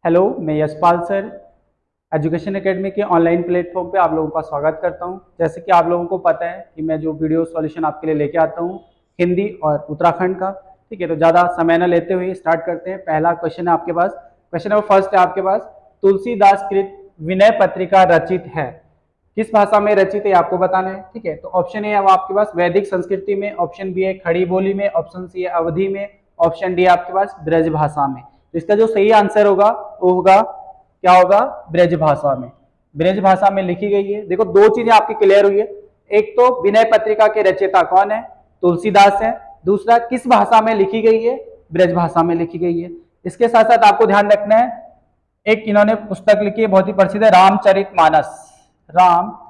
Hello, मैं Yashpal sir education academy के online platform पे आप लोगों का स्वागत करता हूं। जैसे कि आप लोगों को पता है कि मैं जो वीडियो सॉल्यूशन आपके लिए लेके आता हूं हिंदी और उत्तराखंड का, ठीक है। तो ज़्यादा समय न लेते हुए स्टार्ट करते हैं। पहला क्वेश्चन है आपके पास, क्वेश्चन नंबर फर्स्ट है आपके पास, तुलसीदास कृत विनय पत्रिका रचित है, किस भाषा में रचित है आपको बताना है, ठीक है। तो ऑप्शन ए है आपके पास वैदिक संस्कृति में, ऑप्शन बी है खड़ी बोली में, ऑप्शन सी है अवधि में, ऑप्शन डी है आपके पास ब्रज भाषा में। तो इसका जो सही आंसर होगा वो होगा क्या होगा, ब्रज भाषा में। ब्रज भाषा में लिखी गई है। देखो दो चीजें आपकी क्लियर हुई है, एक तो विनय पत्रिका के रचयिता कौन है, तुलसीदास है। दूसरा किस भाषा में लिखी गई है, ब्रज भाषा में लिखी गई है। इसके साथ साथ आपको ध्यान रखना है, एक इन्होंने पुस्तक लिखी है बहुत ही प्रसिद्ध है, रामचरितमानस। रामचरितमानस,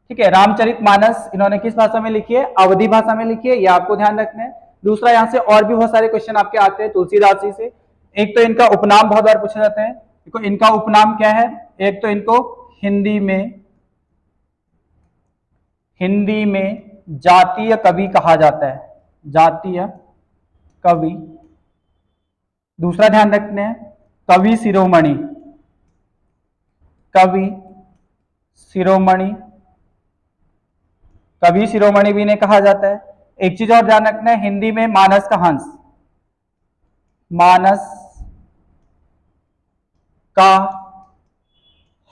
ठीक है। रामचरितमानस इन्होंने किस भाषा में लिखी है, अवधी भाषा में लिखी है, ये आपको ध्यान रखना है। दूसरा, यहाँ से और भी बहुत सारे क्वेश्चन आपके आते हैं तुलसीदास जी से। एक तो इनका उपनाम बहुत बार पूछा जाता है, देखो इनका उपनाम क्या है। एक तो इनको हिंदी में जातीय कवि कहा जाता है, जातीय कवि। दूसरा ध्यान रखना है, कवि शिरोमणि, कवि शिरोमणि, कवि शिरोमणि भी इन्हें कहा जाता है। एक चीज और ध्यान रखना है, हिंदी में मानस का हंस, मानस का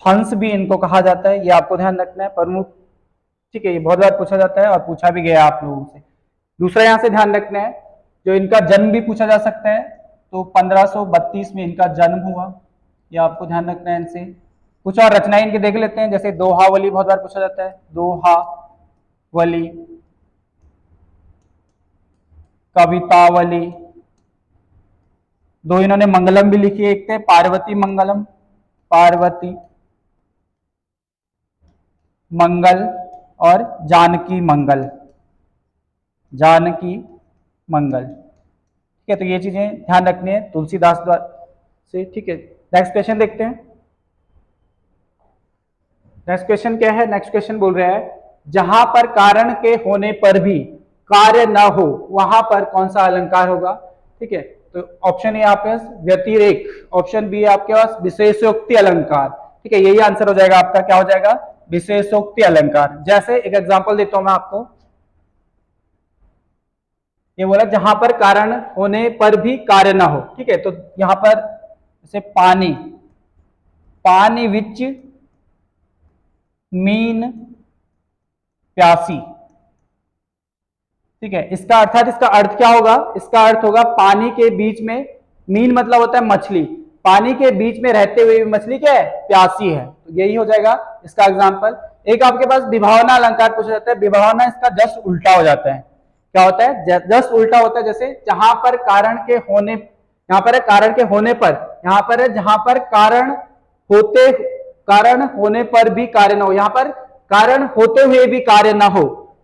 हंस भी इनको कहा जाता है, ये आपको ध्यान रखना है प्रमुख, ठीक है। ये बहुत बार पूछा जाता है और पूछा भी गया आप लोगों से। दूसरा यहां से ध्यान रखना है, जो इनका जन्म भी पूछा जा सकता है, तो 1532 में इनका जन्म हुआ, ये आपको ध्यान रखना है इनसे। कुछ और रचनाएं इनके देख लेते हैं, जैसे दोहावली बहुत बार पूछा जाता है, दोहावली, कवितावली। दो इन्होंने मंगलम भी लिखी है, एक थे पार्वती मंगलम, पार्वती मंगल, और जानकी मंगल, जानकी मंगल, ठीक है। तो ये चीजें ध्यान रखनी है तुलसीदास द्वारा से, ठीक है। नेक्स्ट क्वेश्चन देखते हैं। नेक्स्ट क्वेश्चन क्या है, नेक्स्ट क्वेश्चन बोल रहा है, जहां पर कारण के होने पर भी कार्य न हो वहां पर कौन सा अलंकार होगा, ठीक है। तो ऑप्शन ए आपके पास व्यतिरेक, ऑप्शन बी है आपके पास विशेषोक्ति अलंकार, ठीक है। यही आंसर हो जाएगा आपका, क्या हो जाएगा, विशेषोक्ति अलंकार। जैसे एक एग्जांपल देता हूं मैं आपको, ये बोला जहां पर कारण होने पर भी कार्य ना हो, ठीक है। तो यहां पर जैसे पानी, पानी विच मीन प्यासी, ठीक है। इसका अर्थात इसका अर्थ क्या होगा, इसका अर्थ होगा पानी के बीच में, मीन मतलब होता है मछली, पानी के बीच में रहते हुए भी मछली क्या है, प्यासी है। तो यही हो जाएगा इसका एग्जाम्पल। एक आपके पास विभावना अलंकार पूछा जाता है, विभावना इसका जस्ट उल्टा हो जाता है, क्या होता है, जस्ट उल्टा होता है। जैसे जहां पर कारण के होने, यहाँ पर है कारण के होने पर, यहाँ पर है जहां पर कारण होते, कारण होने पर भी कार्य ना हो, यहाँ पर कारण होते हुए भी कार्य ना हो,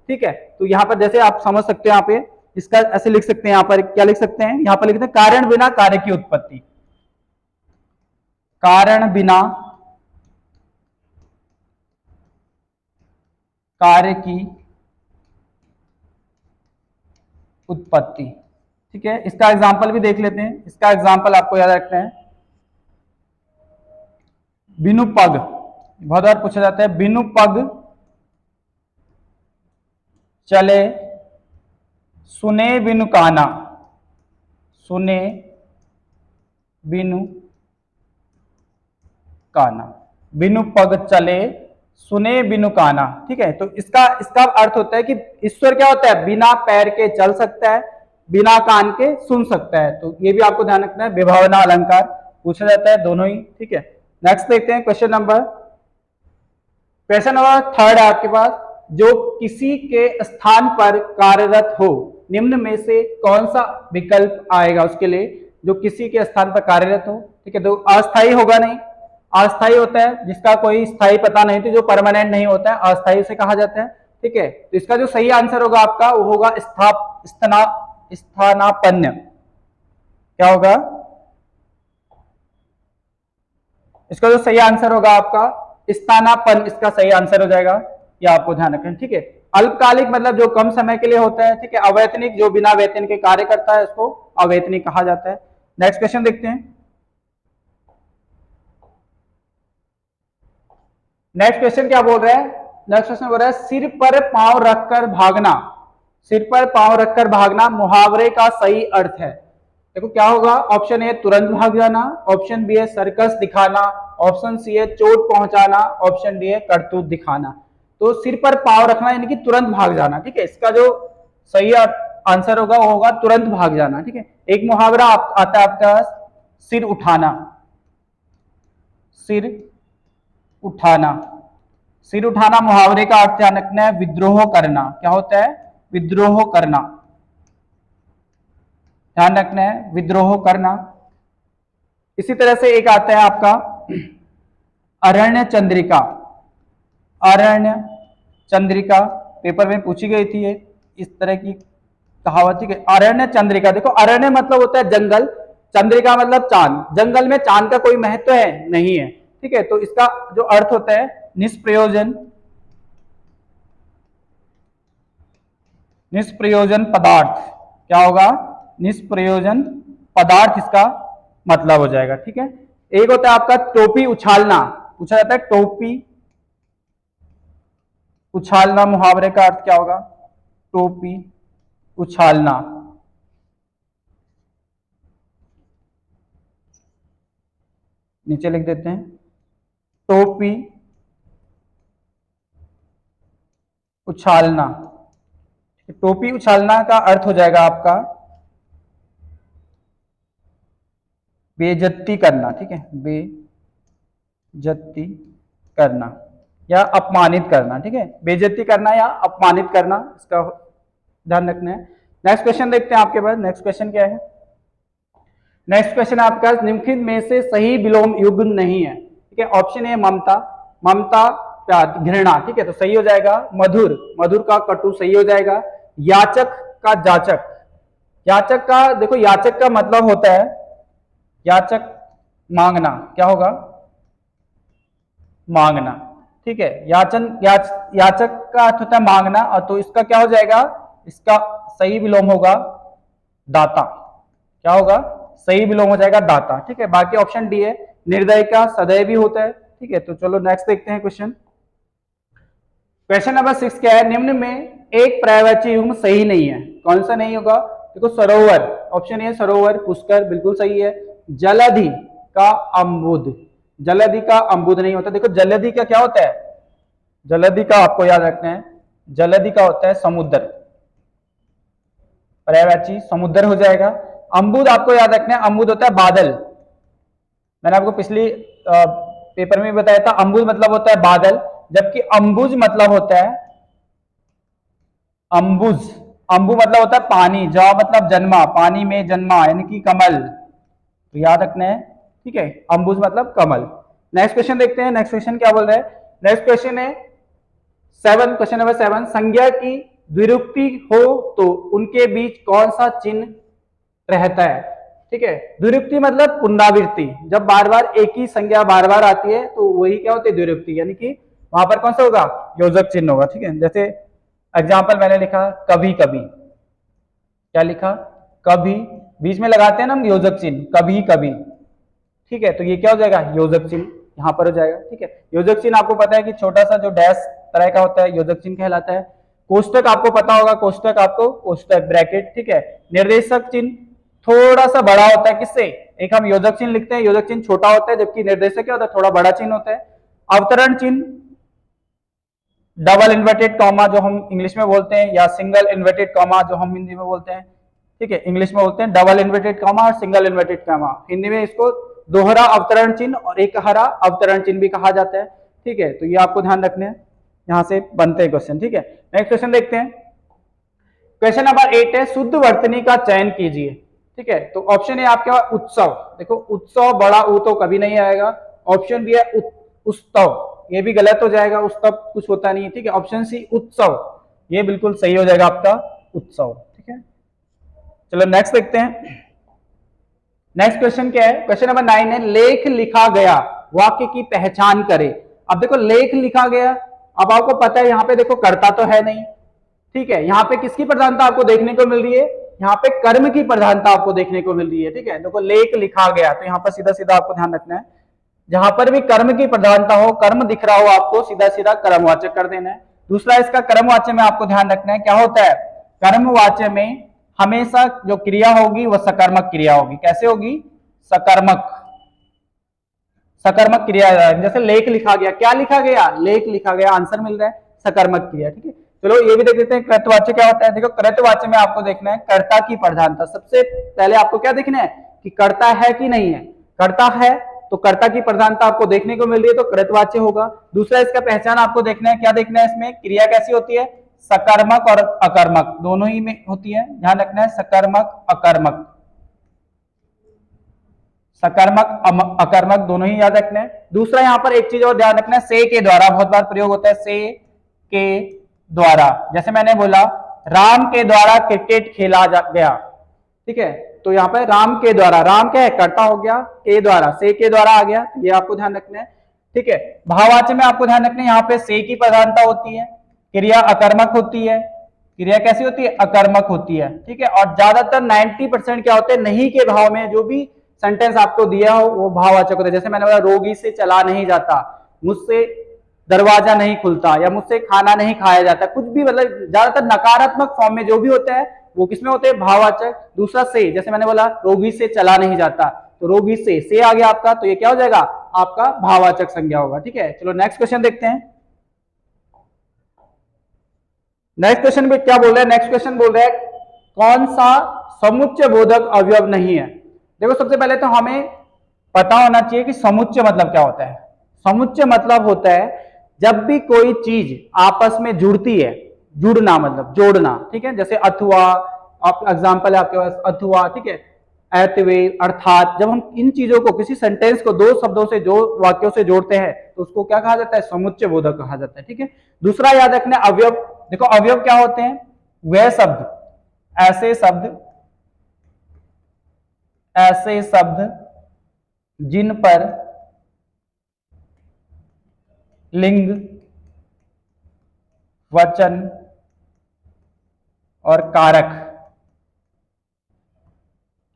ठीक है। तो यहाँ पर जैसे आप समझ सकते हैं, यहाँ पे इसका ऐसे लिख सकते हैं, यहाँ पर क्या लिख सकते हैं, यहाँ पर लिखते हैं कारण बिना कार्य की उत्पत्ति, कारण बिना कार्य की उत्पत्ति, ठीक है। इसका एग्जाम्पल भी देख लेते हैं। इसका एग्जाम्पल आपको याद रखना है, बिनु पग, बहुत बार पूछा जाता है, बिनु पग चले सुने बिनु काना, सुने बिनु काना, बिनु पग चले सुने बिनु काना, ठीक है। तो इसका इसका अर्थ होता है कि ईश्वर क्या होता है, बिना पैर के चल सकता है, बिना कान के सुन सकता है। तो ये भी आपको ध्यान रखना है, विभावना अलंकार पूछा जाता है दोनों ही, ठीक है। नेक्स्ट देखते हैं क्वेश्चन नंबर थर्ड है आपके पास, जो किसी के स्थान पर कार्यरत हो, निम्न में से कौन सा विकल्प आएगा उसके लिए, जो किसी के स्थान पर कार्यरत हो, ठीक है। तो अस्थायी होगा नहीं, अस्थायी होता है जिसका कोई स्थायी पता नहीं, तो जो परमानेंट नहीं होता है अस्थायी उसे कहा जाता है, ठीक है। तो इसका जो सही आंसर होगा आपका वो होगा स्थानापन्न, क्या होगा, इसका जो सही आंसर होगा आपका स्थानापन्न, इसका सही आंसर हो जाएगा, ये आपको ध्यान रखना, ठीक है। अल्पकालिक मतलब जो कम समय के लिए होता है, ठीक है। अवैतनिक जो बिना वेतन के कार्य करता है उसको अवैतनिक कहा जाता है। नेक्स्ट क्वेश्चन देखते हैं। नेक्स्ट क्वेश्चन क्या बोल रहा है? नेक्स्ट क्वेश्चन बोल रहा है सिर पर पांव रखकर भागना। सिर पर पांव रखकर भागना मुहावरे का सही अर्थ है। देखो क्या होगा? ऑप्शन ए तुरंत भाग जाना, ऑप्शन बी है सर्कस दिखाना, ऑप्शन सी है चोट पहुंचाना, ऑप्शन डी है करतूत दिखाना। तो सिर पर पांव रखना यानी कि तुरंत भाग जाना, ठीक है। इसका जो सही आंसर होगा वो होगा तुरंत भाग जाना, ठीक है। एक मुहावरा आता है आपका सिर उठाना। सिर उठाना, सिर उठाना मुहावरे का अर्थ ध्यान रखना है विद्रोह करना। क्या होता है? विद्रोह करना, ध्यान रखना है विद्रोह करना। इसी तरह से एक आता है आपका अरण्य चंद्रिका। अरण्य चंद्रिका पेपर में पूछी गई थी ये इस तरह की कहावत, ठीक है। अरण्य चंद्रिका, देखो अरण्य मतलब होता है जंगल, चंद्रिका मतलब चांद। जंगल में चांद का कोई महत्व है? नहीं है, ठीक है। तो इसका जो अर्थ होता है निष्प्रयोजन, निष्प्रयोजन पदार्थ। क्या होगा? निष्प्रयोजन पदार्थ इसका मतलब हो जाएगा, ठीक है। एक होता है आपका टोपी उछालना, पूछा जाता है टोपी उछालना मुहावरे का अर्थ क्या होगा? टोपी उछालना। नीचे लिख देते हैं टोपी उछालना। टोपी उछालना का अर्थ हो जाएगा आपका बेइज्जती करना, ठीक है। बेइज्जती करना या अपमानित करना, ठीक है। बेइज्जती करना या अपमानित करना, इसका ध्यान रखना है। नेक्स्ट क्वेश्चन देखते हैं आपके पास। नेक्स्ट क्वेश्चन क्या है? नेक्स्ट क्वेश्चन आपका निम्नलिखित में से सही विलोम युग्म नहीं है, ठीक है। ऑप्शन ए ममता, ममता प्यार घृणा, ठीक है। तो सही हो जाएगा मधुर, मधुर का कटु सही हो जाएगा। याचक का जाचक, याचक का देखो याचक का मतलब होता है याचक मांगना। क्या होगा? मांगना, ठीक है। याचक का अर्थ होता है मांगना, और तो इसका क्या हो जाएगा? इसका सही विलोम होगा दाता। क्या होगा? सही विलोम हो जाएगा दाता, ठीक है। बाकी ऑप्शन डी है निर्दय का सदैव भी होता है, ठीक है। तो चलो नेक्स्ट देखते हैं क्वेश्चन। क्वेश्चन नंबर 6 क्या है? निम्न में एक पर्यायवाची युग्म सही नहीं है। कौन सा नहीं होगा? देखो सरोवर, ऑप्शन ए सरोवर, पुष्कर बिल्कुल सही है। जलधि का अम्बुद, जलधि का अम्बुद नहीं होता। देखो जलधि का क्या होता है? जलधि का आपको याद रखना है, जलधि का होता है समुद्र, पर्यायवाची समुद्र हो जाएगा। अम्बुद आपको याद रखना है, अम्बुद होता है बादल। मैंने आपको पिछली पेपर में बताया था अम्बुद मतलब होता है बादल, जबकि अंबुज मतलब होता है अंबुज, अंबु मतलब होता है पानी, जवा मतलब जन्मा, पानी में जन्मा यानी कि कमल, तो याद रखना है, ठीक है। अंबुज मतलब कमल। नेक्स्ट क्वेश्चन देखते हैं। नेक्स्ट क्वेश्चन क्या बोल रहा है? नेक्स्ट क्वेश्चन है 7, क्वेश्चन नंबर 7। संज्ञा की द्विरुक्ति हो तो उनके बीच कौन सा चिन्ह रहता है, ठीक है। द्विरुक्ति मतलब पुनरावृत्ति, जब बार बार एक ही संज्ञा बार बार आती है तो वही क्या होती है? द्विरुक्ति, यानी कि वहां पर कौन सा होगा? योजक चिन्ह होगा, ठीक है। जैसे एग्जाम्पल मैंने लिखा कभी कभी, क्या लिखा? कभी, बीच में लगाते हैं ना हम योजक चिन्ह, कभी कभी, ठीक है। तो ये क्या हो जाएगा? योजक चिन्ह यहां पर हो जाएगा, ठीक है। योजक चिन्ह आपको पता है कि छोटा सा जो डैश तरह का होता है योजक चिन्ह कहलाता है। कोष्टक आपको पता होगा, कोष्टक आपको कोष्टक ब्रैकेट, ठीक है। निर्देशक चिन्ह थोड़ा सा बड़ा होता है, किससे? एक हम योजक चिन्ह लिखते हैं, योजक चिन्ह छोटा होता है, जबकि निर्देशक क्या होता है? थोड़ा बड़ा चिन्ह होता है। अवतरण चिन्ह डबल इन्वर्टेड कॉमा जो हम इंग्लिश में बोलते हैं, या सिंगल इन्वर्टेड कॉमा जो हम हिंदी में बोलते हैं, ठीक है। इंग्लिश में बोलते हैं डबल इन्वर्टेड कॉमा और सिंगल इन्वर्टेड कॉमा, हिंदी में इसको दोहरा अवतरण चिन्ह और एक हरा अवतरण चिन्ह भी कहा जाता है, ठीक है। तो ये आपको ध्यान रखने हैं, यहां से बनते हैं क्वेश्चन, ठीक है। नेक्स्ट क्वेश्चन देखते हैं। क्वेश्चन नंबर 8 है शुद्ध वर्तनी का चयन कीजिए, ठीक है। तो ऑप्शन ए आपके पास उत्सव, देखो उत्सव बड़ा ऊ तो कभी नहीं आएगा। ऑप्शन बी है उत्सव, ये भी गलत हो जाएगा, उत्सव कुछ होता नहीं है, ठीक है। ऑप्शन सी उत्सव, ये बिल्कुल सही हो जाएगा आपका उत्सव, ठीक है। चलो नेक्स्ट देखते हैं। नेक्स्ट क्वेश्चन क्या है? क्वेश्चन नंबर 9 है लेख लिखा गया वाक्य की पहचान करे। अब देखो लेख लिखा गया, अब आपको पता है यहाँ पे देखो कर्ता तो है नहीं, ठीक है, यहाँ पे किसकी प्रधानता आपको देखने को मिल रही है, यहाँ पे कर्म की प्रधानता आपको देखने को मिल रही है। ठीक है, देखो लेख लिखा गया, तो यहाँ पर सीधा सीधा आपको ध्यान रखना है, जहां पर भी कर्म की प्रधानता हो, कर्म दिख रहा हो आपको, सीधा सीधा कर्मवाचक कर देना है। दूसरा इसका कर्मवाच्य में आपको ध्यान रखना है, क्या होता है कर्मवाच्य में हमेशा जो क्रिया होगी वह सकर्मक क्रिया होगी। कैसे होगी, सकर्मक, सकर्मक क्रिया। जैसे लेख लिखा गया, क्या लिखा गया, लेख लिखा गया, आंसर मिल रहा है सकर्मक क्रिया। ठीक है, चलो ये भी देख लेते हैं कृतवाच्य क्या होता है। देखो कृतवाच्य में आपको देखना है कर्ता की प्रधानता। सबसे पहले आपको क्या देखना है कि कर्ता है कि नहीं है, कर्ता है तो कर्ता की प्रधानता आपको देखने को मिल रही है तो कृतवाच्य होगा। दूसरा इसका पहचान आपको देखना है, क्या देखना है इसमें, क्रिया कैसी होती है, सकर्मक और अकर्मक दोनों ही में होती है, ध्यान रखना है, सकर्मक अकर्मक, सकर्मक अकर्मक दोनों ही याद रखना है। दूसरा यहाँ पर एक चीज और ध्यान रखना है, से के द्वारा बहुत बार प्रयोग होता है, से के द्वारा। जैसे मैंने बोला राम के द्वारा क्रिकेट खेला गया, ठीक है, तो यहाँ पर राम के द्वारा, राम क्या है, कर्ता हो गया, के द्वारा, से के द्वारा आ गया, ये आपको ध्यान रखना है। ठीक है, भाववाच्य में आपको ध्यान रखना है, यहाँ पे से की प्रधानता होती है, क्रिया अकर्मक होती है, क्रिया कैसी होती है, अकर्मक होती है। ठीक है, और ज्यादातर 90% क्या होते हैं, नहीं के भाव में जो भी सेंटेंस आपको दिया हो वो भाववाचक होता है। जैसे मैंने बोला रोगी से चला नहीं जाता, मुझसे दरवाजा नहीं खुलता, या मुझसे खाना नहीं खाया जाता, कुछ भी, मतलब ज्यादातर नकारात्मक फॉर्म में जो भी होता है वो किसमें होते हैं, भाववाचक। दूसरा से, जैसे मैंने बोला रोगी से चला नहीं जाता, तो रोगी से आ गया आपका, तो ये क्या हो जाएगा आपका भाववाचक संज्ञा होगा। ठीक है, चलो नेक्स्ट क्वेश्चन देखते हैं। नेक्स्ट क्वेश्चन में क्या बोल रहा है, नेक्स्ट क्वेश्चन बोल रहा है कौन सा समुच्चय बोधक अवयव नहीं है। देखो सबसे पहले तो हमें पता होना चाहिए कि समुच्चय मतलब क्या होता है। समुच्चय मतलब होता है जब भी कोई चीज आपस में जुड़ती है, जुड़ना मतलब जोड़ना। ठीक है, जैसे अथवा, आप एग्जांपल है आपके पास अथवा, ठीक है, अतवे, अर्थात, जब हम इन चीजों को किसी सेंटेंस को दो शब्दों से, जो वाक्यों से जोड़ते हैं तो उसको क्या कहा जाता है, समुच्चय बोधक कहा जाता है। ठीक है, दूसरा याद रखना अवयव। देखो अवयव क्या होते हैं, वह शब्द, ऐसे शब्द, ऐसे शब्द जिन पर लिंग, वचन और कारक,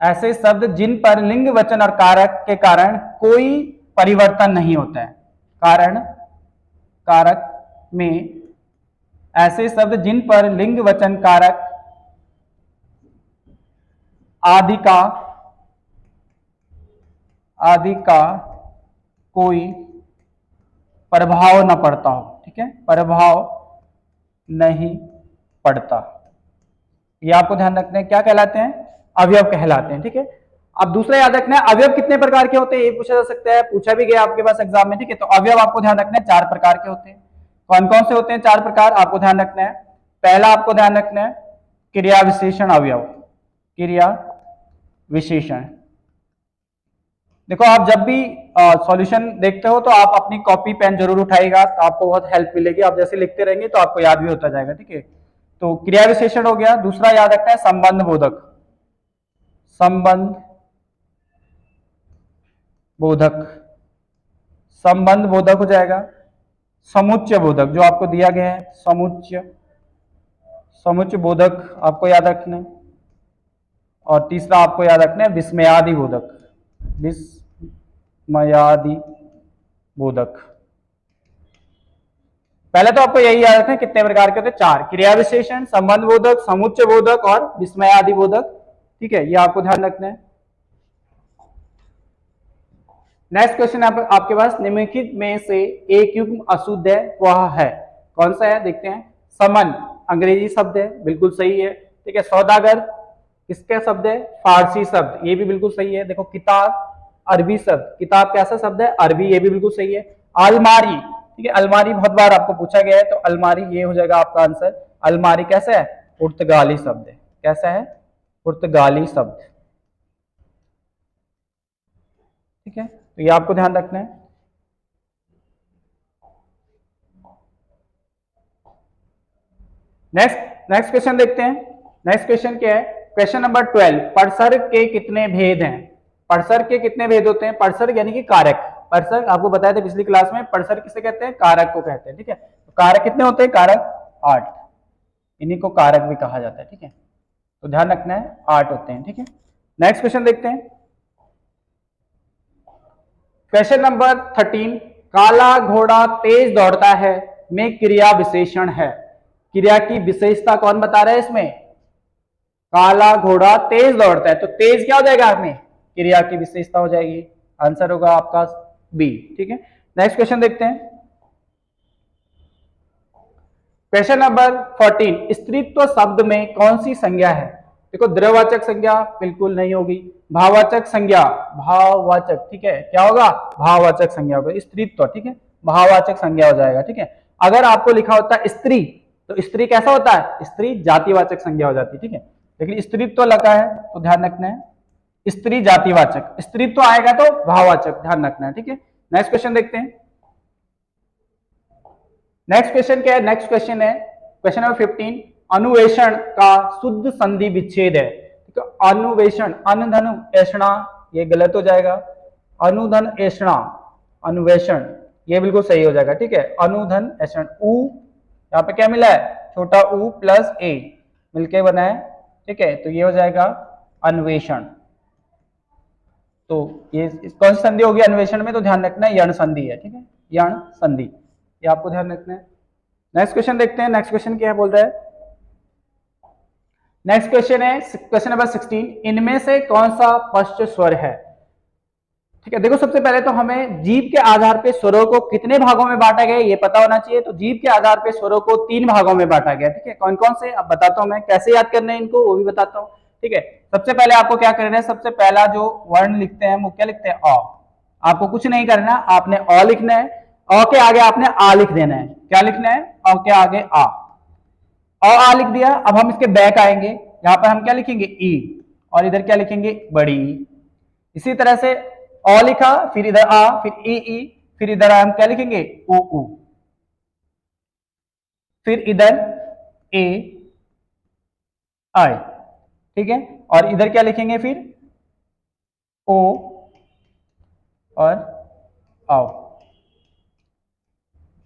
ऐसे शब्द जिन पर लिंग, वचन और कारक के कारण कोई परिवर्तन नहीं होता है। कारण, कारक में ऐसे शब्द जिन पर लिंग, वचन, कारक आदि का कोई प्रभाव न पड़ता हो। ठीक है, प्रभाव नहीं पड़ता, ये आपको ध्यान रखना है, क्या कहलाते हैं, अवयव कहलाते हैं। ठीक है, अब दूसरा याद रखना है अवयव कितने प्रकार के होते हैं, ये पूछा जा सकता है, पूछा भी गया आपके पास एग्जाम में। ठीक है, तो अवयव आपको ध्यान रखना है 4 प्रकार के होते हैं। कौन कौन से होते हैं 4 प्रकार, आपको ध्यान रखना है। पहला आपको ध्यान रखना है क्रिया विशेषण अवयव, क्रिया विशेषण। देखो आप जब भी सॉल्यूशन देखते हो तो आप अपनी कॉपी पेन जरूर उठाइएगा, तो आपको बहुत हेल्प मिलेगी। आप जैसे लिखते रहेंगे तो आपको याद भी होता जाएगा। ठीक है, तो क्रिया विशेषण हो गया। दूसरा याद रखना है संबंध बोधक, संबंध बोधक, संबंध बोधक हो जाएगा। समुच्चय बोधक जो आपको दिया गया है, समुच्चय, समुच्चय बोधक आपको याद रखना है। और तीसरा आपको याद रखना है विस्मयादि बोधक, विस्मयादि बोधक। पहले तो आपको यही याद रखना है कितने प्रकार के होते हैं, 4, क्रिया विशेषण, संबंध बोधक, समुच्चय बोधक और विस्मयादि बोधक। ठीक है, ये आपको ध्यान रखना है। नेक्स्ट क्वेश्चन आपके पास निम्नलिखित में से एक युग्म अशुद्ध है, वह है, कौन सा है देखते हैं। समन अंग्रेजी शब्द है, बिल्कुल सही है। ठीक है, सौदागर किसका शब्द है, फारसी शब्द, ये भी बिल्कुल सही है। देखो किताब अरबी शब्द, किताब कैसा शब्द है, अरबी, ये भी बिल्कुल सही है। अलमारी, ठीक है, अलमारी बहुत बार आपको पूछा गया है, तो अलमारी ये हो जाएगा आपका आंसर। अलमारी कैसा है, पुर्तगाली शब्द है, कैसा है, पुर्तगाली शब्द। ठीक है, तो ये आपको ध्यान रखना है। नेक्स्ट क्वेश्चन देखते हैं। नेक्स्ट क्वेश्चन क्या है, क्वेश्चन नंबर 12, परसर्ग के कितने भेद हैं। परसर्ग के कितने भेद होते हैं, परसर्ग यानी कि कारक। परसर्ग आपको बताया था पिछली क्लास में, परसर्ग किसे कहते हैं, कारक को कहते हैं। ठीक है, तो कारक कितने होते हैं, कारक 8, इन्हीं को कारक भी कहा जाता है, ठीक है। तो ध्यान रखना है 8 होते हैं, ठीक है। नेक्स्ट क्वेश्चन देखते हैं, क्वेश्चन नंबर 13, काला घोड़ा तेज दौड़ता है में क्रिया विशेषण है। क्रिया की विशेषता कौन बता रहा है इसमें? काला घोड़ा तेज दौड़ता है, तो तेज क्या हो जाएगा हमें? क्रिया की विशेषता हो जाएगी। आंसर होगा आपका बी, ठीक है। नेक्स्ट क्वेश्चन देखते हैं, क्वेश्चन नंबर 14, स्त्रीत्व शब्द में कौन सी संज्ञा है? देखो द्रववाचक संज्ञा बिल्कुल नहीं होगी, भाववाचक संज्ञा, भाववाचक, ठीक है, क्या होगा? भाववाचक संज्ञा होगा। स्त्रीत्व, ठीक है, भाववाचक संज्ञा हो जाएगा, ठीक है। अगर आपको लिखा होता है स्त्री, तो स्त्री कैसा होता है? स्त्री जातिवाचक संज्ञा हो जाती है, ठीक है। लेकिन स्त्रीत्व लगा है तो ध्यान रखना है स्त्री जातिवाचक, स्त्रीत्व आएगा तो भाववाचक, ध्यान रखना है, ठीक है। नेक्स्ट क्वेश्चन देखते हैं, नेक्स्ट क्वेश्चन क्या है? नेक्स्ट क्वेश्चन है क्वेश्चन नंबर 15, अनुवेशण का शुद्ध संधि विच्छेद है। तो अनुवेशण, अनुधनु ऐषणा, ये गलत हो जाएगा, अनुधन ऐषणा, अनुवेशण ये बिल्कुल सही हो जाएगा, ठीक है। अनुधन ऐषण, उ यहाँ पे क्या मिला है? छोटा उ प्लस ए मिलके बना है, ठीक है, तो ये हो जाएगा अन्वेषण। तो ये कौन सी संधि होगी अन्वेषण में? तो ध्यान रखना है यण संधि है, ठीक है, यण संधि, ये आपको ध्यान रखना है। नेक्स्ट क्वेश्चन देखते हैं, नेक्स्ट क्वेश्चन क्या बोल रहा है? नेक्स्ट क्वेश्चन है क्वेश्चन नंबर 16, इनमें से कौन सा पश्च स्वर है? ठीक है, देखो सबसे पहले तो हमें जीभ के आधार पे स्वरों को कितने भागों में बांटा गया ये पता होना चाहिए। तो जीभ के आधार पे स्वरों को 3 भागों में बांटा गया, ठीक है। कौन कौन से अब बताता हूं मैं, कैसे याद करना है इनको वो भी बताता हूँ, ठीक है। सबसे पहले आपको क्या करना है, सबसे पहला जो वर्ण लिखते हैं वो क्या लिखते हैं? अ। आपको कुछ नहीं करना, आपने अ लिखना है, अ के आगे आपने आ लिख देना है। क्या लिखना है? अ के आगे आ, आ लिख दिया। अब हम इसके बैक आएंगे, यहाँ पर हम क्या लिखेंगे? ई, और इधर क्या लिखेंगे? बड़ी। इसी तरह से अ लिखा, फिर इधर आ, फिर ई, फिर इधर हम क्या लिखेंगे? उ, फिर इधर ए आई, ठीक है। और इधर क्या लिखेंगे? फिर ओ और आओ।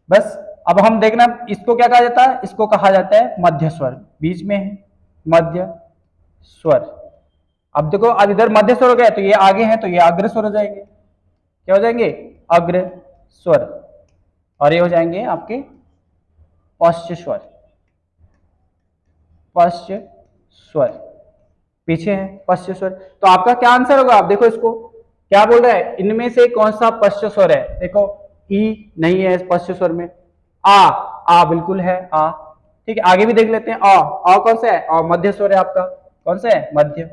बस अब हम देखना इसको क्या कहा जाता है? इसको कहा जाता है मध्य स्वर, बीच में है मध्य स्वर। अब देखो अब इधर मध्य स्वर हो गया तो ये आगे है तो ये अग्र स्वर हो जाएंगे। क्या हो जाएंगे? अग्र स्वर। और ये हो जाएंगे आपके पश्च स्वर, पश्च स्वर पीछे है पश्च स्वर। तो आपका क्या आंसर होगा? आप देखो इसको क्या बोल रहा है, इनमें से कौन सा पश्च स्वर है? देखो ई नहीं है इस पश्च स्वर में, आ बिल्कुल है आ, ठीक है। आगे भी देख लेते हैं, आ कौन सा है? आ मध्य स्वर है आपका, कौन सा है? मध्य।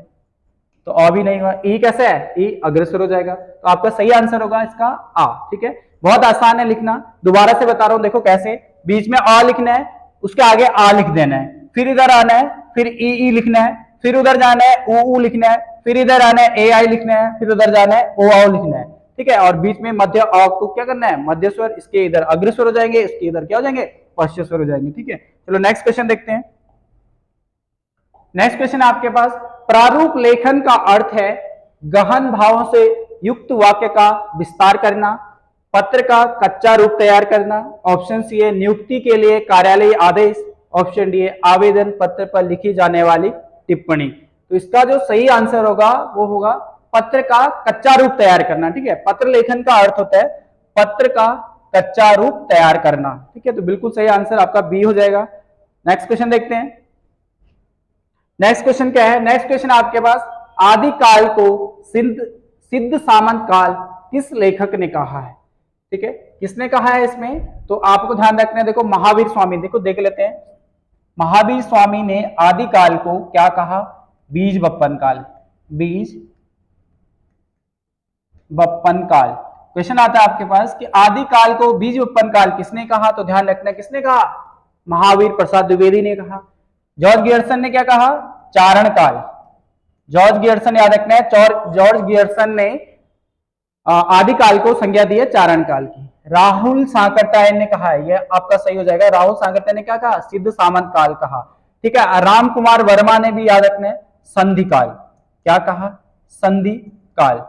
तो अ भी नहीं हुआ, ई कैसा है? ई अग्रसर हो जाएगा। तो आपका सही आंसर होगा इसका आ, ठीक है। बहुत आसान है लिखना, दोबारा से बता रहा हूं, देखो कैसे। बीच में अ लिखना है, उसके आगे आ लिख देना है, फिर इधर आना है, फिर ई लिखना है, फिर उधर जाना है ऊ लिखना है, फिर इधर आना है ए आई लिखना है, फिर उधर जाना है ओ आओ लिखना है, ठीक है। और बीच में मध्य अ को क्या करना है? मध्य स्वर, इसके इधर अग्रस्वर हो जाएंगे, इसके इधर क्या हो जाएंगे? पश्च स्वर हो जाएंगे, ठीक है। चलो नेक्स्ट क्वेश्चन देखते हैं। नेक्स्ट क्वेश्चन आपके पास, प्रारूप लेखन का अर्थ है गहन भावों से युक्त वाक्य का विस्तार करना, पत्र का कच्चा रूप तैयार करना, ऑप्शन सी है नियुक्ति के लिए कार्यालयीय आदेश, ऑप्शन डी है आवेदन पत्र पर लिखी जाने वाली टिप्पणी। तो इसका जो सही आंसर होगा वो होगा पत्र का कच्चा रूप तैयार करना, ठीक है। पत्र लेखन का अर्थ होता है पत्र का कच्चा रूप तैयार करना, ठीक है। तो बिल्कुल सही आंसर आपका बी हो जाएगा। नेक्स्ट क्वेश्चन देखते हैं। नेक्स्ट क्वेश्चन क्या है? नेक्स्ट क्वेश्चन आपके पास, आदिकाल को सिद्ध सामंत काल किस लेखक ने कहा है? ठीक है, किसने कहा है इसमें? तो आपको ध्यान रखना है, देखो महावीर स्वामी, देखो देख लेते हैं। महावीर स्वामी ने आदिकाल को क्या कहा? बीज बप्पन काल, बीज बप्पन काल। क्वेश्चन आता है आपके पास कि आदिकाल को बीज बप्पन काल किसने कहा? तो ध्यान रखना किसने कहा? महावीर प्रसाद द्विवेदी ने कहा। जॉर्ज गियर्सन ने क्या कहा? चारण काल। जॉर्ज गियर्सन याद रखना है, जॉर्ज गियर्सन ने आदिकाल को संज्ञा दी है चारण काल की। राहुल सांकरटायन ने कहा है, यह आपका सही हो जाएगा, राहुल सांकरटायन ने क्या कहा? सिद्ध सामंत काल कहा, ठीक है। राम कुमार वर्मा ने भी याद रखना है संधि काल, क्या कहा? संधि काल,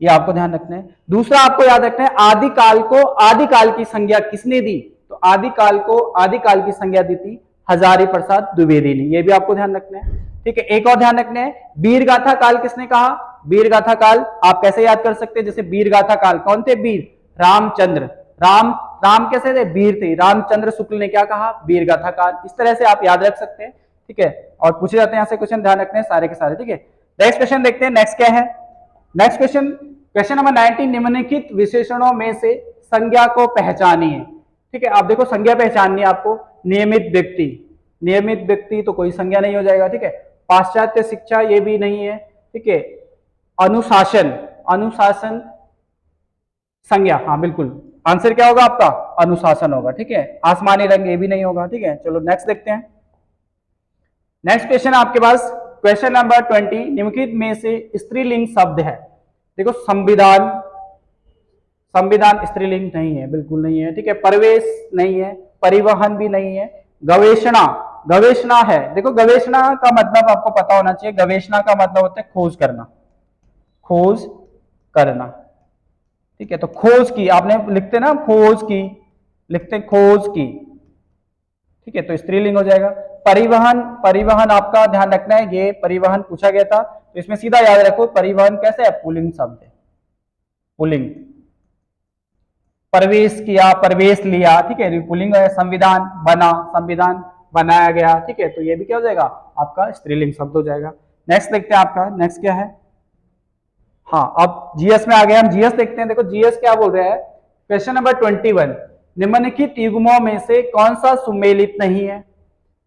ये आपको ध्यान रखना है। दूसरा आपको याद रखना है आदिकाल को आदिकाल की संज्ञा किसने दी? तो आदिकाल को आदिकाल की संज्ञा दी थी हजारी प्रसाद द्विवेदी ने, ये भी आपको ध्यान रखना है। ठीक है, एक और ध्यान रखना है, वीर गाथा काल किसने कहा? वीर गाथा काल आप कैसे याद कर सकते हैं? जैसे वीर गाथा काल कौन थे? वीर रामचंद्र। राम कैसे थे? वीर थे। रामचंद्र शुक्ल ने क्या कहा? वीर गाथा काल। इस तरह से आप याद रख सकते हैं। ठीक है, और पूछे जाते हैं यहाँ से क्वेश्चन, ध्यान रखने हैं सारे के सारे। ठीक है, नेक्स्ट क्वेश्चन देखते हैं। नेक्स्ट क्या है? नेक्स्ट क्वेश्चन, क्वेश्चन नंबर 19, निम्नलिखित विशेषणों में से संज्ञा को पहचानिए। ठीक है, आप देखो संज्ञा पहचाननी है आपको। नियमित व्यक्ति, नियमित व्यक्ति तो कोई संज्ञा नहीं हो जाएगा। ठीक है, पाश्चात्य शिक्षा ये भी नहीं है। ठीक है, अनुशासन, अनुशासन संज्ञा, हाँ बिल्कुल आंसर क्या होगा आपका? अनुशासन होगा। ठीक है, आसमानी रंग ये भी नहीं होगा। ठीक है, चलो नेक्स्ट देखते हैं। नेक्स्ट क्वेश्चन आपके पास क्वेश्चन नंबर 20, निम्नलिखित में से स्त्रीलिंग शब्द है। देखो संविधान, संविधान स्त्रीलिंग नहीं है, बिल्कुल नहीं है। ठीक है, प्रवेश नहीं है, परिवहन भी नहीं है, गवेषणा, गवेषणा है। देखो गवेषणा का मतलब आपको पता होना चाहिए, गवेषणा का मतलब होता है खोज करना, खोज करना। ठीक है, तो खोज की आपने लिखते ना, खोज की लिखते, खोज की। ठीक है, तो स्त्रीलिंग हो जाएगा। परिवहन, परिवहन आपका ध्यान रखना है, ये परिवहन पूछा गया था, तो इसमें सीधा याद रखो परिवहन कैसे है? पुल्लिंग शब्द है, पुल्लिंग। प्रवेश किया, प्रवेश लिया। ठीक है, पुल्लिंग है। संविधान बना, संविधान बनाया गया। ठीक है, तो ये भी क्या हो जाएगा? आपका स्त्रीलिंग शब्द हो जाएगा। नेक्स्ट देखते हैं आपका, नेक्स्ट क्या है? हाँ, अब जीएस में आ गए हम, जीएस देखते हैं। देखो जीएस क्या बोल रहा है, क्वेश्चन नंबर 21, निम्नलिखित युग्मों में से कौन सा सुमेलित नहीं है?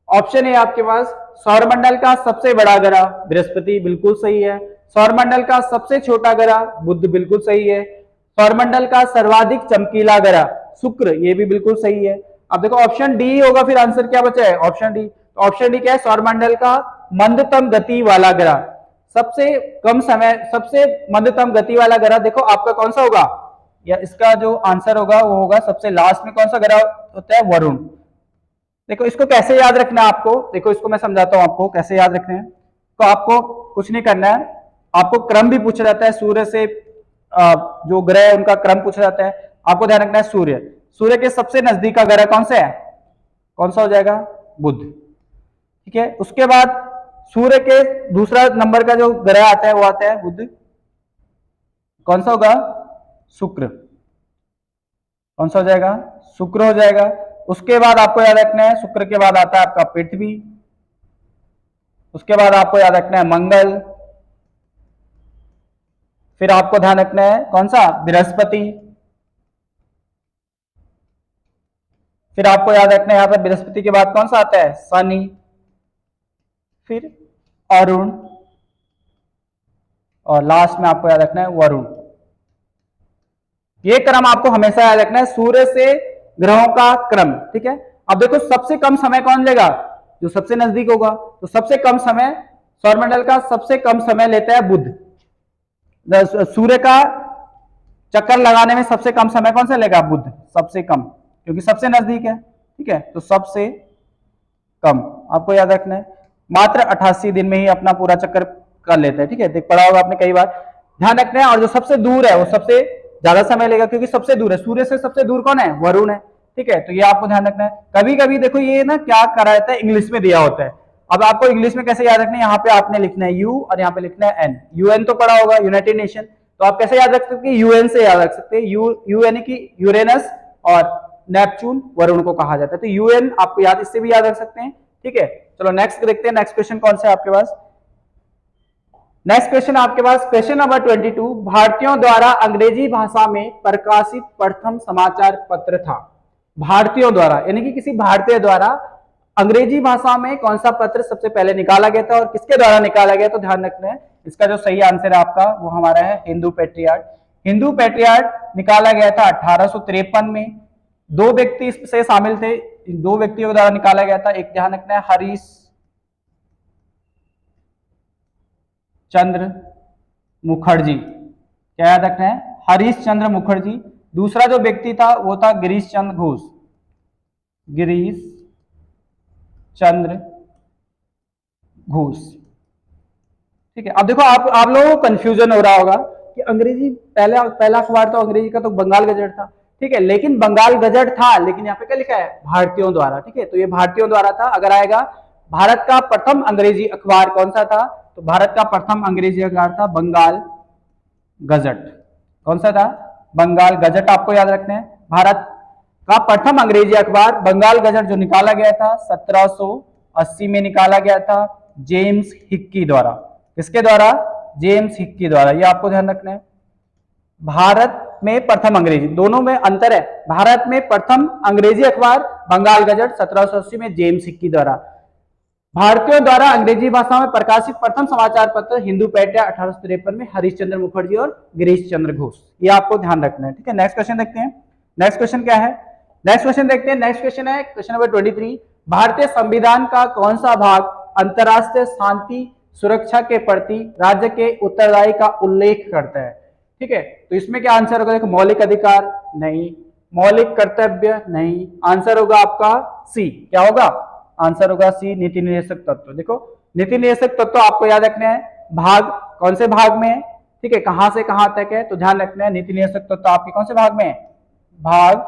ऑप्शन है आपके पास, सौरमंडल का सबसे बड़ा ग्रह बृहस्पति, बिल्कुल सही है। सौरमंडल का सबसे छोटा ग्रह बुध, बिल्कुल सही है। सौरमंडल का सर्वाधिक चमकीला ग्रह शुक्र, ये भी बिल्कुल सही है। अब देखो ऑप्शन डी होगा, फिर आंसर क्या बचा है? Option D. तो ऑप्शन डी क्या है? सौरमंडल का मंदतम गति वाला ग्रह, सबसे कम समय, सबसे मंदतम गति वाला ग्रह देखो आपका कौन सा होगा? या इसका जो आंसर होगा वो होगा सबसे लास्ट में कौन सा ग्रह होता है? वरुण। देखो इसको कैसे याद रखना है आपको, देखो इसको मैं समझाता हूं आपको कैसे याद रखना है। तो आपको कुछ नहीं करना है, आपको क्रम भी पूछा जाता है, सूर्य से जो ग्रह है उनका क्रम पूछा जाता है। आपको ध्यान रखना है सूर्य, सूर्य के सबसे नजदीक का ग्रह कौन सा है? कौन सा हो जाएगा? बुध। ठीक है, उसके बाद सूर्य के दूसरा नंबर का जो ग्रह आता है वो आता है बुध, कौन सा होगा? शुक्र। कौन सा हो जाएगा? शुक्र हो जाएगा। उसके बाद आपको याद रखना है, शुक्र के बाद आता है आपका पृथ्वी, उसके बाद आपको याद रखना है मंगल, फिर आपको ध्यान रखना है कौन सा? बृहस्पति, फिर आपको याद रखना है यहां पर बृहस्पति के बाद कौन सा आता है? शनि, फिर अरुण, और लास्ट में आपको याद रखना है वरुण। ये क्रम आपको हमेशा याद रखना है, सूर्य से ग्रहों का क्रम। ठीक है, अब देखो सबसे कम समय कौन लेगा? जो सबसे नजदीक होगा। तो सबसे कम समय, सौरमंडल का सबसे कम समय लेता है बुध। सूर्य का चक्कर लगाने में सबसे कम समय कौन सा लेगा? बुध, सबसे कम, क्योंकि सबसे नजदीक है। ठीक है, तो सबसे कम आपको याद रखना है, मात्र 88 दिन में ही अपना पूरा चक्कर कर लेता है। ठीक है, देख पढ़ा होगा आपने कई बार, ध्यान रखना है। और जो सबसे दूर है वो सबसे ज्यादा समय लेगा, क्योंकि सबसे दूर है, सूर्य से सबसे दूर कौन है? वरुण है। ठीक है, तो ये आपको ध्यान रखना है। कभी कभी देखो ये ना क्या करा जाता है, इंग्लिश में दिया होता है। अब आपको इंग्लिश में कैसे याद रखना है? यहाँ पे आपने लिखना है यू और यहाँ पे लिखना है एन। यूएन तो पढ़ा होगा, यूनाइटेड नेशन, तो आप कैसे याद रख सकते हैं? यूएन से याद रख सकते हैं। यू यानी कि यूरेनस और नेपच्यून वरुण को कहा जाता है, तो यूएन आपको याद, इससे भी याद रख सकते हैं। ठीक है, चलो नेक्स्ट देखते हैं, नेक्स्ट क्वेश्चन कौन सा है आपके पास? नेक्स्ट क्वेश्चन आपके पास क्वेश्चन नंबर 22, भारतीयों द्वारा अंग्रेजी भाषा में प्रकाशित प्रथम समाचार पत्र था। भारतीयों द्वारा यानी कि किसी भारतीय द्वारा अंग्रेजी भाषा में कौन सा पत्र सबसे पहले निकाला गया था और किसके द्वारा निकाला गया? तो ध्यान रखना है, इसका जो सही आंसर है आपका वो हमारा है हिंदू पैट्रियार्ट। हिंदू पैट्रियार्ट निकाला गया था 1853 में। दो व्यक्ति इससे शामिल थे, दो व्यक्तियों द्वारा निकाला गया था। एक ध्यान रखना है हरीश चंद्र मुखर्जी, क्या याद रखना है? हरीश चंद्र मुखर्जी। दूसरा जो व्यक्ति था वो था गिरीश चंद्र घोष, गिरीश चंद्र घोष। ठीक है, अब देखो आप लोगों को कंफ्यूजन हो रहा होगा कि अंग्रेजी, पहला अखबार तो अंग्रेजी का तो बंगाल गजट था, ठीक है, लेकिन बंगाल गजट था, लेकिन यहाँ पे क्या लिखा है, भारतीयों द्वारा। ठीक है, तो ये भारतीयों द्वारा था। अगर आएगा भारत का प्रथम अंग्रेजी अखबार कौन सा था, तो भारत का प्रथम अंग्रेजी अखबार था बंगाल गजट। कौन सा था, बंगाल गजट, आपको याद रखना है। भारत का प्रथम अंग्रेजी अखबार बंगाल गजट जो निकाला गया था 1780 में निकाला गया था, जेम्स हिक्की द्वारा। किसके द्वारा, जेम्स हिक्की द्वारा। ये आपको ध्यान रखना है। भारत में प्रथम अंग्रेजी, दोनों में अंतर है। भारत में प्रथम अंग्रेजी अखबार बंगाल गजट 1780 में जेम्स हिक्की द्वारा। भारतीयों द्वारा अंग्रेजी भाषा में प्रकाशित प्रथम समाचार पत्र हिंदू पैट्रिया 1853 में हरीशचंद्र मुखर्जी और गिरीश चंद्र घोष। ये आपको ध्यान रखना है। ठीक है, नेक्स्ट क्वेश्चन देखते हैं। नेक्स्ट क्वेश्चन क्या है, नेक्स्ट क्वेश्चन देखते हैं। नेक्स्ट क्वेश्चन है क्वेश्चन नंबर 23। भारतीय संविधान का कौन सा भाग अंतरराष्ट्रीय शांति सुरक्षा के प्रति राज्य के उत्तरदायी का उल्लेख करता है। ठीक है, तो इसमें क्या आंसर होगा, देखो, मौलिक अधिकार नहीं, मौलिक कर्तव्य नहीं, आंसर होगा आपका सी। क्या होगा, आंसर होगा सी, नीति निर्देशक तत्व। देखो, नीति निर्देशक तत्व आपको याद रखना है, भाग कौन से भाग में है, ठीक है, कहां से कहां तक है, तो ध्यान रखना है नीति निर्देशक तत्व आपके कौन से भाग में है, भाग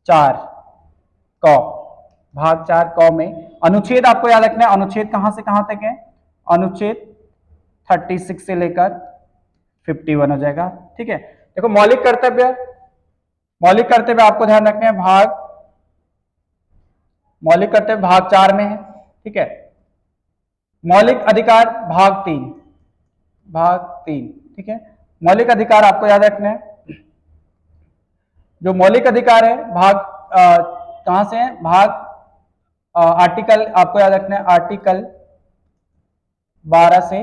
4 क, भाग 4 क में। अनुच्छेद आपको याद रखना है, अनुच्छेद कहां से कहां तक है, अनुच्छेद 36 से लेकर 51 हो जाएगा। ठीक है, देखो, मौलिक कर्तव्य, मौलिक कर्तव्य आपको ध्यान रखना है, भाग, मौलिक कर्तव्य भाग 4 में है। ठीक है, मौलिक अधिकार भाग 3, भाग 3। ठीक है, मौलिक अधिकार आपको याद रखना है, जो मौलिक अधिकार है भाग कहां से है, भाग आर्टिकल आपको याद रखना है, आर्टिकल 12 से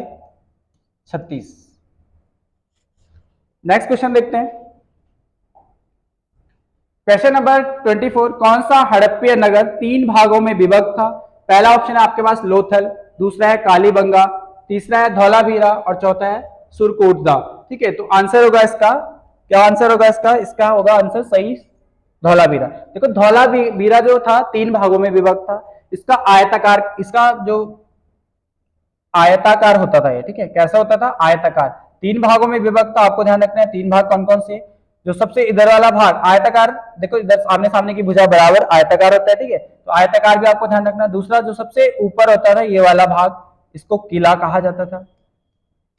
36। नेक्स्ट क्वेश्चन देखते हैं, क्वेश्चन नंबर 24। कौन सा हड़प्पीय नगर 3 भागों में विभक्त था। पहला ऑप्शन है आपके पास लोथल, दूसरा है कालीबंगा, तीसरा है धौलावीरा और चौथा है सुरकोटदा। ठीक है, तो आंसर होगा इसका, क्या आंसर होगा इसका, इसका होगा आंसर सही धौलावीरा। देखो, धौलावीरा जो था 3 भागों में विभक्त था, इसका आयताकार, इसका जो आयताकार होता था ये। ठीक है, कैसा होता था, आयताकार, 3 भागों में विभक्त था। आपको ध्यान रखना है 3 भाग कौन कौन से, जो सबसे इधर वाला भाग आयताकार, देखो इधर आमने सामने की भुजा बराबर आयताकार होता है। ठीक है, तो आयताकार भी आपको ध्यान रखना। दूसरा जो सबसे ऊपर होता था ये वाला भाग, इसको किला कहा जाता था,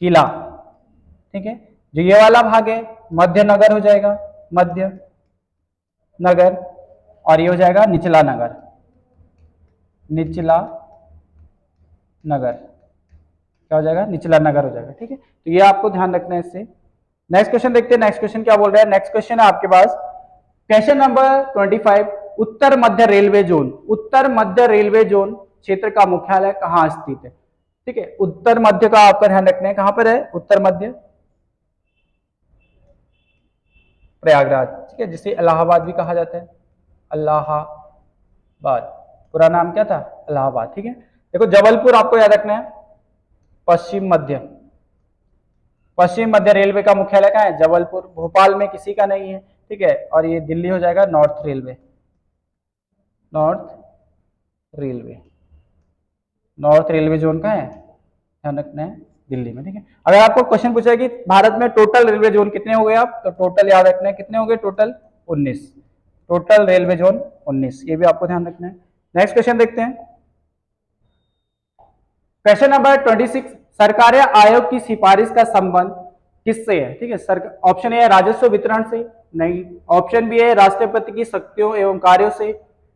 किला। ठीक है, जो ये वाला भाग है मध्य नगर हो जाएगा, मध्य नगर, और ये हो जाएगा निचला नगर, निचला नगर, क्या हो जाएगा, निचला नगर हो जाएगा। ठीक है, तो ये आपको ध्यान रखना है इससे। नेक्स्ट क्वेश्चन देखते हैं, नेक्स्ट क्वेश्चन क्या बोल रहा है। नेक्स्ट क्वेश्चन है आपके पास क्वेश्चन नंबर 25। उत्तर मध्य रेलवे जोन, उत्तर मध्य रेलवे जोन क्षेत्र का मुख्यालय कहां स्थित है। ठीक है, उत्तर मध्य का आपका ध्यान रखना है, कहां पर है उत्तर मध्य, प्रयागराज। ठीक है, जिसे इलाहाबाद भी कहा जाता है, इलाहाबाद, पूरा नाम क्या था, इलाहाबाद। ठीक है, देखो जबलपुर आपको याद रखना है, पश्चिम मध्य, पश्चिम मध्य रेलवे का मुख्यालय कहाँ है, जबलपुर। भोपाल में किसी का नहीं है। ठीक है, और ये दिल्ली हो जाएगा north railway, north railway, north railway zone का है, ध्यान रखना है दिल्ली में। ठीक है, अगर आपको क्वेश्चन पूछा कि भारत में टोटल रेलवे जोन कितने हो गए आप, तो टोटल याद रखना है कितने हो गए, टोटल 19, टोटल रेलवे जोन 19, ये भी आपको ध्यान रखना है। नेक्स्ट क्वेश्चन देखते हैं, क्वेश्चन नंबर 26। सरकारीय आयोग की सिफारिश का संबंध किससे है। ठीक है, ऑप्शन ए है राजस्व वितरण से, नहीं। ऑप्शन बी है राष्ट्रपति की शक्तियों एवं कार्यों से,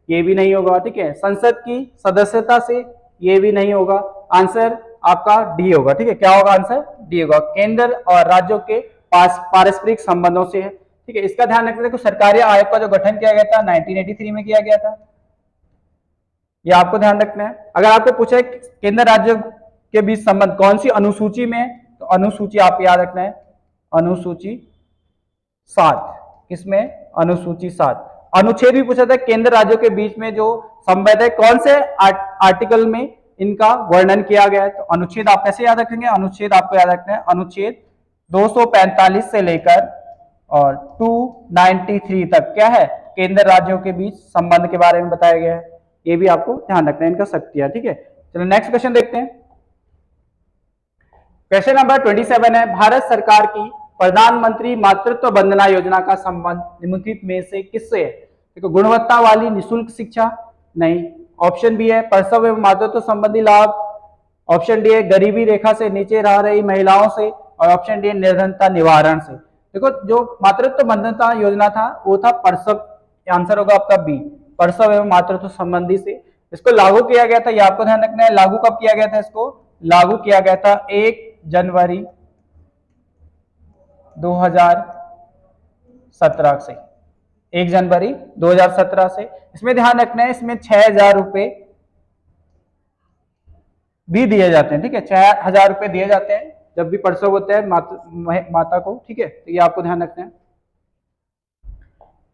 ये भी नहीं होगा। ठीक है, संसद की सदस्यता से, ये भी नहीं होगा। आंसर आपका डी होगा। ठीक है, क्या होगा आंसर, डी होगा, केंद्र और राज्यों के पारस्परिक संबंधों से है। ठीक है, इसका ध्यान रखना। देखो, सरकारी आयोग का जो गठन किया गया था 1983 में किया गया था, ये आपको ध्यान रखना है। अगर आपको पूछे केंद्र राज्यों के बीच संबंध कौन सी अनुसूची में है, तो अनुसूची आप याद रखना है, अनुसूची 7, किसमें, अनुसूची 7। अनुच्छेद भी पूछा था, केंद्र राज्यों के बीच में जो संबंध है कौन से आर्टिकल में इनका वर्णन किया गया है, तो अनुच्छेद आप कैसे याद रखेंगे, अनुच्छेद आपको याद रखना है, अनुच्छेद 245 से लेकर और 293 तक क्या है, केंद्र राज्यों के बीच संबंध के बारे में बताया गया है। ये भी आपको ध्यान रखना है, इनका शक्तियां। ठीक है, चलो नेक्स्ट क्वेश्चन देखते हैं, क्वेश्चन नंबर 27 है, भारत सरकार की प्रधानमंत्री मातृत्व वंदना योजना का संबंध निम्नलिखित में से किससे है? देखो, गुणवत्ता वाली निःशुल्क शिक्षा, नहीं। ऑप्शन बी है प्रसव एवं मातृत्व संबंधी लाभ, ऑप्शन डी है गरीबी रेखा से नीचे रह रही महिलाओं से, और ऑप्शन डी है निर्धनता निवारण से। देखो, जो मातृत्व वंदना योजना था वो था प्रसव, आंसर होगा आपका बी, प्रसव एवं मातृत्व संबंधी से। इसको लागू किया गया था, ये आपको ध्यान रखना है। लागू कब किया गया था? इसको लागू किया गया था 1 जनवरी 2017 से, 1 जनवरी 2017 से। इसमें ध्यान रखना है, इसमें 6,000 रुपए भी दिए जाते हैं, ठीक है। 6,000 रुपए दिए जाते हैं जब भी प्रसव होता है माता को, ठीक है। तो ये आपको ध्यान रखना है।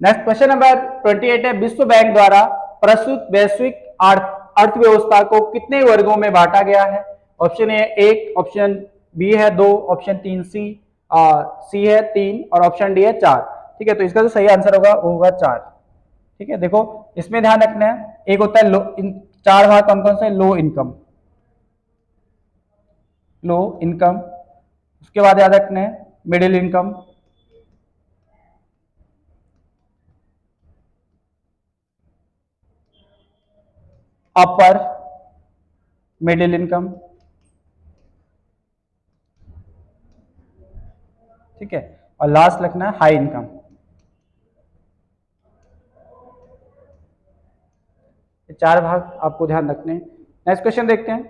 नेक्स्ट क्वेश्चन नंबर 28 है, विश्व बैंक द्वारा प्रस्तुत वैश्विक अर्थव्यवस्था को कितने वर्गों में बांटा गया है? ऑप्शन ए 1, ऑप्शन बी है 2, ऑप्शन 3 सी है 3 और ऑप्शन डी है 4, ठीक है। तो इसका जो सही आंसर होगा वो होगा 4, ठीक है। देखो, इसमें ध्यान रखना है, एक होता है लो, 4 भाग कौन कौन से? लो इनकम, उसके बाद याद रखना है middle income, upper middle income, ठीक है, और लास्ट लिखना है हाई इनकम। ये 4 भाग आपको ध्यान रखने हैं। नेक्स्ट क्वेश्चन देखते हैं।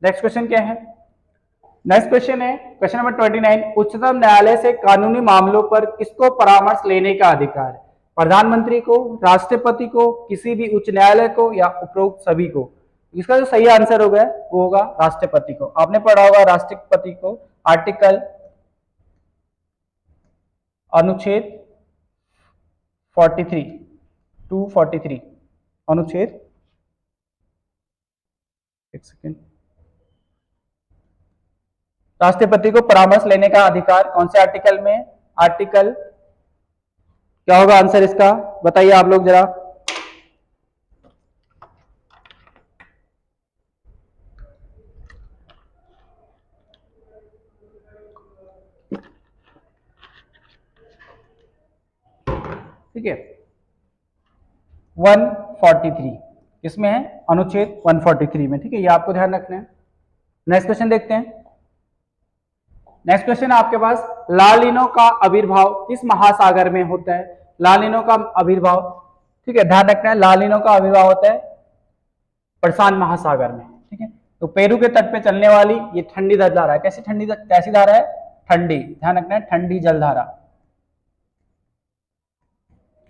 नेक्स्ट क्वेश्चन क्या है? नेक्स्ट क्वेश्चन है क्वेश्चन नंबर 29, उच्चतम न्यायालय से कानूनी मामलों पर किसको परामर्श लेने का अधिकार है? प्रधानमंत्री को, राष्ट्रपति को, किसी भी उच्च न्यायालय को, या उपरोक्त सभी को? इसका जो सही आंसर होगा वो होगा राष्ट्रपति को। आपने पढ़ा होगा राष्ट्रपति को आर्टिकल अनुच्छेद 43 243 अनुच्छेद, एक सेकेंड, राष्ट्रपति को परामर्श लेने का अधिकार कौन से आर्टिकल में? आर्टिकल क्या होगा आंसर इसका? बताइए आप लोग जरा। ठीक है, 143 इसमें है, अनुच्छेद 143 में, ठीक है। ये आपको ध्यान रखना है। नेक्स्ट क्वेश्चन देखते हैं। नेक्स्ट क्वेश्चन आपके पास, लालिनो का आविर्भाव किस महासागर में होता है? लालिनो का आविर्भाव, ठीक है, ध्यान रखना है, लालिनो का आविर्भाव होता है प्रशांत महासागर में, ठीक है। तो पेरू के तट पे चलने वाली ये ठंडी जलधारा है। कैसी धारा है? ठंडी, ध्यान रखना है, ठंडी जलधारा,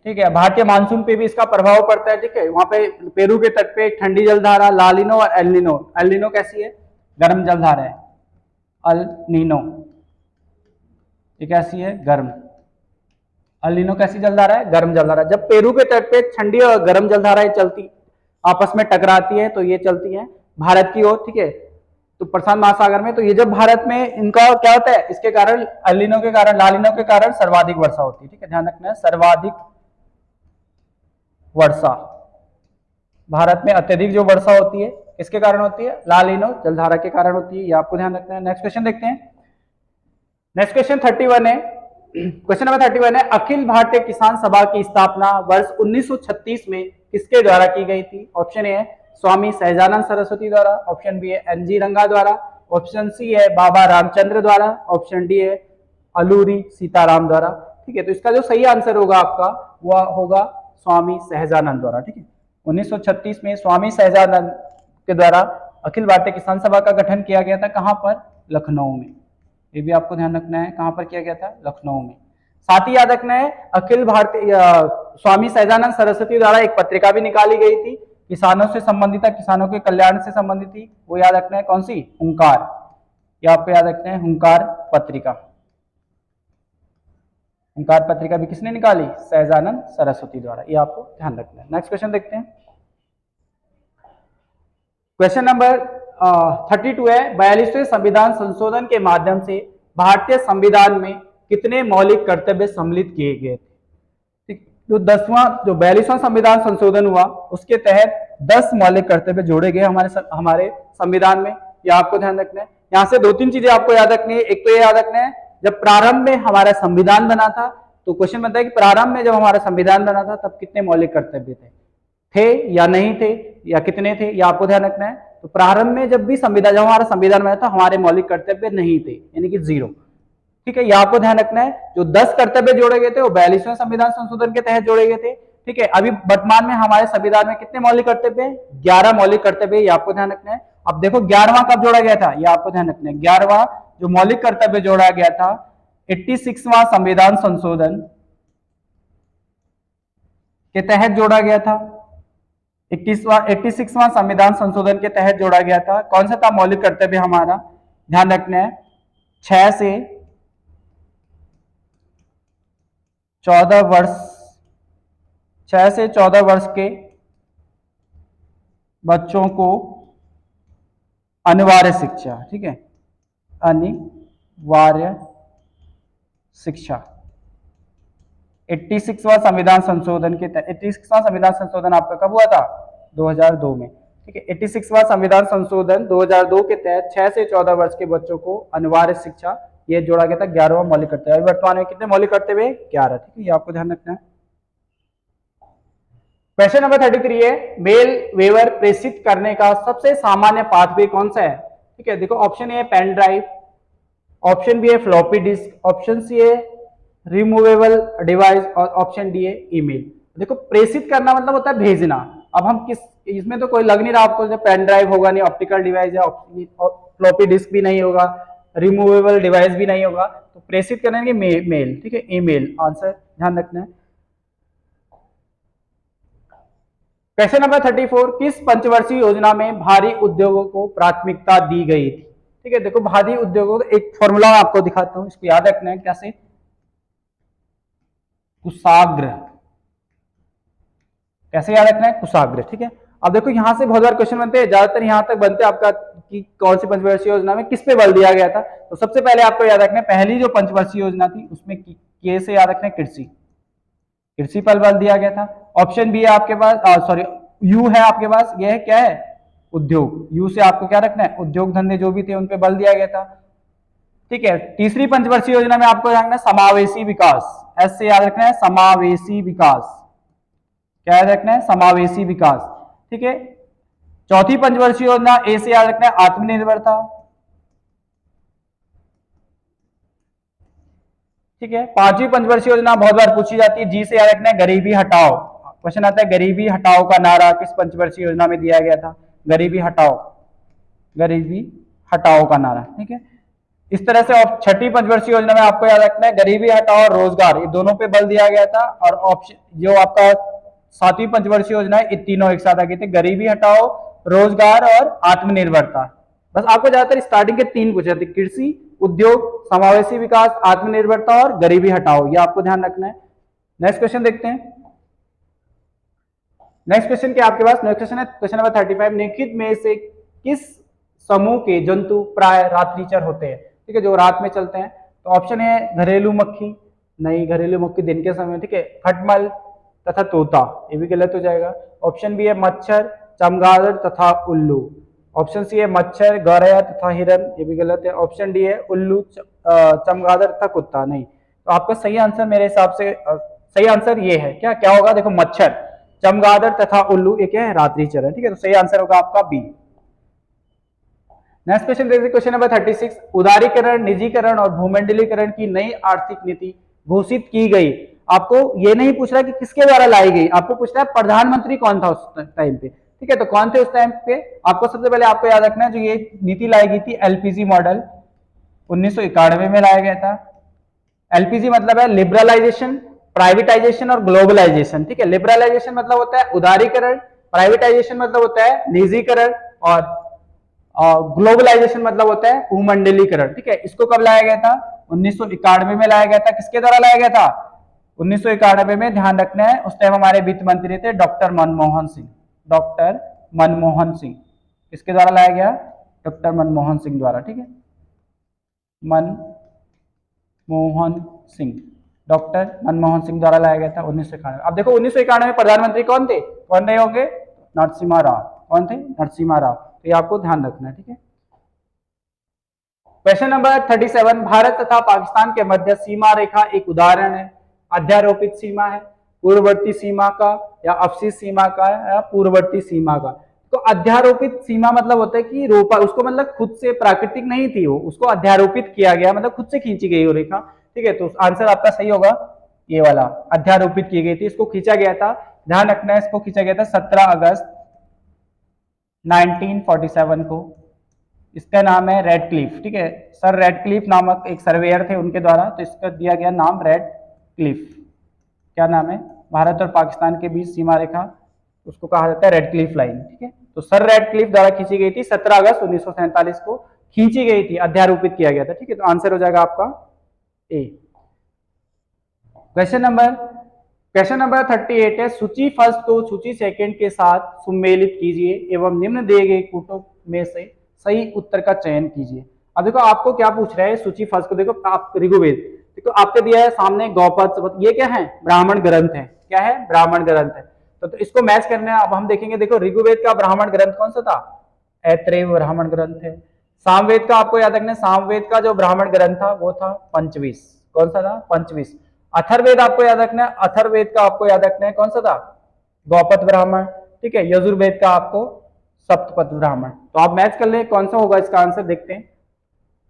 ठीक है। भारतीय मानसून पे भी इसका प्रभाव पड़ता है, ठीक है। वहां पे पेरू के तट पे एक ठंडी जलधारा, लालिनो और एल नीनो कैसी है? गर्म जलधारा है, अल नीनो, ये कैसी है? गर्म। अल नीनो कैसी जलधारा है? गर्म जलधारा। जब पेरू के तट पे ठंडी और गर्म जलधाराएं चलती आपस में टकराती है तो ये चलती है भारत की ओर, ठीक है, तो प्रशांत महासागर में। तो ये जब भारत में इनका क्या होता है, इसके कारण अल नीनो के कारण, लालिनो के कारण सर्वाधिक वर्षा होती है, ठीक है, ध्यान रखना है, सर्वाधिक वर्षा। भारत में अत्यधिक जो वर्षा होती है किसके कारण होती है? लालिनो जलधारा के कारण होती है, ये आपको ध्यान रखना है। नेक्स्ट क्वेश्चन देखते हैं। नेक्स्ट क्वेश्चन 31 है, क्वेश्चन नंबर 31 है, अखिल भारतीय किसान सभा की स्थापना वर्ष 1936 में किसके द्वारा की गई थी? ऑप्शन ए है स्वामी सहजानंद सरस्वती द्वारा, ऑप्शन बी है NG रंगा द्वारा, ऑप्शन सी है बाबा रामचंद्र द्वारा, ऑप्शन डी है अलूरी सीताराम द्वारा, ठीक है। तो इसका जो सही आंसर होगा आपका वह होगा स्वामी सहजानंद द्वारा, ठीक है। 1936 में स्वामी सहजानंद के द्वारा अखिल भारतीय किसान सभा का गठन किया गया था। कहां पर? लखनऊ में। ये भी आपको ध्यान रखना है, कहां पर किया गया था? लखनऊ में। साथ ही याद रखना है अखिल भारतीय स्वामी सहजानंद सरस्वती द्वारा एक पत्रिका भी निकाली गई थी, किसानों से संबंधित था, किसानों के कल्याण से संबंधित थी, वो याद रखना है, कौन सी? हुंकार। ये आपको याद रखना है, हुंकार पत्रिका। हुंकार पत्रिका भी किसने निकाली? सहजानंद सरस्वती द्वारा, ये आपको ध्यान रखना है। नेक्स्ट क्वेश्चन देखते हैं। क्वेश्चन नंबर 32 है, 42वें संविधान संशोधन के माध्यम से भारतीय संविधान में कितने मौलिक कर्तव्य सम्मिलित किए गए थे? तो 42वां संविधान संशोधन हुआ, उसके तहत 10 मौलिक कर्तव्य जोड़े गए हमारे संविधान में, ये आपको ध्यान रखना है। यहाँ से 2-3 चीजें आपको याद रखनी है। एक तो ये याद रखना है जब प्रारंभ में हमारा संविधान बना था, तो क्वेश्चन बनता है कि प्रारंभ में जब हमारा संविधान बना था तब कितने मौलिक कर्तव्य थे या नहीं थे या कितने थे, ये आपको ध्यान रखना है। तो प्रारंभ में जब हमारा संविधान बना था हमारे मौलिक कर्तव्य नहीं थे, यानी कि 0। ठीक है, ये आपको ध्यान रखना है। जो 10 कर्तव्य जोड़े गए थे वो 42वें संविधान संशोधन के तहत जोड़े गए थे। ठीक है, अभी वर्तमान में हमारे संविधान में कितने मौलिक कर्तव्य हैं? 11 मौलिक कर्तव्य, ये आपको ध्यान रखना है। अब देखो 11वां कब जोड़ा गया था, ये आपको ध्यान रखना है। 11वां जो मौलिक कर्तव्य जोड़ा गया था 86वां संविधान संशोधन के तहत जोड़ा गया था। 86वां संविधान संशोधन के तहत जोड़ा गया था। कौन सा था मौलिक कर्तव्य हमारा? ध्यान रखना है, 6 से 14 वर्ष के बच्चों को अनिवार्य शिक्षा। ठीक है, अनिवार्य शिक्षा। 86वां संविधान संशोधन के 86वां संविधान संशोधन आपका कब हुआ था? 2002 में। ठीक है, 86वां संविधान संशोधन 2002 के तहत 6 से 14 वर्ष के बच्चों को अनिवार्य शिक्षा, ये जोड़ा गया था 11वां मौलिक कर्तव्य। अभी वर्तमान में कितने मौलिक कर्तव्य? 11। ठीक है, ये आपको ध्यान रखना है। क्वेश्चन नंबर 33 है, मेल वेवर प्रेषित करने का सबसे सामान्य पाथवे कौन सा है? ठीक है, देखो ऑप्शन ए है पेन ड्राइव, ऑप्शन बी है फ्लॉपी डिस्क, ऑप्शन सी है रिमूवेबल डिवाइस और ऑप्शन डी है ईमेल। देखो प्रेषित करना मतलब होता है भेजना। अब हम किस, इसमें तो कोई लग नहीं रहा आपको, पेन ड्राइव होगा नहीं, ऑप्टिकल डिवाइस है, फ्लॉपी डिस्क भी नहीं होगा, रिमूवेबल डिवाइस भी नहीं होगा, तो प्रेषित करने के मेल। ठीक है, ईमेल आंसर, ध्यान रखना है। क्वेश्चन नंबर 34, किस पंचवर्षीय योजना में भारी उद्योगों को प्राथमिकता दी गई थी? ठीक है, देखो भारी उद्योगों का एक फॉर्मूला आपको दिखाता हूं, इसको याद रखना है कैसे। कुशाग्र, कैसे याद रखना है? कुशाग्र। ठीक है, अब देखो यहां से बहुत बार क्वेश्चन बनते हैं, ज्यादातर यहां तक बनते हैं आपका कि कौन सी पंचवर्षीय योजना में किस पे बल दिया गया था। तो सबसे पहले आपको याद रखना है, पहली जो पंचवर्षीय योजना थी उसमें के से याद रखना है कृषि पर बल दिया गया था। ऑप्शन बी है आपके पास, सॉरी यू है आपके पास, यह है क्या है? उद्योग। यू से आपको क्या रखना है? उद्योग धंधे जो भी थे उन पे बल दिया गया था। ठीक है, तीसरी पंचवर्षीय योजना में आपको याद रखना है समावेशी विकास, एस से याद रखना है समावेशी विकास। क्या याद रखना है? समावेशी विकास। ठीक है, चौथी पंचवर्षीय योजना ए से याद रखना है आत्मनिर्भरता। ठीक है, पांचवी पंचवर्षीय योजना बहुत बार पूछी जाती है, जी से याद रखना है गरीबी हटाओ। क्वेश्चन आता है गरीबी हटाओ का नारा किस पंचवर्षीय योजना में दिया गया था? गरीबी हटाओ, गरीबी हटाओ का नारा। ठीक है, इस तरह से छठी पंचवर्षीय योजना में आपको याद रखना है गरीबी हटाओ और रोजगार, ये दोनों पे बल दिया गया था। और ऑप्शन जो आपका सातवीं पंचवर्षीय योजना है, ये तीनों एक साथ आ गए थे, गरीबी हटाओ, रोजगार और आत्मनिर्भरता। बस आपको ज्यादातर स्टार्टिंग के 3 पूछे थे, कृषि, उद्योग, समावेशी विकास, आत्मनिर्भरता और गरीबी हटाओ, ये आपको ध्यान रखना है। नेक्स्ट क्वेश्चन देखते हैं। नेक्स्ट क्वेश्चन क्या आपके पास? नेक्स्ट क्वेश्चन है क्वेश्चन नंबर 35, निम्नलिखित में से किस समूह के जंतु प्राय रात्रिचर होते हैं? ठीक है, जो रात में चलते हैं। तो ऑप्शन है घरेलू मक्खी, नहीं घरेलू मक्खी दिन के समय। ठीक है, खटमल तथा तोता, ये भी गलत हो जाएगा। ऑप्शन बी है मच्छर, चमगादड़ तथा उल्लू। ऑप्शन सी है मच्छर, गौरैया तथा हिरन, ये भी गलत है। ऑप्शन डी है उल्लू, चमगादड़ तथा कुत्ता, नहीं। तो आपका सही आंसर मेरे हिसाब से सही आंसर ये है, क्या होगा? देखो मच्छर, चमगादड़ तथा उल्लू, ये क्या है? रात्रिचर है। ठीक है, तो सही आंसर होगा आपका बी। नेक्स्ट क्वेश्चन देखिए, क्वेश्चन नंबर 36, उदारीकरण, निजीकरण और भूमंडलीकरण की नई आर्थिक नीति घोषित की गई। आपको ये नहीं पूछ रहा कि किसके द्वारा लाई गई, आपको पूछ रहा है प्रधानमंत्री कौन था उस टाइम पे। ठीक है, तो कौन थे उस टाइम पे? आपको सबसे पहले आपको याद रखना है जो ये नीति लाई गई थी एलपीजी मॉडल, 1991 में लाया गया था। एलपीजी मतलब है लिबरलाइजेशन, प्राइवेटाइजेशन और ग्लोबलाइजेशन। ठीक है, लिबरलाइजेशन मतलब होता है उदारीकरण, प्राइवेटाइजेशन मतलब होता है निजीकरण और ग्लोबलाइजेशन मतलब होता है भूमंडलीकरण। ठीक है, इसको कब लाया गया था? 1991 में लाया गया था। किसके द्वारा लाया गया था? 1991 में। ध्यान रखना है उस टाइम हमारे वित्त मंत्री थे डॉक्टर मनमोहन सिंह। डॉक्टर मनमोहन सिंह, किसके द्वारा लाया गया? डॉक्टर मनमोहन सिंह द्वारा। ठीक है, मनमोहन सिंह, डॉक्टर मनमोहन सिंह द्वारा लाया गया था 1991। अब देखो 1991 में प्रधानमंत्री कौन थे? कौन रहे होंगे? नरसिम्हा राव। कौन थे? नरसिम्हा राव। तो ये आपको ध्यान रखना है। ठीक है, क्वेश्चन नंबर 37, भारत तथा पाकिस्तान के मध्य सीमा रेखा एक उदाहरण है। अध्यारोपित सीमा है, पूर्ववर्ती सीमा का, या अपशिष्ट सीमा का, या पूर्ववर्ती सीमा का। तो अध्यारोपित सीमा मतलब होता है कि रोपा, उसको मतलब खुद से प्राकृतिक नहीं थी वो, उसको अध्यारोपित किया गया, मतलब खुद से खींची गई वो रेखा। ठीक है, तो आंसर आपका सही होगा ये वाला, अध्यारोपित की गई थी, इसको खींचा गया था। ध्यान रखना है, इसको खींचा गया था 17 अगस्त 1947 को। इसका नाम है रेडक्लिफ। ठीक है, सर रेडक्लिफ नामक एक सर्वेयर थे उनके द्वारा, तो इसका दिया गया नाम रेडक्लिफ। क्या नाम है? भारत और पाकिस्तान के बीच सीमा रेखा, उसको कहा जाता है रेडक्लिफ लाइन। ठीक है, तो सर रेडक्लिफ द्वारा खींची गई थी, 17 अगस्त 1947 को खींची गई थी, अध्यारोपित किया गया था। ठीक है, तो आंसर हो जाएगा आपका ए। क्वेश्चन नंबर 38 है, सूची फर्स्ट को सूची सेकंड के साथ सुमेलित कीजिए एवं निम्न दिए गए कूटों में से सही उत्तर का चयन कीजिए। अब देखो आपको क्या पूछ रहा है, सूची फर्स्ट को देखो, आप ऋग्वेद देखो, आपके दिया है सामने गौपद, ये क्या है? ब्राह्मण ग्रंथ है। क्या है? ब्राह्मण ग्रंथ है। तो इसको मैच करना है। अब हम देखेंगे, देखो ऋग्वेद का ब्राह्मण ग्रंथ कौन सा था? ऐत्रेय ब्राह्मण ग्रंथ है। सामवेद का आपको याद रखना है, सामवेद का जो ब्राह्मण ग्रंथ था वो था पंचविश। कौन सा था? पंचविश। अथर्ववेद आपको याद रखना है, अथर्ववेद का आपको याद रखना है कौन सा था? गौपद ब्राह्मण। ठीक है, यजुर्वेद का आपको सप्तपद ब्राह्मण। तो आप मैच कर ले कौन सा होगा इसका आंसर, देखते हैं।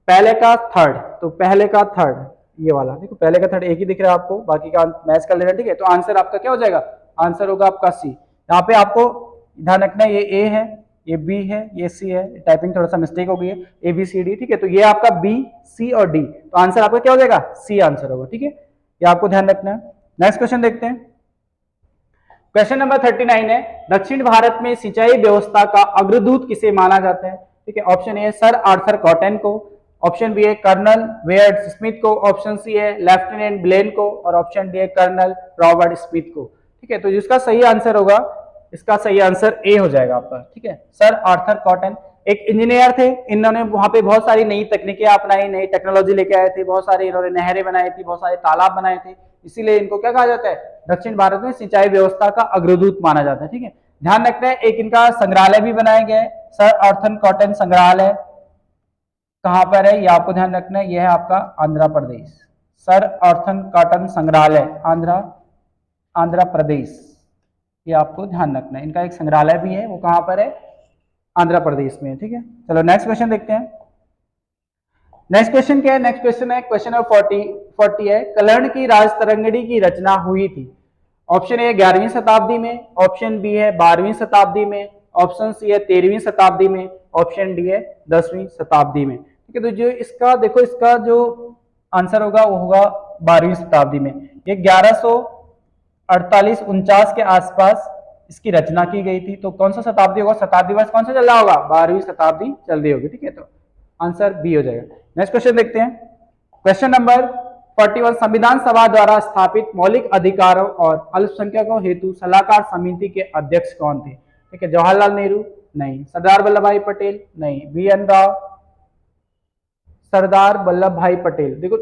पहले का थर्ड, तो पहले का थर्ड ये वाला, देखो पहले का थर्ड एक ही दिख रहा है आपको, बाकी का मैच कर लेना। ठीक है, तो आंसर आपका क्या हो जाएगा? आंसर होगा आपका सी। यहाँ पे आपको ध्यान रखना है, ये ए है, ये बी है, ये सी है। टाइपिंग थोड़ा सा मिस्टेक हो गई है, ए बी सी डी। ठीक है, तो ये आपका बी सी और डी, तो आंसर आपका क्या हो जाएगा? सी आंसर होगा। ठीक है, ये आपको ध्यान रखना है। नेक्स्ट क्वेश्चन देखते हैं। क्वेश्चन नंबर 39 है, दक्षिण भारत में सिंचाई व्यवस्था का अग्रदूत किसे माना जाता है? ठीक है, ऑप्शन ए सर आर्थर कॉटन को, ऑप्शन बी है कर्नल वेयर्ड स्मिथ को, ऑप्शन सी है लेफ्टिनेंट ब्लेन को, और ऑप्शन डी है कर्नल रॉबर्ट स्मिथ को। ठीक है, तो जिसका सही आंसर होगा, इसका सही आंसर ए हो जाएगा आपका। ठीक है, सर आर्थर कॉटन एक इंजीनियर थे, इन्होंने वहां पे बहुत सारी नई तकनीकें अपनाई, नई टेक्नोलॉजी लेके आए थे, बहुत सारे इन्होंने नहरें बनाई थी, बहुत सारे तालाब बनाए थे, इसीलिए इनको क्या कहा जाता है? दक्षिण भारत में सिंचाई व्यवस्था का अग्रदूत माना जाता है। ठीक है, ध्यान रखना है, एक इनका संग्रहालय भी बनाया गया है, सर आर्थर कॉटन संग्रहालय। कहां पर है ये आपको ध्यान रखना है, यह है आपका Andhra Pradesh. Sir Arthur cotton संग्रहालय आंध्र प्रदेश, ये आपको ध्यान रखना है। इनका एक संग्रहालय भी है, वो कहां पर है? आंध्र प्रदेश में। ठीक है, चलो नेक्स्ट क्वेश्चन देखते हैं। नेक्स्ट क्वेश्चन क्या है? नेक्स्ट क्वेश्चन है क्वेश्चन नंबर 40 है, कलर्ण की राजतरंगिणी की रचना हुई थी। ऑप्शन ए 11वीं शताब्दी में, ऑप्शन बी है 12वीं शताब्दी में, ऑप्शन सी है 13वीं शताब्दी में, ऑप्शन डी है 10वीं शताब्दी में। ठीक है, तो जो इसका देखो, इसका जो आंसर होगा वो होगा 12वीं शताब्दी में। ये 1148-49 के आसपास इसकी रचना की गई थी। तो कौन सा शताब्दी होगा? शताब्दी वर्ष कौन सा चल रहा होगा? 12वीं शताब्दी चल रही होगी। ठीक है, तो आंसर बी हो जाएगा। नेक्स्ट क्वेश्चन देखते हैं। क्वेश्चन नंबर 41, संविधान सभा द्वारा स्थापित मौलिक अधिकारों और अल्पसंख्यकों हेतु सलाहकार समिति के अध्यक्ष कौन थे? ठीक है, जवाहरलाल नेहरू? नहीं। सरदार वल्लभ भाई पटेल? नहीं। बी.एन. राव? सरदार वल्लभ भाई पटेल। देखो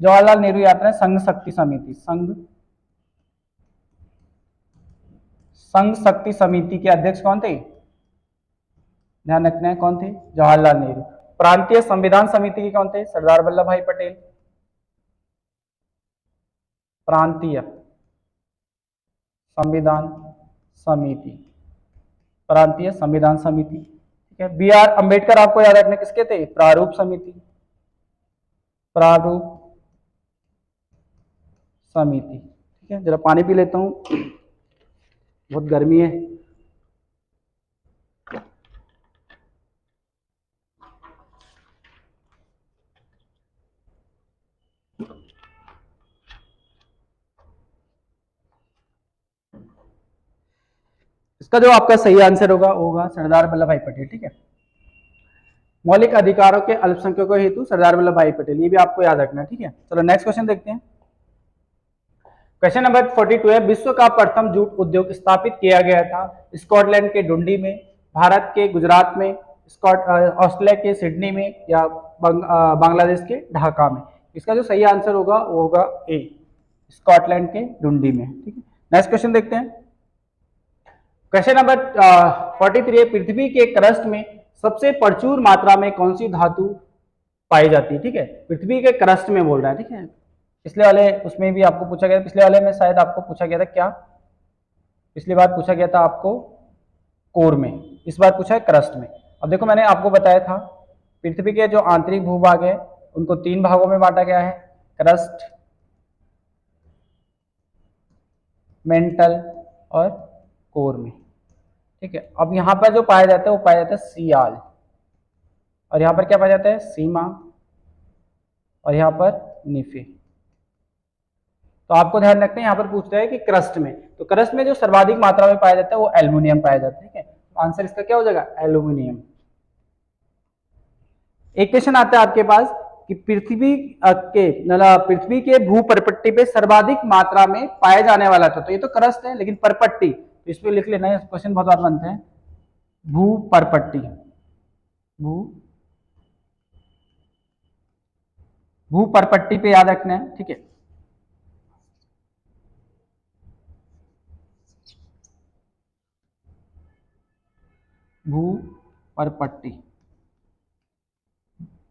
जवाहरलाल नेहरू याद है, संघ शक्ति समिति, संघ शक्ति समिति के अध्यक्ष कौन थे? ध्यान रखना है, कौन थे? जवाहरलाल नेहरू। प्रांतीय संविधान समिति के कौन थे? सरदार वल्लभ भाई पटेल। प्रांतीय संविधान समिति, प्रांतीय संविधान समिति। ठीक है, बी आर अम्बेडकर आपको याद रखना किसके थे? प्रारूप समिति, प्रारूप समिति। ठीक है, जरा पानी पी लेता हूं, बहुत गर्मी है। इसका जो आपका सही आंसर होगा वो होगा सरदार वल्लभ भाई पटेल। ठीक है, मौलिक अधिकारों के अल्पसंख्यकों हेतु सरदार वल्लभ भाई पटेल, ये भी आपको याद रखना है। ठीक है, चलो नेक्स्ट क्वेश्चन देखते हैं। क्वेश्चन नंबर 42 है, विश्व का प्रथम जूट उद्योग स्थापित किया गया था स्कॉटलैंड के डुंडी में, भारत के गुजरात में, ऑस्ट्रेलिया के सिडनी में, या बांग्लादेश के ढाका में। इसका जो सही आंसर होगा वो होगा ए, स्कॉटलैंड के डुंडी में। ठीक है, नेक्स्ट क्वेश्चन देखते हैं। क्वेश्चन नंबर 43 है, पृथ्वी के क्रस्ट में सबसे प्रचुर मात्रा में कौन सी धातु पाई जाती है, ठीक है, पृथ्वी के क्रस्ट में बोल रहा है, ठीक है। पिछले वाले उसमें भी आपको पूछा गया, पिछले वाले में शायद आपको पूछा गया था क्या, पिछली बार पूछा गया था आपको कोर में, इस बार पूछा है क्रस्ट में। अब देखो मैंने आपको बताया था पृथ्वी के जो आंतरिक भूभाग है उनको 3 भागों में बांटा गया है, क्रस्ट, मेंटल और कोर में, ठीक है। अब यहाँ पर जो पाया जाता है वो पाया जाता है सियाल, और यहाँ पर क्या पाया जाता है, सीमा, और यहाँ पर निफे। तो आपको ध्यान रखना है यहाँ पर पूछता है कि क्रस्ट में, तो क्रस्ट में जो सर्वाधिक मात्रा में पाया जाता है वो एल्युमिनियम पाया जाता है, ठीक है। तो आंसर इसका क्या हो जाएगा, एल्युमिनियम। एक क्वेश्चन आता है आपके पास कि पृथ्वी के भूपरपट्टी पे सर्वाधिक मात्रा में पाया जाने वाला था, तो ये तो क्रस्ट है, लेकिन परपट्टी, तो इस पे लिख लेना है, क्वेश्चन बहुत बार बनते हैं, भूपरपट्टी, भूपरपट्टी पे याद रखना है, ठीक है। भूपरपट्टी,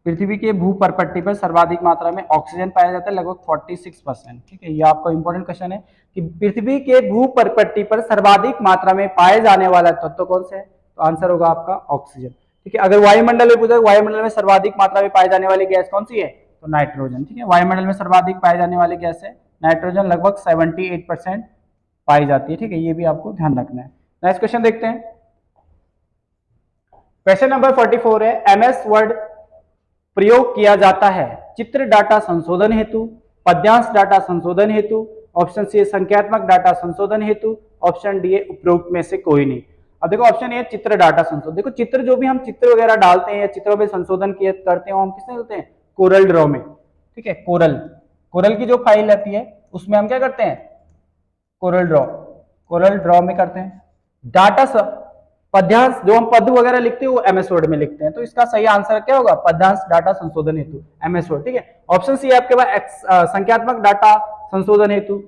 पृथ्वी के भूपरपट्टी पर सर्वाधिक मात्रा में ऑक्सीजन पाया जाता है, लगभग 46%, ठीक है। ये आपका इंपॉर्टेंट क्वेश्चन है कि पृथ्वी के भूपरपट्टी पर सर्वाधिक मात्रा में पाए जाने वाला तत्व कौन सा है, तो आंसर होगा आपका ऑक्सीजन, ठीक है। अगर वायुमंडल में पूछा, वायुमंडल में सर्वाधिक मात्रा में पाए जाने वाली गैस कौन सी है, तो नाइट्रोजन, ठीक है। वायुमंडल में सर्वाधिक पाए जाने वाली गैस है नाइट्रोजन, लगभग 78% पाई जाती है, ठीक है। ये भी आपको ध्यान रखना है। नेक्स्ट क्वेश्चन देखते हैं, क्वेश्चन नंबर 44 है, एमएस वर्ड प्रयोग किया जाता है चित्र डाटा संशोधन हेतु, पद्यांश डाटा संशोधन हेतु, ऑप्शन सी संख्यात्मक डाटा संशोधन हेतु, ऑप्शन डी उपरोक्त में से कोई नहीं। अब देखो ऑप्शन ए चित्र डाटा संशोधन, देखो चित्र जो भी हम चित्र वगैरह डालते हैं या चित्रों में संशोधन करते हैं हम किसमें करते हैं, कोरल ड्रॉ में, ठीक है। कोरल की जो फाइल रहती है उसमें हम क्या करते हैं, कोरल ड्रॉ में करते हैं। डाटा पद्यांश जो हम पद वगैरह लिखते हैं वो एमएस वर्ड में लिखते हैं, तो इसका सही आंसर क्या होगा, पद्यांश डाटा संशोधन हेतु एमएस वर्ड, ठीक है। ऑप्शन सी आपके पास संख्यात्मक डाटा संशोधन हेतु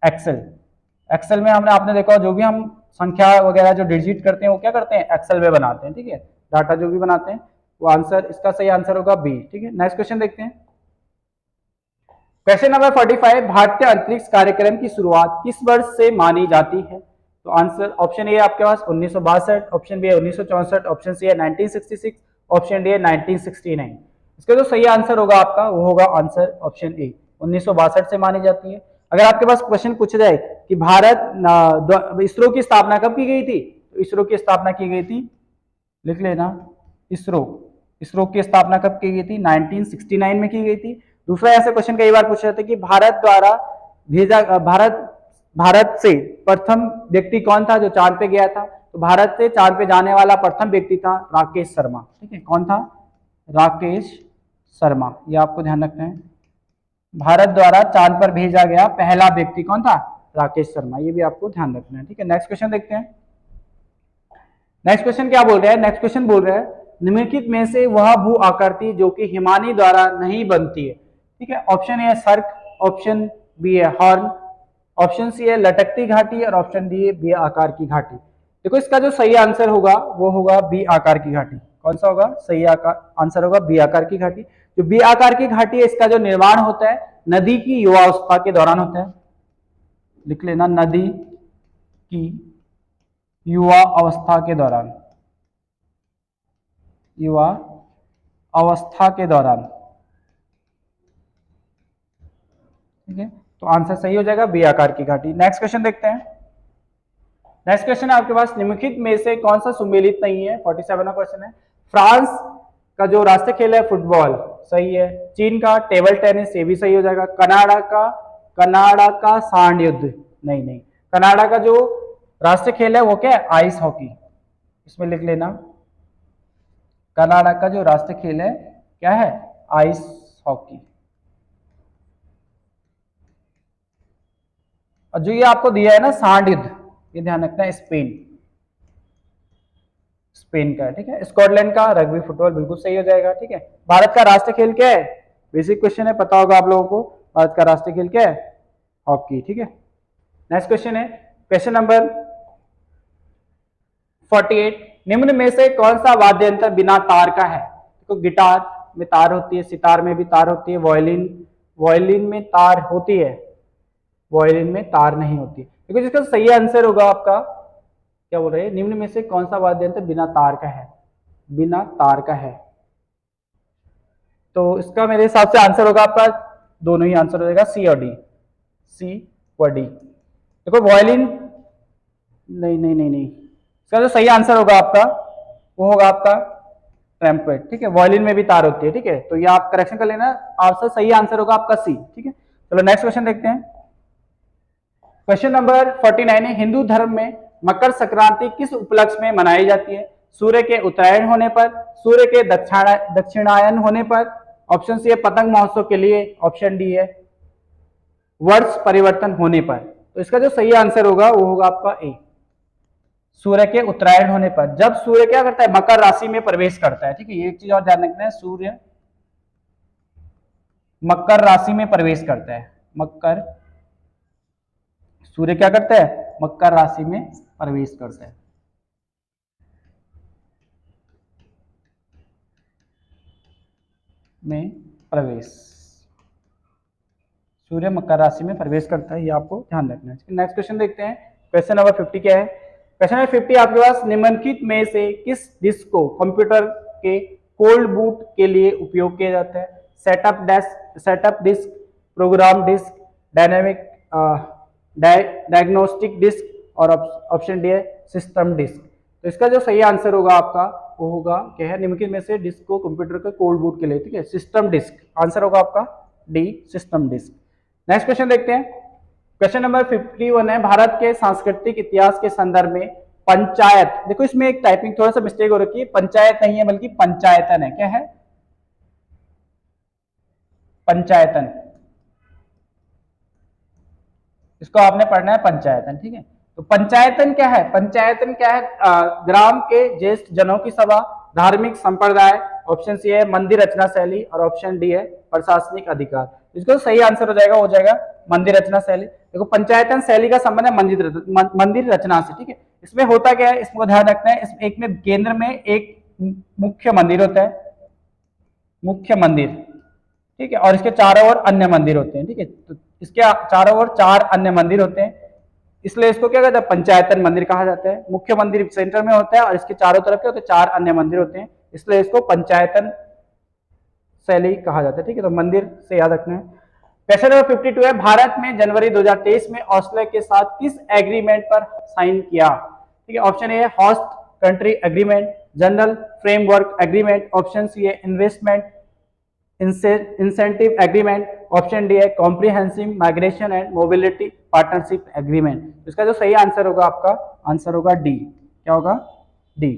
एक्सेल में हमने आपने देखा जो भी हम संख्या वगैरह जो डिजिट करते हैं वो क्या करते हैं, एक्सेल में बनाते हैं, ठीक है। डाटा जो भी बनाते हैं वो आंसर, इसका सही आंसर होगा बी, ठीक है। नेक्स्ट क्वेश्चन देखते हैं, क्वेश्चन नंबर 45, भारतीय अंतरिक्ष कार्यक्रम की शुरुआत किस वर्ष से मानी जाती है, तो आंसर ऑप्शन ए आपके पास 1962, ऑप्शन बी है 1964, ऑप्शन सी है 1966, ऑप्शन डी है 1969। इसका जो सही आंसर होगा आपका वो होगा आंसर ऑप्शन ए, 1962 से मानी जाती है। अगर आपके पास क्वेश्चन पूछा जाए कि भारत इसरो की स्थापना कब की गई थी, तो इसरो की स्थापना की गई थी, लिख लेना, इसरो की स्थापना कब की गई थी, 1969 में की गई थी। दूसरा ऐसे क्वेश्चन कई बार पूछे जाते हैं कि भारत से प्रथम व्यक्ति कौन था जो चांद पे गया था, तो भारत से चांद पे जाने वाला प्रथम व्यक्ति था राकेश शर्मा, ठीक है। कौन था, राकेश शर्मा, ये आपको ध्यान रखना है। भारत द्वारा चांद पर भेजा गया पहला व्यक्ति कौन था, राकेश शर्मा, ये भी आपको ध्यान रखना है, ठीक है। नेक्स्ट क्वेश्चन देखते हैं, नेक्स्ट क्वेश्चन क्या बोल रहा है, नेक्स्ट क्वेश्चन बोल रहा है निम्नलिखित में से वह भू आकृति जो कि हिमानी द्वारा नहीं बनती है, ठीक है। ऑप्शन ए है सर्क, ऑप्शन बी है हॉर्न, ऑप्शन सी है लटकती घाटी, और ऑप्शन डी है बी आकार की घाटी। देखो इसका जो सही आंसर होगा वो होगा बी आकार की घाटी। कौन सा होगा, सही आंसर होगा बी आकार की घाटी। जो बी आकार की घाटी है इसका जो निर्माण होता है नदी की युवावस्था के दौरान होता है, लिख लेना, नदी की युवा अवस्था के दौरान, युवा अवस्था के दौरान, ठीक है। तो आंसर सही हो जाएगा बी आकार की घाटी। नेक्स्ट क्वेश्चन देखते हैं, नेक्स्ट क्वेश्चन है आपके पास निम्नलिखित में से कौन सा सुमेलित नहीं है, 47वां क्वेश्चन है। फ्रांस का जो राष्ट्रीय खेल है फुटबॉल, सही है। चीन का टेबल टेनिस, ये भी सही हो जाएगा। कनाडा का सांड युद्ध, नहीं, कनाडा का जो राष्ट्रीय खेल है वो क्या है, आइस हॉकी, इसमें लिख लेना, कनाडा का जो राष्ट्रीय खेल है क्या है, आइस हॉकी। और जो ये आपको दिया है ना सांड युद्ध, ये ध्यान रखना है, स्पेन का है, ठीक है। स्कॉटलैंड का रग्बी फुटबॉल, बिल्कुल सही हो जाएगा, ठीक है। भारत का राष्ट्रीय खेल क्या है, बेसिक क्वेश्चन है, पता होगा आप लोगों को, भारत का राष्ट्रीय खेल क्या है, हॉकी, ठीक है। नेक्स्ट क्वेश्चन है क्वेश्चन नंबर 48, निम्न में से कौन सा वाद्य यंत्र बिना तार का है, तो गिटार, में तार होती है, सितार में भी तार होती है, वायलिन में तार होती है, वायलिन में तार नहीं होती। देखो जिसका सही आंसर होगा आपका, क्या बोल रहे हैं, निम्न में से कौन सा वाद्य यंत्र बिना तार का है, बिना तार का है। तो इसका मेरे हिसाब से आंसर होगा आपका, दोनों ही आंसर हो जाएगा, सी और डी, सी व डी। देखो वायलिन, नहीं नहीं नहीं नहीं, इसका जो सही आंसर होगा आपका वो होगा आपका ट्रम्पेट, ठीक है, वायलिन में भी तार होती है, ठीक है, तो ये आप करेक्शन कर लेना, आपका सही आंसर होगा आपका सी, ठीक है। चलो नेक्स्ट क्वेश्चन देखते हैं। क्वेश्चन नंबर 49 है, हिंदू धर्म में मकर संक्रांति किस उपलक्ष्य में मनाई जाती है? सूर्य के उत्तरायण होने पर, सूर्य के दक्षिणायन होने पर, ऑप्शन सी है पतंग महोत्सव के लिए, ऑप्शन डी है वर्ष परिवर्तन होने पर। तो इसका जो सही आंसर होगा वो होगा आपका ए, सूर्य के उत्तरायण होने पर। जब सूर्य क्या करता है, मकर राशि में प्रवेश करता है, ठीक है, ये एक चीज और ध्यान रखना है, सूर्य मकर राशि में प्रवेश करता है, मकर, सूर्य क्या करता है, मकर राशि में प्रवेश करता है, में प्रवेश, सूर्य मकर राशि में प्रवेश करता है, ये आपको ध्यान रखना है। नेक्स्ट क्वेश्चन देखते हैं, क्वेश्चन नंबर 50 क्या है? क्वेश्चन नंबर 50 आपके पास, निम्नलिखित में से किस डिस्क को कंप्यूटर के कोल्ड बूट के लिए उपयोग किया जाता है? Setup disk, program disk, dynamic diagnostic disk और ऑप्शन डी है सिस्टम डिस्क। तो इसका जो सही आंसर होगा आपका वो होगा क्या है, निम्नलिखित में से डिस्क को कंप्यूटर के कोल्ड बूट के लिए, ठीक है, सिस्टम डिस्क, आंसर होगा आपका D, system disk. Next question देखते हैं, क्वेश्चन नंबर 51 है, भारत के सांस्कृतिक इतिहास के संदर्भ में पंचायत, देखो इसमें एक टाइपिंग थोड़ा सा मिस्टेक हो रखी है, पंचायत नहीं है बल्कि पंचायतन है, क्या है, पंचायतन, इसको आपने पढ़ना है पंचायतन, ठीक है। तो पंचायतन क्या है, पंचायतन क्या है, ग्राम के ज्येष्ठ जनों की सभा, धार्मिक संप्रदाय, ऑप्शन सी है मंदिर रचना शैली और ऑप्शन डी है प्रशासनिक अधिकार। इसको सही आंसर हो जाएगा, मंदिर रचना शैली। देखो पंचायतन शैली का संबंध है मंदिर रचना से, ठीक है। इसमें होता क्या है, इसको ध्यान रखना है, इसमें एक में केंद्र में एक मुख्य मंदिर होता है, मुख्य मंदिर, ठीक है, और इसके चारों ओर अन्य मंदिर होते हैं, ठीक है, तो इसके चारों ओर 4 अन्य मंदिर होते हैं, इसलिए इसको क्या कहते हैं, पंचायतन मंदिर कहा जाता है। मुख्य मंदिर सेंटर में होता है और इसके चारों तरफ क्या होते हैं, 4 अन्य मंदिर होते हैं, इसलिए इसको पंचायतन शैली कहा जाता है, ठीक है, तो मंदिर से याद रखना है। क्वेश्चन नंबर 52 है, भारत में जनवरी 2023 में ऑस्ट्रेलिया के साथ किस एग्रीमेंट पर साइन किया? ठीक है, ऑप्शन ए है host country agreement, general framework agreement, option C है investment incentive agreement, option D है comprehensive migration and mobility partnership agreement. इसका जो सही आंसर होगा आपका आंसर होगा डी, क्या होगा, डी।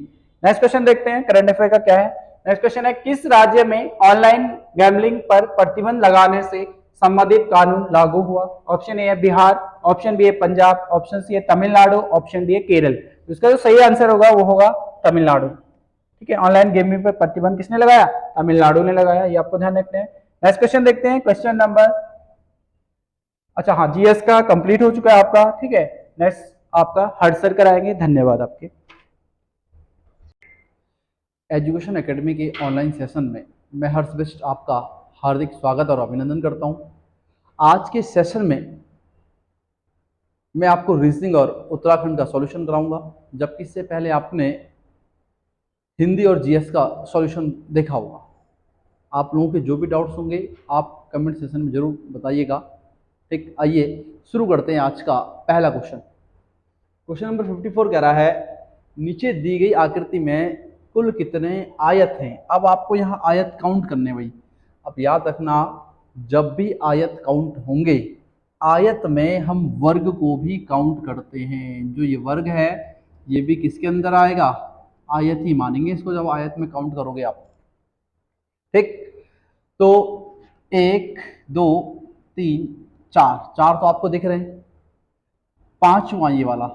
नेक्स्ट क्वेश्चन देखते हैं, करंट अफेयर का क्या है। नेक्स्ट क्वेश्चन है, किस राज्य में ऑनलाइन गैम्बलिंग पर प्रतिबंध लगाने से संबंधित कानून लागू हुआ? ऑप्शन ए है बिहार, ऑप्शन बी है पंजाब, ऑप्शन सी है तमिलनाडु, ऑप्शन डी है केरल। इसका जो सही आंसर होगा वो होगा तमिलनाडु, ठीक है। ऑनलाइन गेमिंग पर प्रतिबंध किसने लगाया, तमिलनाडु ने लगाया, ये आपको ध्यान रखना है। नेक्स्ट क्वेश्चन देखते हैं, क्वेश्चन नंबर, अच्छा हाँ, जीएस का कंप्लीट हो चुका है आपका, ठीक है। नेक्स्ट आपका हर्ष सर कराएंगे, धन्यवाद आपके। एजुकेशन एकेडमी के ऑनलाइन सेशन में मैं हर्ष बिष्ट आपका हार्दिक स्वागत और अभिनंदन करता हूं। आज के सेशन में मैं आपको रीजनिंग और उत्तराखंड का सॉल्यूशन कराऊंगा, जबकि इससे पहले आपने हिंदी और जीएस का सॉल्यूशन देखा होगा। आप लोगों के जो भी डाउट्स होंगे आप कमेंट सेशन में ज़रूर बताइएगा, ठीक। आइए शुरू करते हैं आज का पहला क्वेश्चन। क्वेश्चन नंबर 54 कह रहा है, नीचे दी गई आकृति में कुल कितने आयत हैं? अब आपको यहाँ आयत काउंट करने भाई। अब याद रखना, जब भी आयत काउंट होंगे, आयत में हम वर्ग को भी काउंट करते हैं। जो ये वर्ग है ये भी किसके अंदर आएगा, आयत ही मानेंगे इसको जब आयत में काउंट करोगे आप, ठीक। तो 1 2 3 4, 4 तो आपको दिख रहे हैं, 5वां ये वाला,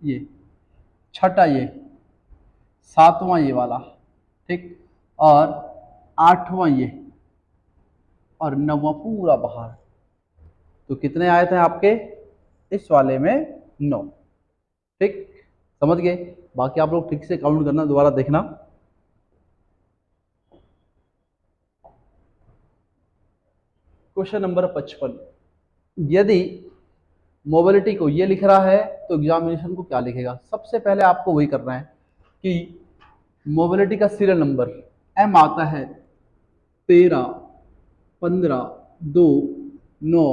ये 6ठा ये, 7वां ये वाला, ठीक, और 8वां ये, और 9वां पूरा बाहर। तो कितने आयत हैं आपके इस वाले में? 9, ठीक, समझ गए। बाकी आप लोग ठीक से काउंट करना, दोबारा देखना। क्वेश्चन नंबर 55, यदि मोबिलिटी को ये लिख रहा है तो एग्जामिनेशन को क्या लिखेगा? सबसे पहले आपको वही करना है कि मोबिलिटी का सीरियल नंबर एम आता है 13, 15, 2, 9,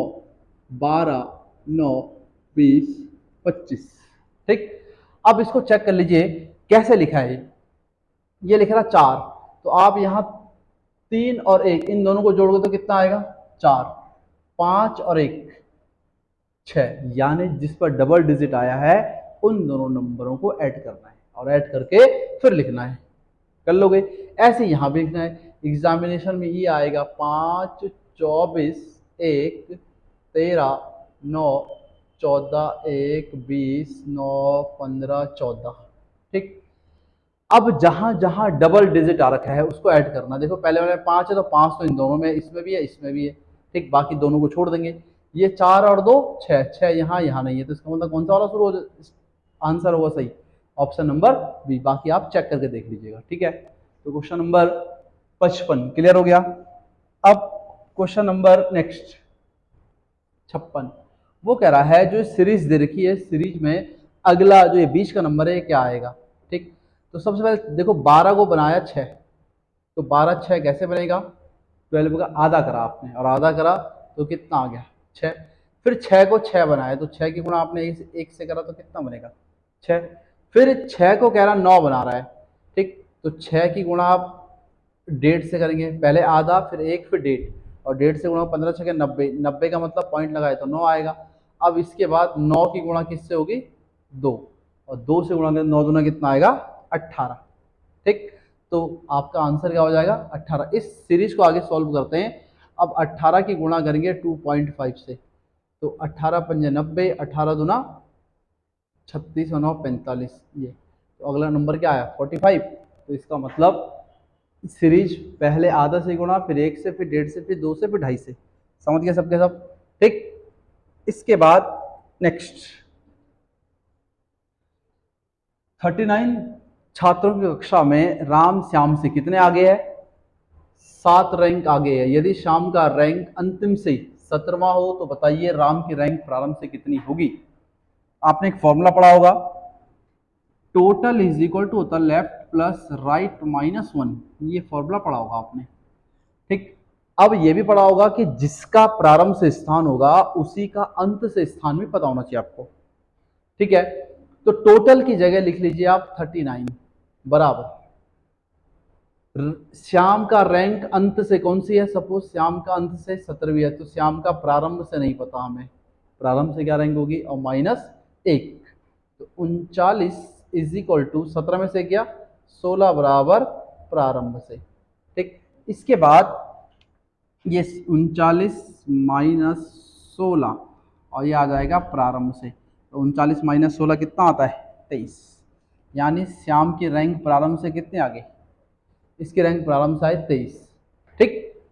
12, 9, 20, 25। ठीक, अब इसको चेक कर लीजिए कैसे लिखा है। ये लिख रहा 4, तो आप यहाँ 3 और 1 इन दोनों को जोड़ोगे तो कितना आएगा? 4, 5 और 1 6, यानी जिस पर डबल डिजिट आया है उन दोनों नंबरों को ऐड करना है और ऐड करके फिर लिखना है। कर लोगे? ऐसे यहाँ भी लिखना है। एग्जामिनेशन में ये आएगा 5, 24, 1, 13, 9, 14, 1, 20, 9, 15, 14। ठीक, अब जहां जहां डबल डिजिट आ रखा है उसको ऐड करना। देखो पहले वाले 5 है तो 5 तो इन दोनों में, इसमें भी है इसमें भी है। ठीक, बाकी दोनों को छोड़ देंगे। ये 4 और 2 6, 6 यहाँ नहीं है, तो इसका मतलब कौन सा वाला शुरू हो आंसर होगा सही? Option number B. बाकी आप चेक करके देख लीजिएगा। ठीक है, तो क्वेश्चन नंबर 55 क्लियर हो गया। अब क्वेश्चन नंबर नेक्स्ट 56, वो कह रहा है जो सीरीज दे रखी है, सीरीज में अगला जो ये बीच का नंबर है ये क्या आएगा? ठीक, तो सबसे पहले देखो 12 को बनाया 6, तो 12 6 कैसे बनेगा? 12 का आधा करा आपने और आधा करा तो कितना आ गया? 6। फिर 6 को 6 बनाया तो 6 की गुणा आपने 1 से करा तो कितना बनेगा? 6। फिर 6 को कह रहा 9 बना रहा है। ठीक, तो 6 की गुणा आप 1.5 से करेंगे, पहले आधा फिर 1 फिर 1.5, और 1.5 से गुणा 15 6 90, 90 का मतलब पॉइंट लगाए तो 9 आएगा। अब इसके बाद 9 की गुणा किससे होगी? 2, और 2 से गुणा 9 दूना कितना आएगा? 18। ठीक, तो आपका आंसर क्या हो जाएगा? 18। इस सीरीज को आगे सॉल्व करते हैं। अब 18 की गुणा करेंगे 2.5 से, तो 18 पंजे 90, 18 दूना 36 और 9 45, ये तो अगला नंबर क्या आया? 45। तो इसका मतलब सीरीज पहले आधा से गुणा फिर 1 से फिर 1.5 से फिर 2 से फिर 2.5 से। समझ गए सबके सब? ठीक, इसके बाद नेक्स्ट 39 छात्रों की कक्षा में राम श्याम से कितने आगे है? 7 रैंक आगे है। यदि श्याम का रैंक अंतिम से 17वां हो तो बताइए राम की रैंक प्रारंभ से कितनी होगी? आपने एक फॉर्मूला पढ़ा होगा, टोटल इज इक्वल टू होता लेफ्ट प्लस राइट माइनस 1, ये फॉर्मूला पढ़ा होगा आपने। ठीक, अब ये भी पढ़ा होगा कि जिसका प्रारंभ से स्थान होगा उसी का अंत से स्थान भी पता होना चाहिए आपको। ठीक है, तो टोटल की जगह लिख लीजिए आप 39 बराबर श्याम का रैंक अंत से कौन सी है? सपोज श्याम का अंत से 17वीं है, तो श्याम का प्रारंभ से नहीं पता हमें, प्रारंभ से क्या रैंक होगी? और माइनस 1, तो 39 इज इक्वल टू 17 में से क्या? 16 बराबर प्रारंभ से। ठीक, इसके बाद ये 39 माइनस 16 और ये आ जाएगा प्रारंभ से, तो 39 माइनस 16 कितना आता है? 23, यानी श्याम की रैंक प्रारंभ से कितने आगे? इसकी रैंक प्रारंभ से आए 23। ठीक,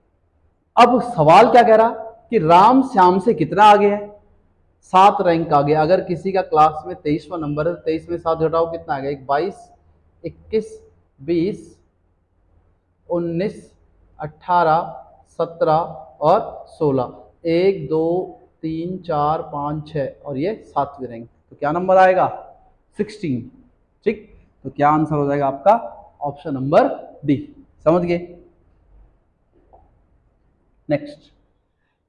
अब सवाल क्या कह रहा कि राम श्याम से कितना आगे है? 7 रैंक आगे। अगर किसी का क्लास में 23वां नंबर है तो 23 में 7 घटाओ कितना आएगा? 22, 21, 20, 19, 18, 17 और 16, 1 2 3 4 5 6 और ये 7वीं रैंक, तो क्या नंबर आएगा? 16। ठीक, तो क्या आंसर हो जाएगा आपका? Option number D. समझ गए? नेक्स्ट,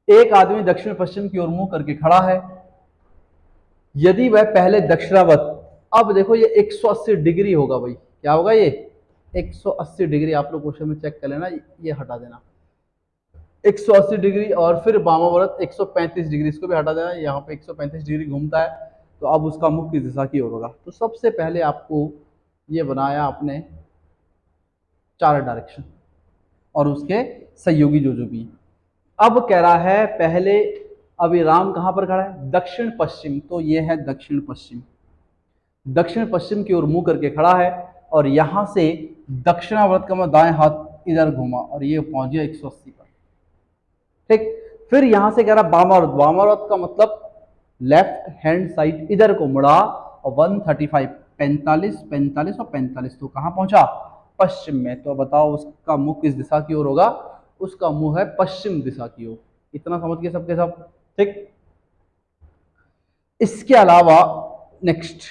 एक आदमी दक्षिण पश्चिम की ओर मुंह करके खड़ा है। यदि वह पहले दक्षिणावर्त, अब देखो ये 180 डिग्री होगा भाई, क्या होगा ये? 180 डिग्री। आप लोग क्वेश्चन में चेक कर लेना, ये हटा देना 180 डिग्री, और फिर वामावर्त 135 डिग्री, इसको भी हटा देना। यहाँ पे 135 डिग्री घूमता है, तो अब उसका मुख किस दिशा की ओर होगा? तो सबसे पहले आपको ये बनाया आपने 4 डायरेक्शन और उसके सहयोगी जो जो भी। अब कह रहा है पहले, अभी राम कहां पर खड़ा है? दक्षिण पश्चिम, तो ये है दक्षिण पश्चिम। दक्षिण पश्चिम की ओर मुंह करके खड़ा है और यहां से दक्षिणावर्त का मैं दाएं हाथ इधर घूमा और ये पहुंच गया 180 पर। ठीक, फिर यहां से कह रहा वामावर्त, वामावर्त का मतलब लेफ्ट हैंड साइड इधर को मुड़ा और 135, 45 45 और 45, तो कहां पहुंचा? पश्चिम में। तो बताओ उसका मुख किस दिशा की ओर होगा? उसका मुंह है पश्चिम दिशा की ओर, इतना समझ गए सबके सब? ठीक। इसके अलावा नेक्स्ट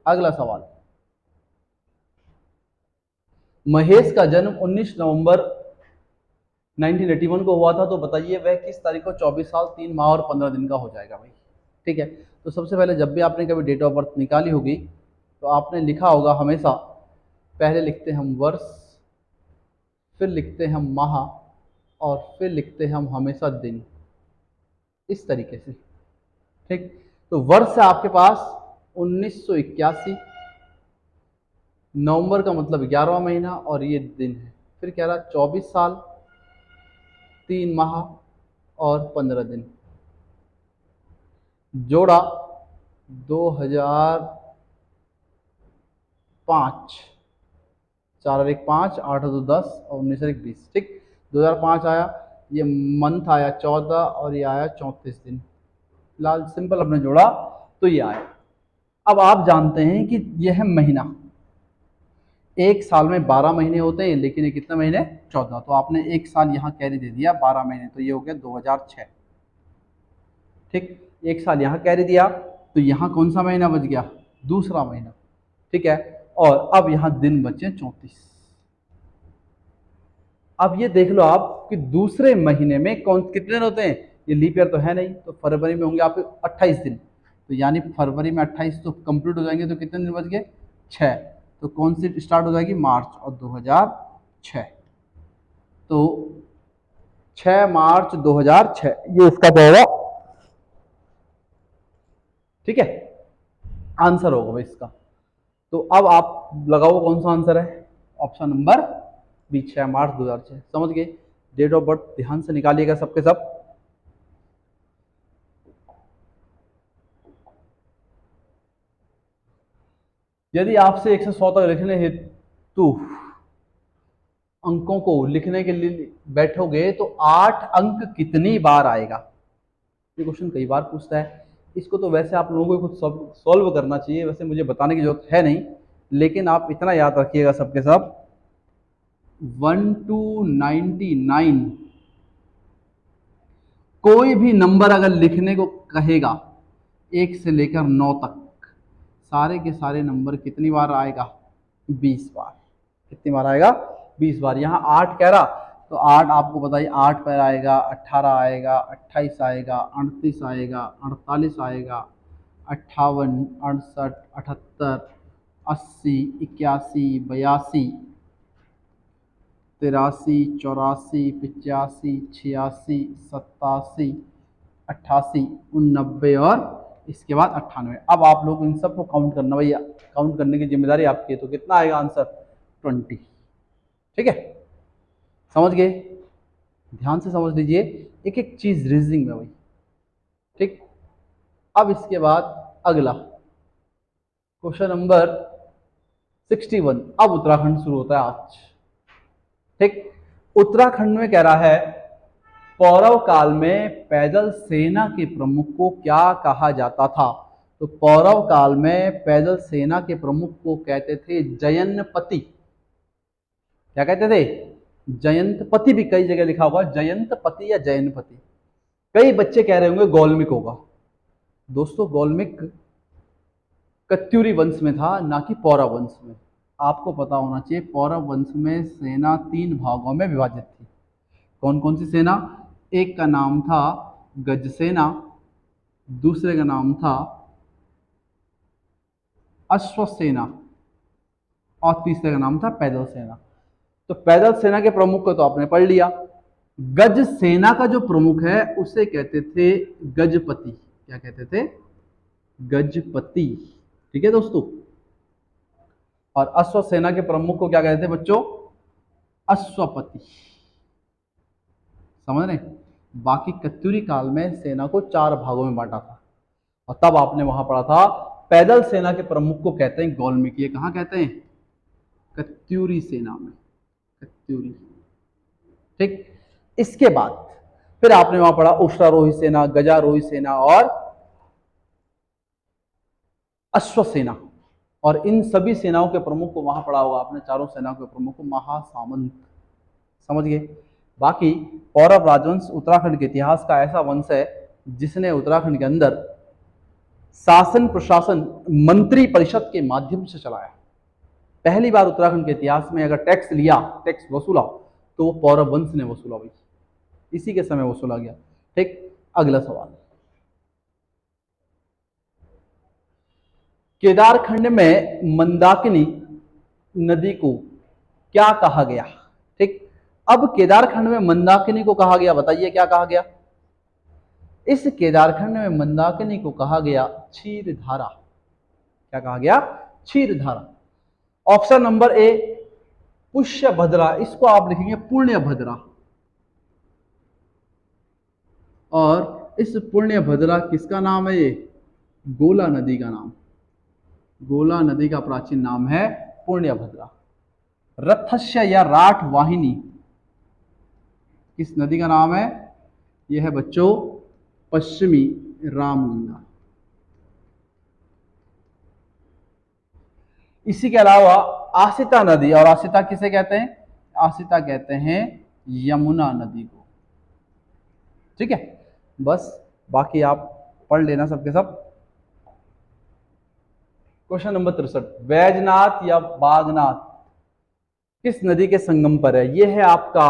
अगला सवाल, महेश का जन्म 19 नवंबर 1981 को हुआ था, तो बताइए वह किस तारीख को 24 साल 3 माह और 15 दिन का हो जाएगा भाई। ठीक है, तो सबसे पहले जब भी आपने कभी डेट ऑफ बर्थ निकाली होगी तो आपने लिखा होगा हमेशा, पहले लिखते हैं हम वर्ष, फिर लिखते हैं हम माह, और फिर लिखते हैं हम हमेशा दिन, इस तरीके से। ठीक, तो वर्ष है आपके पास 1981, नवंबर का मतलब 11वां महीना और ये दिन है, फिर कह रहा 24 साल 3 माह और 15 दिन, जोड़ा 2005, 4 और 1 5, 8 और 2 10 और 19 और 1 20। ठीक, 2005 आया, ये मंथ आया 14 और ये आया 34 दिन, फिलहाल सिंपल अपने जोड़ा तो ये आया। अब आप जानते हैं कि यह है महीना, एक साल में 12 महीने होते हैं, लेकिन ये कितने महीने? 14, तो आपने एक साल यहाँ कैरी दे दिया 12 महीने, तो ये हो गया 2006। ठीक, एक साल यहाँ कैरी दिया, तो यहाँ कौन सा महीना बच गया? दूसरा महीना। ठीक है, और अब यहाँ दिन बचे 34। अब ये देख लो आप कि दूसरे महीने में कौन कितने दिन होते हैं, ये लीप ईयर तो है नहीं, तो फरवरी में होंगे आपके 28 दिन, तो यानी फरवरी में 28 तो कंप्लीट हो जाएंगे, तो कितने दिन बच गए? 6। तो कौन सी स्टार्ट हो जाएगी? मार्च, और 2006, तो 6 मार्च 2006 ये इसका क्या होगा? ठीक है, आंसर होगा भाई इसका। तो अब आप लगाओ कौन सा आंसर है? ऑप्शन नंबर बी, 6 मार्च 2006। समझ गए? डेट ऑफ बर्थ ध्यान से निकालिएगा सबके सब। यदि आपसे 1 से 100 तक लिखने हेतु अंकों को लिखने के लिए बैठोगे तो 8 अंक कितनी बार आएगा? ये क्वेश्चन कई बार पूछता है, इसको तो वैसे आप लोगों को खुद सॉल्व करना चाहिए, वैसे मुझे बताने की जरूरत है नहीं, लेकिन आप इतना याद रखिएगा सबके सब, 1 to 99 कोई भी नंबर अगर लिखने को कहेगा 1 से लेकर 9 तक, सारे के सारे नंबर कितनी बार आएगा? 20 बार। कितनी बार आएगा? 20 बार। यहाँ 8 कह रहा, तो 8 आपको बताइए, 8 पर आएगा, 18 आएगा, 28 आएगा, 38 आएगा, 48 आएगा, 58, 68, 78, 80, 81, 82, 83, 84, 85, 86, 87, 88, 89 और इसके बाद 98। अब आप लोग इन सबको काउंट करना भैया, काउंट करने की जिम्मेदारी आपकी है, तो कितना आएगा आंसर? 20। ठीक है, समझ गए? ध्यान से समझ लीजिए एक एक चीज रीजनिंग में भाई। ठीक, अब इसके बाद अगला क्वेश्चन नंबर 61। अब उत्तराखंड शुरू होता है आज। ठीक, उत्तराखंड में कह रहा है, पौरव काल में पैदल सेना के प्रमुख को क्या कहा जाता था? तो पौरव काल में पैदल सेना के प्रमुख को कहते थे जयनपति। क्या कहते थे? जयंतपति। भी कई जगह लिखा होगा जयंतपति या जयनपति। कई बच्चे कह रहे होंगे गौलमिक होगा। दोस्तों, गौलमिक कत्यूरी वंश में था, ना कि पौरव वंश में। आपको पता होना चाहिए, पौरव वंश में सेना 3 भागों में विभाजित थी। कौन कौन सी सेना? एक का नाम था गजसेना, दूसरे का नाम था अश्वसेना, और तीसरे का नाम था पैदल सेना। तो पैदल सेना के प्रमुख को तो आपने पढ़ लिया। गज सेना का जो प्रमुख है उसे कहते थे गजपति। क्या कहते थे? गजपति। ठीक है दोस्तों, और अश्वसेना के प्रमुख को क्या कहते थे बच्चों? अश्वपति। समझ रहे? बाकी कत्यूरी काल में सेना को 4 भागों में बांटा था, और तब आपने वहां पढ़ा था पैदल सेना के प्रमुख को कहते हैं गौलमिक। ये कहां कहते हैं? कत्यूरी सेना में, कत्यूरी। ठीक, इसके बाद फिर आपने वहां पढ़ा उष्ट्रारोही सेना, गजारोही सेना और अश्वसेना, और इन सभी सेनाओं के प्रमुख को वहां पढ़ा होगा आपने, चारों सेनाओं के प्रमुख को महासामंत। समझ गए? बाकी पौरव राजवंश उत्तराखंड के इतिहास का ऐसा वंश है जिसने उत्तराखंड के अंदर शासन प्रशासन मंत्री परिषद के माध्यम से चलाया। पहली बार उत्तराखंड के इतिहास में अगर टैक्स लिया, टैक्स वसूला, तो वो पौरव वंश ने वसूला भाई, इसी के समय वसूला गया। ठीक, अगला सवाल, केदारखंड में मंदाकिनी नदी को क्या कहा गया? ठीक, अब केदारखंड में मंदाकिनी को कहा गया, बताइए क्या कहा गया? इस केदारखंड में मंदाकिनी को कहा गया क्षीरधारा। क्या कहा गया? क्षीरधारा। ऑप्शन नंबर ए पुष्यभद्रा, इसको आप लिखेंगे पुण्यभद्रा, और इस पुण्यभद्रा किसका नाम है? ये गोला नदी का नाम, गोला नदी का प्राचीन नाम है पुण्यभद्रा। रथस्य या राठ वाहिनी किस नदी का नाम है? यह है बच्चों पश्चिमी रामगंगा। इसी के अलावा आसिता नदी, और आसिता किसे कहते हैं? आसिता कहते हैं यमुना नदी को। ठीक है, बस बाकी आप पढ़ लेना सबके सब। क्वेश्चन नंबर 63, वैजनाथ या बागनाथ किस नदी के संगम पर है? यह है आपका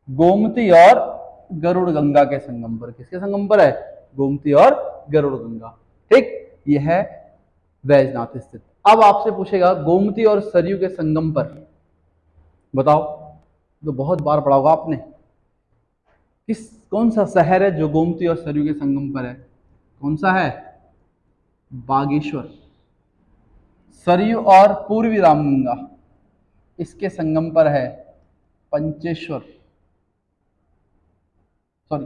गोमती और गरुड़ गंगा के संगम पर। किसके संगम पर है? गोमती और गरुड़ गंगा। ठीक, यह है वैजनाथ स्थित। अब आपसे पूछेगा गोमती और सरयू के संगम पर बताओ, तो बहुत बार पढ़ा होगा आपने, कौन सा शहर है जो गोमती और सरयू के संगम पर है? कौन सा है? बागेश्वर। सरयू और पूर्वी रामगंगा इसके संगम पर है पंचेश्वर, सॉरी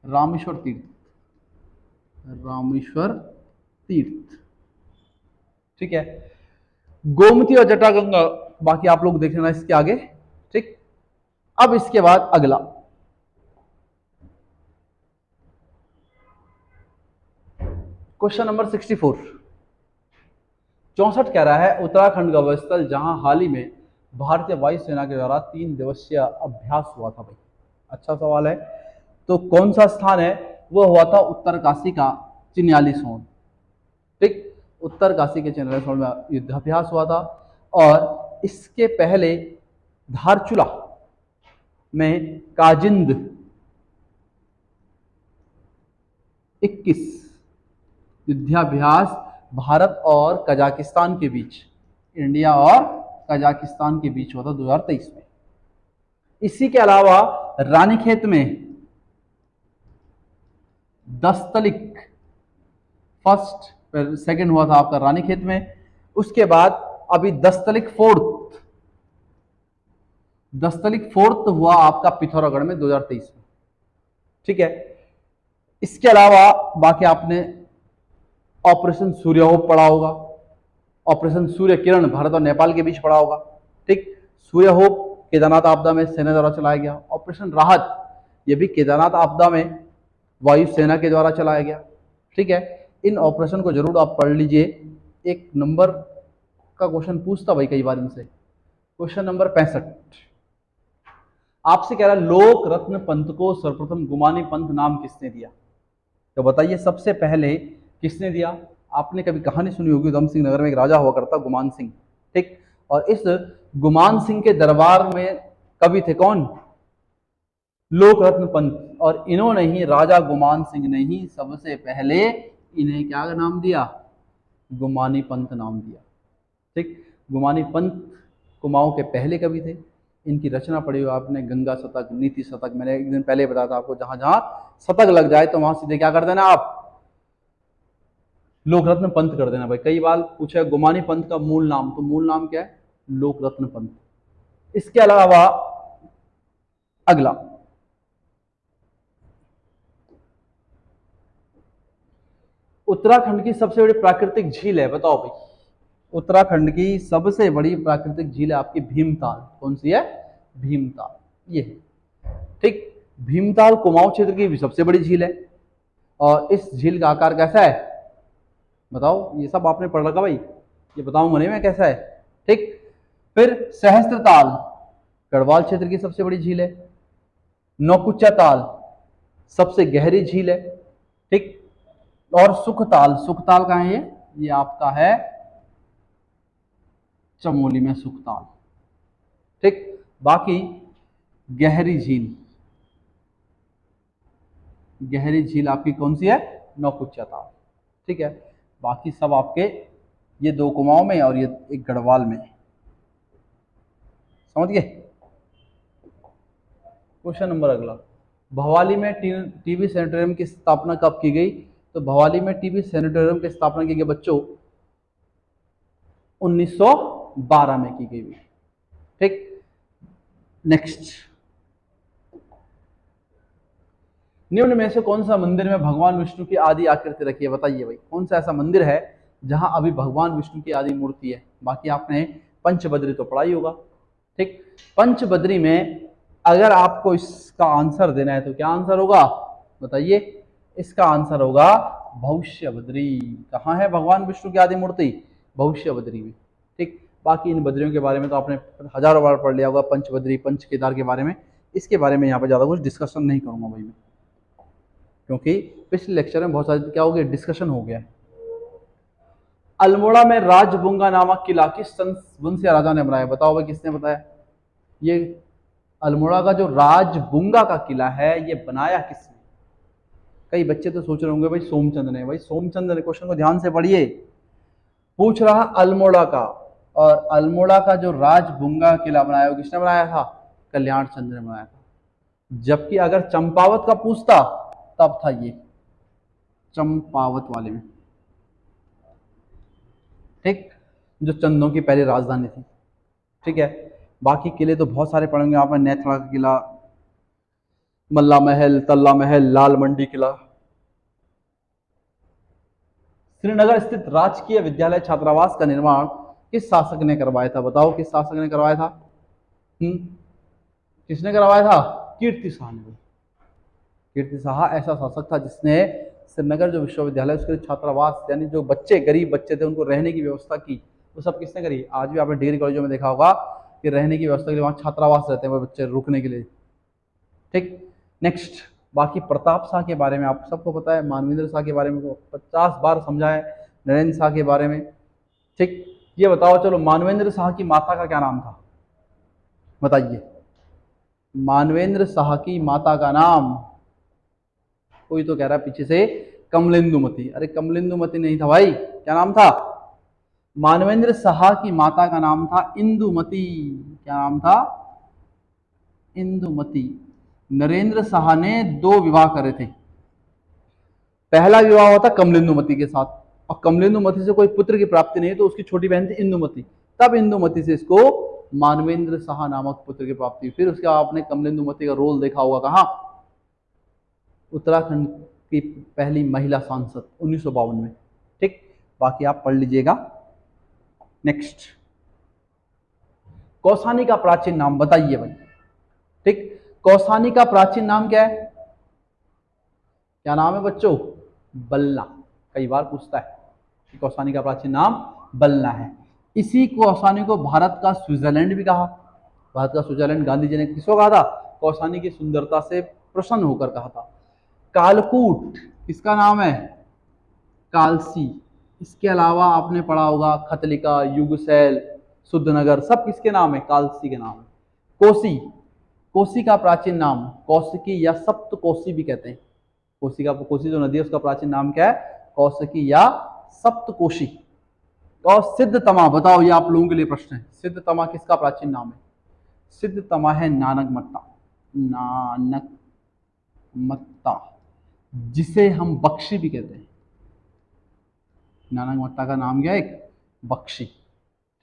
रामेश्वर तीर्थ, रामेश्वर तीर्थ। ठीक है, गोमती और जटागंगा बाकी आप लोग देख लेना इसके आगे। ठीक, अब इसके बाद अगला, क्वेश्चन नंबर 64, 64 कह रहा है उत्तराखंड का वह स्थल जहां हाल ही में भारतीय वायुसेना के द्वारा 3 दिवसीय अभ्यास हुआ था भाई। अच्छा सवाल है। तो कौन सा स्थान है? वह हुआ था उत्तरकाशी का चिन्यालीसोन। ठीक, उत्तरकाशी के चिन्यालीसोन में युद्धाभ्यास हुआ था, और इसके पहले धारचूला में काजिंद 21 युद्धाभ्यास भारत और कजाकिस्तान के बीच, इंडिया और कजाकिस्तान के बीच हुआ था 2023 में। इसी के अलावा रानीखेत में दस्तलिक फर्स्ट सेकंड हुआ था आपका रानीखेत में। उसके बाद अभी दस्तलिक फोर्थ हुआ आपका पिथौरागढ़ में 2023 में। ठीक है, इसके अलावा बाकी आपने ऑपरेशन सूर्यहोप पढ़ा होगा, ऑपरेशन सूर्य किरण भारत और नेपाल के बीच पढ़ा होगा। ठीक, सूर्यहोप केदारनाथ आपदा में सेना द्वारा चलाया गया। ऑपरेशन राहत ये भी केदारनाथ आपदा में वायुसेना के द्वारा चलाया गया। ठीक है, इन ऑपरेशन को जरूर आप पढ़ लीजिए, एक नंबर का क्वेश्चन पूछता भाई कई बार इनसे। क्वेश्चन नंबर 65 आपसे कह रहा है लोक रत्न पंथ को सर्वप्रथम गुमानी पंथ नाम किसने दिया? तो बताइए सबसे पहले किसने दिया? आपने कभी कहानी सुनी होगी, उधम सिंह नगर में एक राजा हुआ करता गुमान सिंह। ठीक, और इस गुमान सिंह के दरबार में कवि थे कौन? लोक रत्न पंथ। और इन्होंने ही, राजा गुमान सिंह ने ही सबसे पहले इन्हें क्या नाम दिया? गुमानी पंथ नाम दिया। ठीक, गुमानी पंथ कुमाऊं के पहले कवि थे। इनकी रचना पढ़ी हो आपने, गंगा शतक, नीति शतक। मैंने एक दिन पहले बताया था आपको, जहां जहां शतक लग जाए तो वहां सीधे क्या कर देना आप? लोक रत्न पंथ कर देना भाई। कई बार पूछा गुमानी पंथ का मूल नाम, तो मूल नाम क्या है? लोक रत्न पंथ। इसके अलावा अगला, उत्तराखंड की सबसे बड़ी प्राकृतिक झील है, बताओ भाई। उत्तराखंड की सबसे बड़ी प्राकृतिक झील है आपकी भीमताल। कौन सी है? भीमताल। ये है। ठीक, भीमताल कुमाऊं क्षेत्र की भी सबसे बड़ी झील है। और इस झील का आकार कैसा है बताओ? ये सब आपने पढ़ रखा भाई, ये बताऊंगा नहीं मैं कैसा है। ठीक, फिर सहस्त्रताल, गढ़वाल क्षेत्र की सबसे बड़ी झील है। नौकुचिया ताल सबसे गहरी झील है, ठीक। और सुखताल, सुखताल कहाँ है ये आपका है चमोली में सुखताल, ठीक। बाकी गहरी झील, गहरी झील आपकी कौन सी है, नौकुचिया ताल, ठीक है। बाकी सब आपके ये 2 कुमाऊं में और ये एक गढ़वाल में, समझ गए। क्वेश्चन नंबर अगला, भवाली में टीबी सैनिटोरियम की स्थापना कब की गई? तो भवाली में टीबी सैनिटोरियम की स्थापना की गई बच्चों 1912 में की गई, ठीक। नेक्स्ट, निम्न में से कौन सा मंदिर में भगवान विष्णु की आदि आकृति रखी है? बताइए भाई, कौन सा ऐसा मंदिर है जहां अभी भगवान विष्णु की आदि मूर्ति है? बाकी आपने पंचबद्री तो पढ़ा ही होगा, ठीक। पंचबद्री में अगर आपको इसका आंसर देना है तो क्या आंसर होगा बताइए? इसका आंसर होगा भविष्य बद्री। कहाँ है भगवान विष्णु की आदि मूर्ति? भविष्य बद्री में, ठीक। बाकी इन बद्रियों के बारे में तो आपने हजारों बार पढ़ लिया होगा, पंचबद्री पंच केदार के बारे में। इसके बारे में यहाँ पर ज़्यादा कुछ डिस्कशन नहीं करूँगा भाई मैं, क्योंकि पिछले लेक्चर में बहुत सारी क्या हो गया, डिस्कशन हो गया। अल्मोड़ा में राजबुंगा नामक किला किस वंशीय राजा ने बनाया? बताओ भाई, किसने बताया? ये अल्मोड़ा का जो राजबुंगा का किला है ये बनाया किसने? कई बच्चे तो सोच रहे होंगे भाई सोमचंद ने। भाई सोमचंद ने, क्वेश्चन को ध्यान से पढ़िए, पूछ रहा अल्मोड़ा का, और अल्मोड़ा का जो राजबुंगा किला बनाया वो किसने बनाया था? कल्याण चंद्र ने बनाया था। जबकि अगर चंपावत का पूछता तब था ये चंपावत वाले में, ठीक, जो चंदों की पहले राजधानी थी, ठीक है। बाकी किले तो बहुत सारे पढ़ेंगे आप, नेथड़ा का किला, मल्ला महल, तल्ला महल, लाल मंडी किला। श्रीनगर स्थित राजकीय विद्यालय छात्रावास का निर्माण किस शासक ने करवाया था? बताओ किस शासक ने करवाया था? किसने करवाया था? कीर्ति शाह ने। कीर्ति शाह ऐसा शासक था जिसने श्रीनगर जो विश्वविद्यालय उसके छात्रावास, यानी जो बच्चे गरीब बच्चे थे उनको रहने की व्यवस्था की, वो सब किसने करी? आज भी आपने डिग्री कॉलेजों में देखा होगा कि रहने की व्यवस्था के लिए वहाँ छात्रावास रहते हैं वो बच्चे रुकने के लिए, ठीक। नेक्स्ट, बाकी प्रताप शाह के बारे में आप सबको पता है, मानवेंद्र शाह के बारे में 50 बार समझा है, नरेंद्र शाह के बारे में, ठीक। ये बताओ चलो, मानवेंद्र शाह की माता का क्या नाम था? बताइए, मानवेंद्र शाह की माता का नाम? कोई तो कह रहा है पीछे से कमलेंदुमती। अरे कमलेंदुमती नहीं था भाई, क्या नाम था? मानवेंद्र शाह की माता का नाम था इंदुमती। क्या नाम था? इंदुमती। नरेंद्र शाह ने 2 विवाह करे थे। पहला विवाह हुआ था कमलेंदुमती के साथ, और कमलेंदुमती से कोई पुत्र की प्राप्ति नहीं, तो उसकी छोटी बहन थी इंदुमती। तब इंदुमती से इसको मानवेंद्र शाह नामक पुत्र की प्राप्ति। फिर उसके बाद आपने कमलेंदुमती का रोल देखा होगा कहाँ? उत्तराखंड की पहली महिला सांसद 1952 में, ठीक। बाकी आप पढ़ लीजिएगा। नेक्स्ट, कौसानी का प्राचीन नाम बताइए भाई, ठीक। कौसानी का प्राचीन नाम क्या है? क्या नाम है बच्चों? बल्ला। कई बार पूछता है कि कौसानी का प्राचीन नाम बल्ला है। इसी कौसानी को भारत का स्विट्जरलैंड भी कहा। भारत का स्विट्जरलैंड गांधी जी ने किसको कहा था? कौसानी की सुंदरता से प्रसन्न होकर कहा था। कालकूट किसका नाम है? कालसी। इसके अलावा आपने पढ़ा होगा खतलिका, युगसैल, शुद्धनगर, सब किसके नाम है? कालसी के नाम है। कोसी, कोसी का प्राचीन नाम कौशिकी या सप्तकोशी भी कहते हैं। कोसी जो नदी है उसका प्राचीन नाम क्या है? कौशिकी या सप्तकोशी। और सिद्धतमा, बताओ, ये आप लोगों के लिए प्रश्न है, सिद्धतमा किसका प्राचीन नाम है? सिद्धतमा है नानकमत्ता। नानकमत्ता, जिसे हम बख्शी भी कहते हैं। नानकमत्ता का नाम क्या है? एक बख्शी,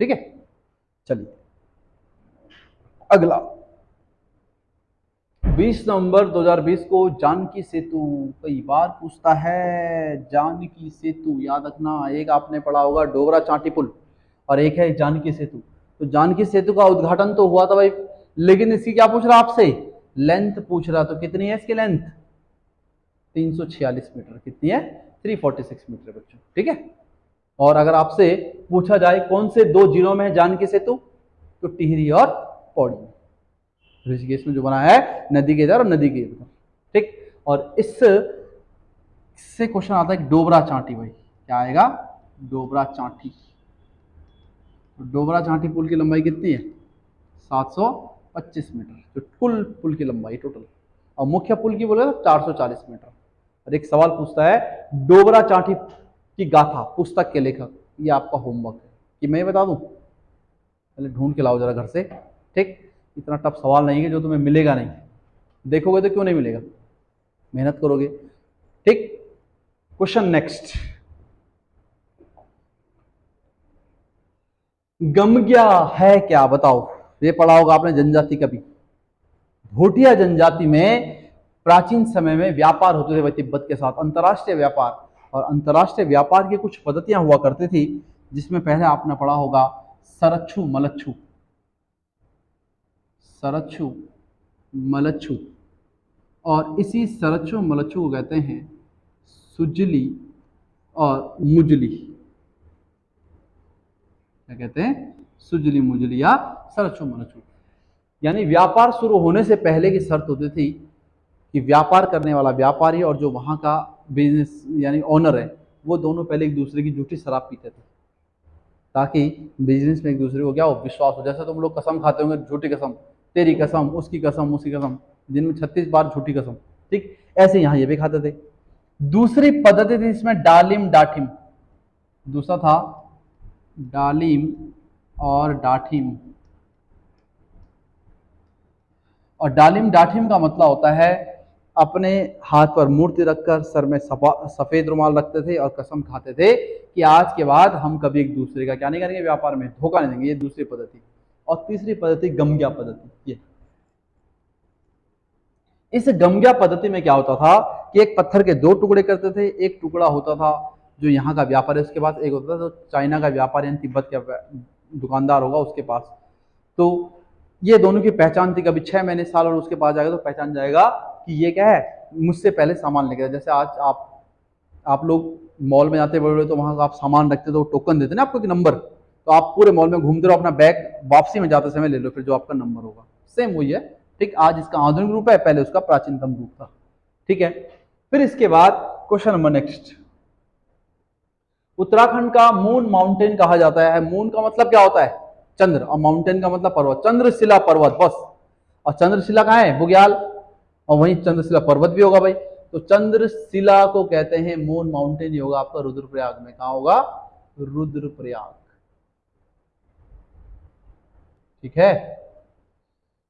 ठीक है। चलिए अगला, 20 नवंबर 2020 को जानकी सेतु, कई बार पूछता है जानकी सेतु, याद रखना। एक आपने पढ़ा होगा डोगरा चांटी पुल, और एक है जानकी सेतु। तो जानकी सेतु का उद्घाटन तो हुआ था भाई, लेकिन इसकी क्या पूछ रहा आपसे? लेंथ पूछ रहा। तो कितनी है इसकी लेंथ? 346 मीटर। कितनी है? 346 मीटर बच्चों, ठीक है। और अगर आपसे पूछा जाए कौन से 2 जिलों में है जानकी सेतु, तो टिहरी और पौड़ी। ऋषिकेश में जो बना है नदी के इधर और नदी के इधर, ठीक। और इससे क्वेश्चन आता है डोबरा चांटी भाई, क्या आएगा? डोबरा चांटी। तो डोबरा चांटी पुल की लंबाई कितनी है? 725 मीटर, जो कुल पुल की लंबाई टोटल। और मुख्य पुल की बोले तो 440 मीटर। और एक सवाल पूछता है डोबरा चांटी की गाथा पुस्तक के लेखक, ये आपका होमवर्क है कि मैं बता दूं? पहले ढूंढ के लाओ जरा घर से, ठीक। इतना टफ सवाल नहीं है जो तुम्हें मिलेगा नहीं, देखोगे तो क्यों नहीं मिलेगा, मेहनत करोगे, ठीक। क्वेश्चन नेक्स्ट, गमग्या है क्या? बताओ। ये पढ़ा होगा आपने जनजाति कभी। भोटिया जनजाति में प्राचीन समय में व्यापार होते थे भाई तिब्बत के साथ, अंतर्राष्ट्रीय व्यापार। और अंतर्राष्ट्रीय व्यापार की कुछ पद्धतियां हुआ करती थी, जिसमें पहले आपने पढ़ा होगा सरच्छू मलच्छू, सरच्छू मलच्छू। और इसी सरच्छू मलच्छू को कहते हैं सुजली और मुजली। क्या कहते हैं? सुजली मुजली या सरच्छू मलच्छू। यानी व्यापार शुरू होने से पहले की शर्त होती थी कि व्यापार करने वाला व्यापारी और जो वहाँ का बिजनेस यानी ओनर है, वो दोनों पहले एक दूसरे की झूठी शराब पीते थे, ताकि बिजनेस में एक दूसरे को क्या हो, विश्वास हो। जैसे तुम लोग कसम खाते होंगे, झूठी कसम, तेरी कसम, उसकी कसम, उसकी कसम, दिन में 36 बार झूठी कसम, ठीक। ऐसे यहाँ ये भी खाते थे। दूसरी पद्धति थी इसमें डालिम डाठिम, दूसरा था डालिम और डाठिम। और डालिम डाठिम का मतलब होता है अपने हाथ पर मूर्ति रखकर सर में सफेद रुमाल रखते थे और कसम खाते थे कि आज के बाद हम कभी एक दूसरे का क्या नहीं करेंगे, व्यापार में धोखा नहीं देंगे। ये दूसरी पद्धति। और तीसरी पद्धति गमग्या पद्धति। ये इस गमग्या पद्धति में क्या होता था कि एक पत्थर के दो टुकड़े करते थे, एक टुकड़ा होता था जो यहाँ का व्यापारी, उसके पास एक होता था जो चाइना का व्यापारी यानी तिब्बत का दुकानदार होगा उसके पास। तो ये दोनों की पहचान थी, कभी 6 महीने साल और उसके पास जाएगा तो पहचान जाएगा कि ये क्या है, मुझसे पहले सामान लेके। जैसे आज आप लोग मॉल में जाते बड़े तो वहां आप सामान रखते तो टोकन देते ना आपको कि नंबर, तो आप पूरे मॉल में घूमते रहो, अपना बैग वापसी में जाते समय ले लो, फिर जो आपका नंबर होगा। सेम वही है, ठीक। आज इसका आधुनिक रूप है, पहले उसका प्राचीनतम रूप था, ठीक है। फिर इसके बाद क्वेश्चन नंबर नेक्स्ट, उत्तराखंड का मून माउंटेन कहा जाता है। मून का मतलब क्या होता है? चंद्र, और माउंटेन का मतलब पर्वत, चंद्रशिला पर्वत, बस। और चंद्रशिला कहाँ है? बुग्याल, और वहीं चंद्रशिला पर्वत भी होगा भाई। तो चंद्रशिला को कहते हैं मून माउंटेन, ही होगा आपका रुद्रप्रयाग में। कहाँ होगा? रुद्रप्रयाग, ठीक है।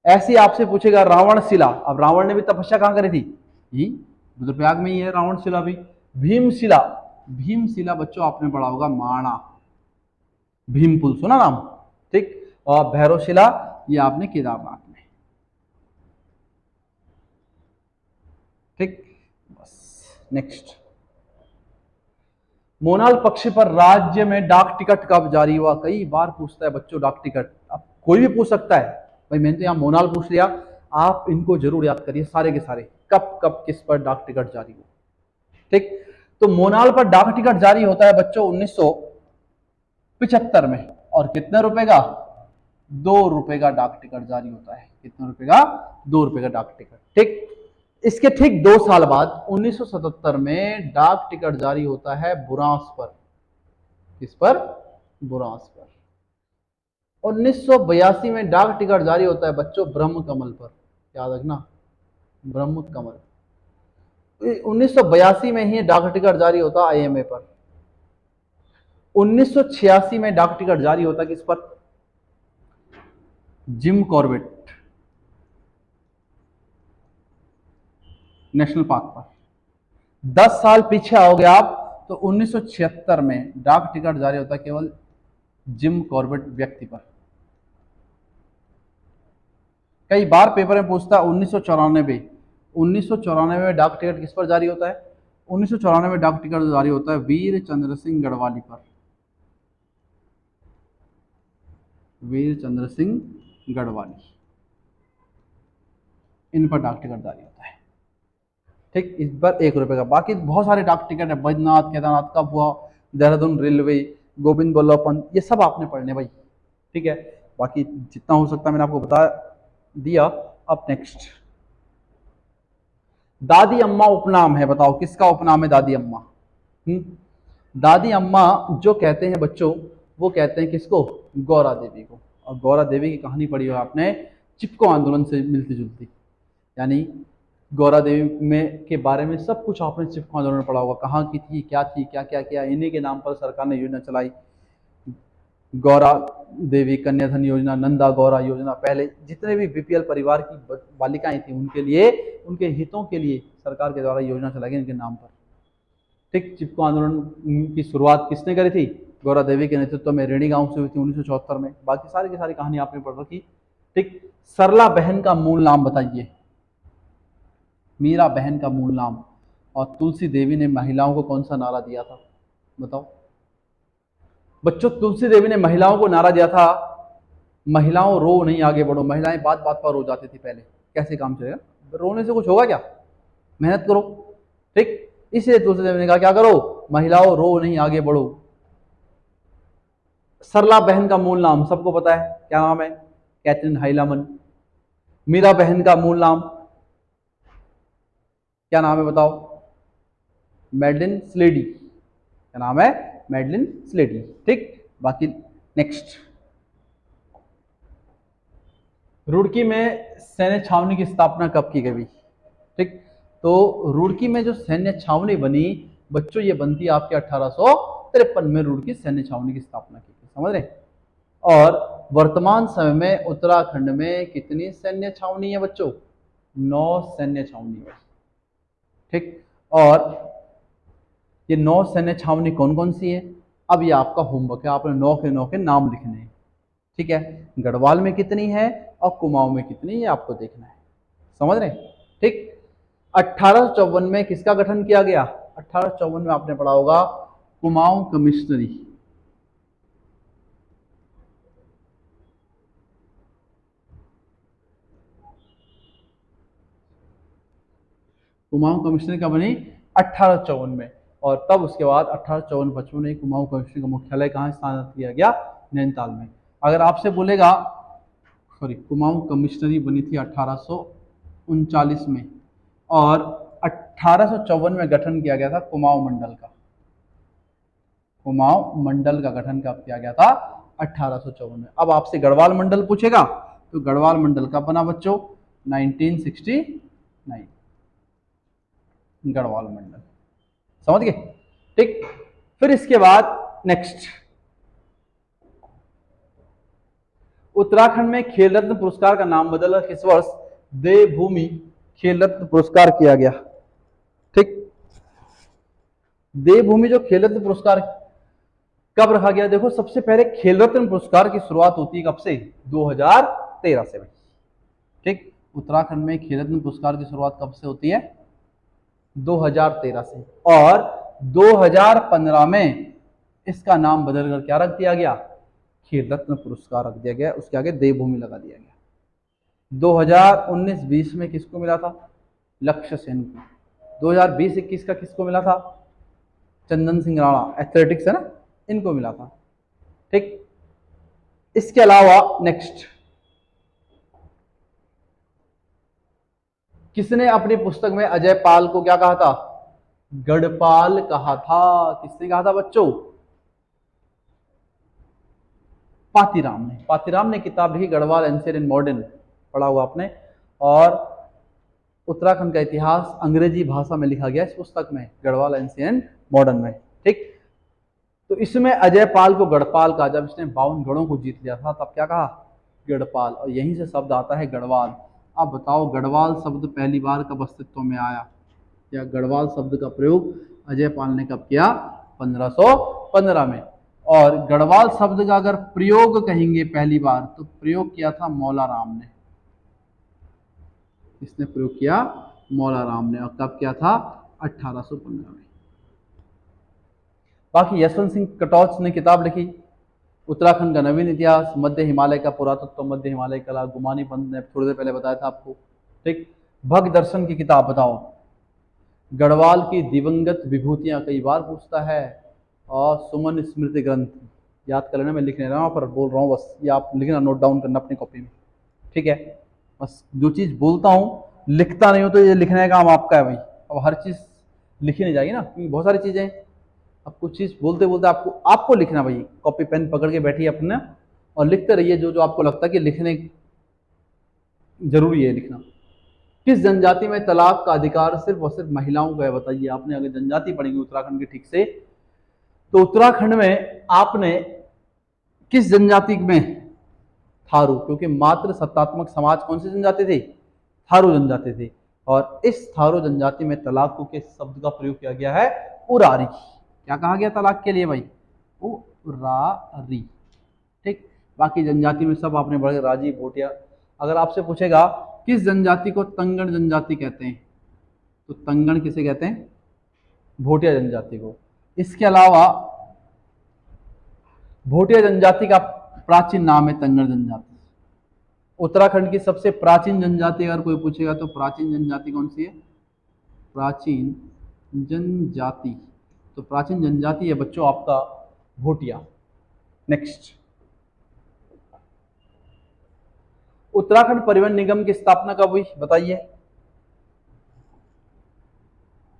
ऐसी आपसे पूछेगा रावण शिला। अब रावण ने भी तपस्या कहां करी थी? रुद्रप्रयाग में ही है रावण शिला भी। भीमशिला, भीमशिला बच्चों आपने पढ़ा होगा माणा, भीमपुल सुना नाम, ठीक। और भैरवशिला ये आपने केदारनाथ में, ठीक। बस नेक्स्ट, मोनाल पक्षी पर राज्य में डाक टिकट कब जारी हुआ? कई बार पूछता है बच्चों डाक टिकट, अब कोई भी पूछ सकता है भाई। मैंने तो यहाँ मोनाल पूछ लिया, आप इनको जरूर याद करिए सारे के सारे, कब कब किस पर डाक टिकट जारी हुआ, ठीक। तो मोनाल पर डाक टिकट जारी होता है बच्चों 1975 में। और कितने रुपए का? 2 रुपए का डाक टिकट जारी होता है। कितने रुपए का? 2 रुपए का डाक टिकट, ठीक। इसके ठीक 2 साल बाद 1977 में डाक टिकट जारी होता है बुरांस पर। किस पर? बुरांस पर। 1982 में डाक टिकट जारी होता है बच्चों ब्रह्म कमल पर, याद रखना, ब्रह्म कमल। 1982 में ही डाक टिकट जारी होता आईएमए पर। 1986 में डाक टिकट जारी होता किस पर? जिम कॉर्बेट नेशनल पार्क पर। 10 साल पीछे आओगे आप तो 1976 में डाक टिकट जारी होता केवल जिम कॉर्बेट व्यक्ति पर। कई बार पेपर में पूछता है 1994 में डाक टिकट किस पर जारी होता है? 1994 में डाक टिकट जारी होता है वीर चंद्र सिंह गढ़वाली पर। वीर चंद्र सिंह गढ़वाली, इन पर डाक टिकट जारी होता है, ठीक। इस पर 1 रुपए का। बाकी बहुत सारे डाक टिकट है, बैद्यनाथ केदारनाथ कब हुआ, देहरादून रेलवे, गोविंद बल्लभ पंत, ये सब आपने पढ़ने भाई, ठीक है। बाकी जितना हो सकता है मैंने आपको बता दिया। अब नेक्स्ट, दादी अम्मा उपनाम है, बताओ किसका उपनाम है दादी अम्मा? दादी अम्मा जो कहते हैं बच्चों, वो कहते हैं किसको? गौरा देवी को। और गौरा देवी की कहानी पढ़ी हो आपने चिपको आंदोलन से मिलती जुलती, यानी गौरा देवी में के बारे में सब कुछ आपने चिपको आंदोलन में पढ़ा होगा, कहाँ की थी, क्या थी, क्या क्या किया, इन्हीं के नाम पर सरकार ने योजना चलाई, गौरा देवी कन्याधन योजना, नंदा गौरा योजना। पहले जितने भी बीपीएल परिवार की बालिकाएं थी उनके लिए, उनके हितों के लिए सरकार के द्वारा योजना चलाई गई इनके नाम पर। ठीक, चिपको आंदोलन की शुरुआत किसने करी थी? गौरा देवी के नेतृत्व में रेणी गांव से हुई थी 1974 में। बाकी सारी की सारी कहानी आपने पढ़ रखी। ठीक, सरला बहन का मूल नाम बताइए, मीरा बहन का मूल नाम। और तुलसी देवी ने महिलाओं को कौन सा नारा दिया था, बताओ बच्चों? तुलसी देवी ने महिलाओं को नारा दिया था, महिलाओं रो नहीं आगे बढ़ो। महिलाएं बात बात पर रो जाती थी पहले, कैसे काम चलेगा, रोने से कुछ होगा क्या, मेहनत करो। ठीक, इसलिए तुलसी देवी ने कहा क्या करो, महिलाओं रो नहीं आगे बढ़ो। सरला बहन का मूल नाम सबको पता है, क्या नाम है? कैथरीन हाइलामन। मीरा बहन का मूल नाम क्या नाम है बताओ? मैडलिन स्लेडी। क्या नाम है? मैडलिन स्लेडी। ठीक, बाकी नेक्स्ट, रुड़की में सैन्य छावनी की स्थापना कब की गई? ठीक, तो रुड़की में जो सैन्य छावनी बनी बच्चों, ये बनती है आपके 1853 में रुड़की सैन्य छावनी की स्थापना की गई, समझ रहे? और वर्तमान समय में उत्तराखंड में कितनी सैन्य छावनी है बच्चों? 9 सैन्य छावनी है। ठीक, और ये 9 सैन्य छावनी कौन कौन सी है? अब ये आपका होमवर्क है, आपने 9 के नाम लिखने हैं। ठीक है, गढ़वाल में कितनी है और कुमाऊं में कितनी है आपको देखना है, समझ रहे? ठीक, 1854 में किसका गठन किया गया? 1854 में आपने पढ़ा होगा कुमाऊं कमिश्नरी। कुमाऊं कमिश्नरी कब बनी? 1854 में। और तब उसके बाद 1854-55 में कुमाऊं कमिश्नरी का मुख्यालय कहाँ स्थानांतरित किया गया? नैनीताल में। अगर आपसे बोलेगा, सॉरी, कुमाऊं कमिश्नरी बनी थी 1839 में और 1854 में गठन किया गया था कुमाऊं मंडल का। कुमाऊं मंडल का गठन कब किया गया था? 1854 में। अब आपसे गढ़वाल मंडल पूछेगा तो गढ़वाल मंडल कब बना बच्चों? 1969, गढ़वाल मंडल, समझ गए? ठीक, फिर इसके बाद नेक्स्ट, उत्तराखंड में खेल रत्न पुरस्कार का नाम बदलकर किस वर्ष देवभूमि खेल रत्न पुरस्कार किया गया? ठीक, देवभूमि जो खेल रत्न पुरस्कार कब रखा गया? देखो, सबसे पहले खेल रत्न पुरस्कार की शुरुआत होती है कब से? 2013 से। ठीक, उत्तराखंड में खेल रत्न पुरस्कार की शुरुआत कब से होती है? 2013 से। और 2015 में इसका नाम बदलकर क्या रख दिया गया? खेल रत्न पुरस्कार रख दिया गया, उसके आगे देवभूमि लगा दिया गया। 2019-20 में किसको मिला था? लक्ष्य सेन को। 2020-21 का किसको मिला था? चंदन सिंह राणा, एथलेटिक्स है ना, इनको मिला था। ठीक, इसके अलावा नेक्स्ट, किसने अपनी पुस्तक में अजय पाल को क्या कहा था? गढ़पाल कहा था। किसने कहा था बच्चों? पातीराम ने। पातीराम ने किताब लिखी गढ़वाल एंशिएंट एंड मॉडर्न, पढ़ा हुआ आपने। और उत्तराखंड का इतिहास अंग्रेजी भाषा में लिखा गया इस पुस्तक में, गढ़वाल एंशिएंट मॉडर्न में। ठीक, तो इसमें अजय पाल को गढ़पाल कहा। जब इसने 52 गढ़ों को जीत लिया था तब क्या कहा? गढ़पाल। और यहीं से शब्द आता है गढ़वाल। अब बताओ, गढ़वाल शब्द पहली बार कब अस्तित्व में आया, या गढ़वाल शब्द का प्रयोग अजय पाल ने कब किया? 1515 में। और गढ़वाल शब्द का अगर प्रयोग कहेंगे पहली बार तो प्रयोग किया था मौला राम ने। इसने प्रयोग किया मौला राम ने। और कब किया था? 1815 में। बाकी यशवंत सिंह कटौच ने किताब लिखी उत्तराखंड का नवीन इतिहास, मध्य हिमालय का पुरातत्व, मध्य हिमालय कला। गुमानी पंत ने थोड़ी देर पहले बताया था आपको। ठीक, भक्त दर्शन की किताब बताओ। गढ़वाल की दिवंगत विभूतियां कई बार पूछता है। और सुमन स्मृति ग्रंथ याद कर लेना, मैं लिख नहीं रहा हूँ पर बोल रहा हूँ बस, ये आप लिखना, नोट डाउन करना अपनी कॉपी में। ठीक है, बस जो चीज़ बोलता हूँ लिखता नहीं हूँ, तो ये लिखने का काम आपका है भाई। अब हर चीज़ लिखी नहीं जाएगी ना, क्योंकि बहुत सारी चीज़ें हैं। अब कुछ चीज़ बोलते बोलते आपको आपको लिखना भाई, कॉपी पेन पकड़ के बैठिए अपने और लिखते रहिए जो जो आपको लगता है कि लिखने जरूरी है लिखना। किस जनजाति में तलाक का अधिकार सिर्फ और सिर्फ महिलाओं को है? बताइए। आपने अगर जनजाति पढ़ेंगे उत्तराखंड की ठीक से, तो उत्तराखंड में आपने किस जनजाति में, थारू, क्योंकि मात्र सत्तात्मक समाज कौन सी जनजाति थी? थारू जनजाति थी। और इस थारू जनजाति में तलाक को किस शब्द का प्रयोग किया गया है? उरारी। क्या कहा गया तलाक के लिए भाई? उरारी। ठीक। बाकी जनजाति में सब आपने पढ़े, राजी, भोटिया। अगर आपसे पूछेगा किस जनजाति को तंगड़ जनजाति कहते हैं, तो तंगड़ किसे कहते हैं? भोटिया जनजाति को। इसके अलावा भोटिया जनजाति का प्राचीन नाम है तंगड़ जनजाति। उत्तराखंड की सबसे प्राचीन जनजाति अगर कोई पूछेगा तो प्राचीन जनजाति कौन सी है? प्राचीन जनजाति, तो प्राचीन जनजाति है बच्चों आपका भोटिया। नेक्स्ट, उत्तराखंड परिवहन निगम की स्थापना कब हुई? बताइए।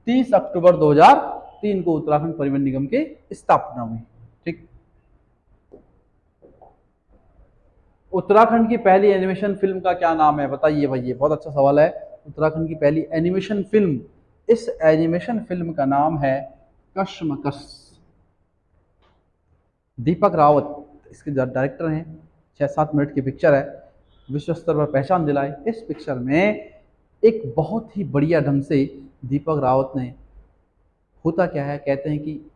30 अक्टूबर 2003 को उत्तराखंड परिवहन निगम की स्थापना हुई। ठीक। उत्तराखंड की पहली एनिमेशन फिल्म का क्या नाम है? बताइए भाई, ये बहुत अच्छा सवाल है। उत्तराखंड की पहली एनिमेशन फिल्म, इस एनिमेशन फिल्म का नाम है कशमकश। दीपक रावत इसके डायरेक्टर हैं। 6-7 मिनट की पिक्चर है, विश्व स्तर पर पहचान दिलाई। इस पिक्चर में एक बहुत ही बढ़िया ढंग से दीपक रावत ने, होता क्या है, कहते हैं कि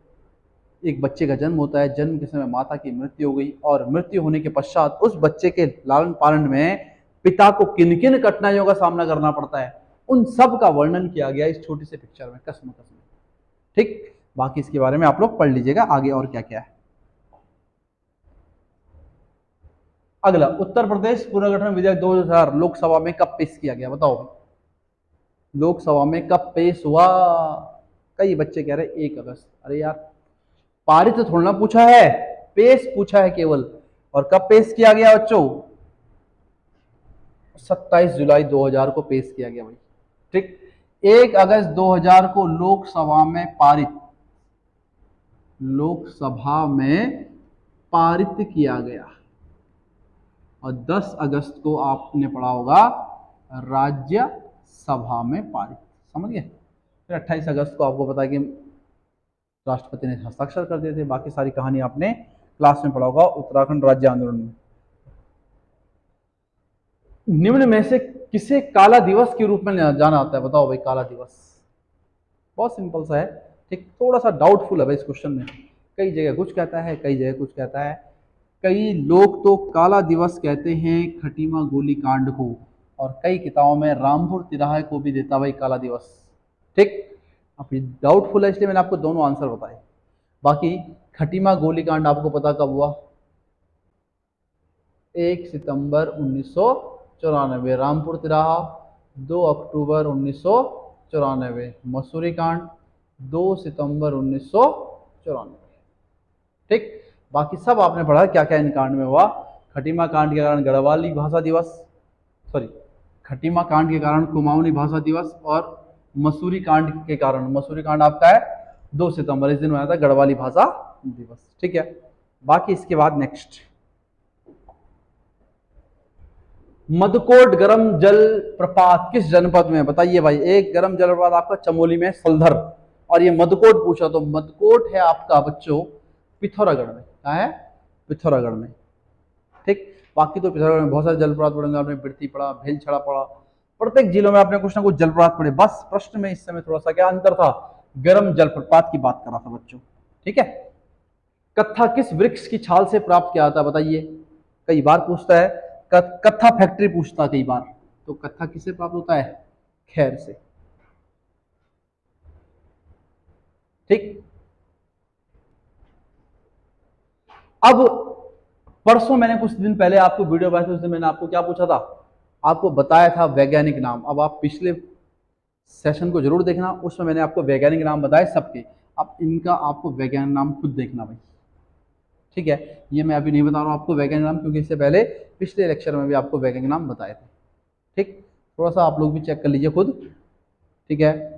एक बच्चे का जन्म होता है, जन्म के समय माता की मृत्यु हो गई और मृत्यु होने के पश्चात उस बच्चे के लालन पालन में पिता को किन किन कठिनाइयों का सामना करना पड़ता है, उन सब का वर्णन किया गया इस छोटी सी पिक्चर में, कशमकश में। ठीक। बाकी इसके बारे में आप लोग पढ़ लीजिएगा आगे और क्या क्या है। अगला, उत्तर प्रदेश पुनर्गठन विधेयक 2000 लोकसभा में कब पेश किया गया? बताओ। लोकसभा में कब पेश हुआ? कई बच्चे कह रहे 1 अगस्त। अरे यार, पारित तो थोड़ा पूछा है, पेश पूछा है केवल। और कब पेश किया गया बच्चों? 27 जुलाई 2000 को पेश किया गया भाई। ठीक। 1 अगस्त 2000 को लोकसभा में पारित, लोकसभा में पारित किया गया। और 10 अगस्त को आपने पढ़ा होगा राज्यसभा में पारित। समझ गए? फिर 28 अगस्त को आपको पता है कि राष्ट्रपति ने हस्ताक्षर कर दिए थे। बाकी सारी कहानी आपने क्लास में पढ़ा होगा उत्तराखंड राज्य आंदोलन में। निम्न में से किसे काला दिवस के रूप में जाना आता है? बताओ भाई, काला दिवस। बहुत सिंपल सा है। ठीक। थोड़ा सा डाउटफुल है भाई इस क्वेश्चन में, कई जगह कुछ कहता है, कई जगह कुछ कहता है। कई लोग तो काला दिवस कहते हैं खटीमा गोली कांड को, और कई किताबों में रामपुर तिराहे को भी देता भाई काला दिवस। ठीक। अब ये डाउटफुल है इसलिए मैंने आपको दोनों आंसर बताए। बाकी खटीमा गोलीकांड आपको पता कब हुआ? 1 सितंबर 1994। रामपुर तिराहा 2 अक्टूबर 1994। मसूरी कांड 2 सितंबर 1994। ठीक। बाकी सब आपने पढ़ा क्या क्या इन कांड में हुआ। खटीमा कांड के कारण गढ़वाली भाषा दिवस, सॉरी, खटीमा कांड के कारण कुमाऊनी भाषा दिवस, और मसूरी कांड के कारण, मसूरी कांड आपका है 2 सितंबर, इस दिन मनाया था गढ़वाली भाषा दिवस। ठीक है। बाकी इसके बाद नेक्स्ट, मदकोट गर्म जल प्रपात किस जनपद में? बताइए भाई। एक गर्म जल प्रपात आपका चमोली में, सलधर, और ये मदकोट पूछा तो मदकोट है आपका बच्चों पिथौरागढ़ में। क्या है? पिथौरागढ़ में। ठीक। बाकी तो पिथौरागढ़ में बहुत सारे जलप्रपात पढ़ेंगे आपने, बिरती पढ़ा, भेलछड़ा पढ़ा, प्रत्येक जिलों में आपने कुछ ना कुछ जलप्रपात पढ़े। बस प्रश्न में इस समय थोड़ा सा क्या अंतर था, गर्म जलप्रपात की बात कर रहा था बच्चों। ठीक है। कत्था किस वृक्ष की छाल से प्राप्त किया जाता है? बताइए। कई बार पूछता है, कत्था फैक्ट्री पूछता है कई बार, तो कत्था किससे प्राप्त होता है? खैर से। ठीक। अब परसों मैंने कुछ दिन पहले आपको वीडियो बनाई थी, उस दिन मैंने आपको क्या पूछा था? आपको बताया था वैज्ञानिक नाम। अब आप पिछले सेशन को जरूर देखना, उसमें मैंने आपको वैज्ञानिक नाम बताए सबके। अब इनका आपको वैज्ञानिक नाम खुद देखना भाई। ठीक है। ये मैं अभी नहीं बता रहा हूँ आपको वैज्ञानिक नाम, क्योंकि इससे पहले पिछले लेक्चर में भी आपको वैज्ञानिक नाम बताए थे। ठीक, थोड़ा सा आप लोग भी चेक कर लीजिए खुद। ठीक है,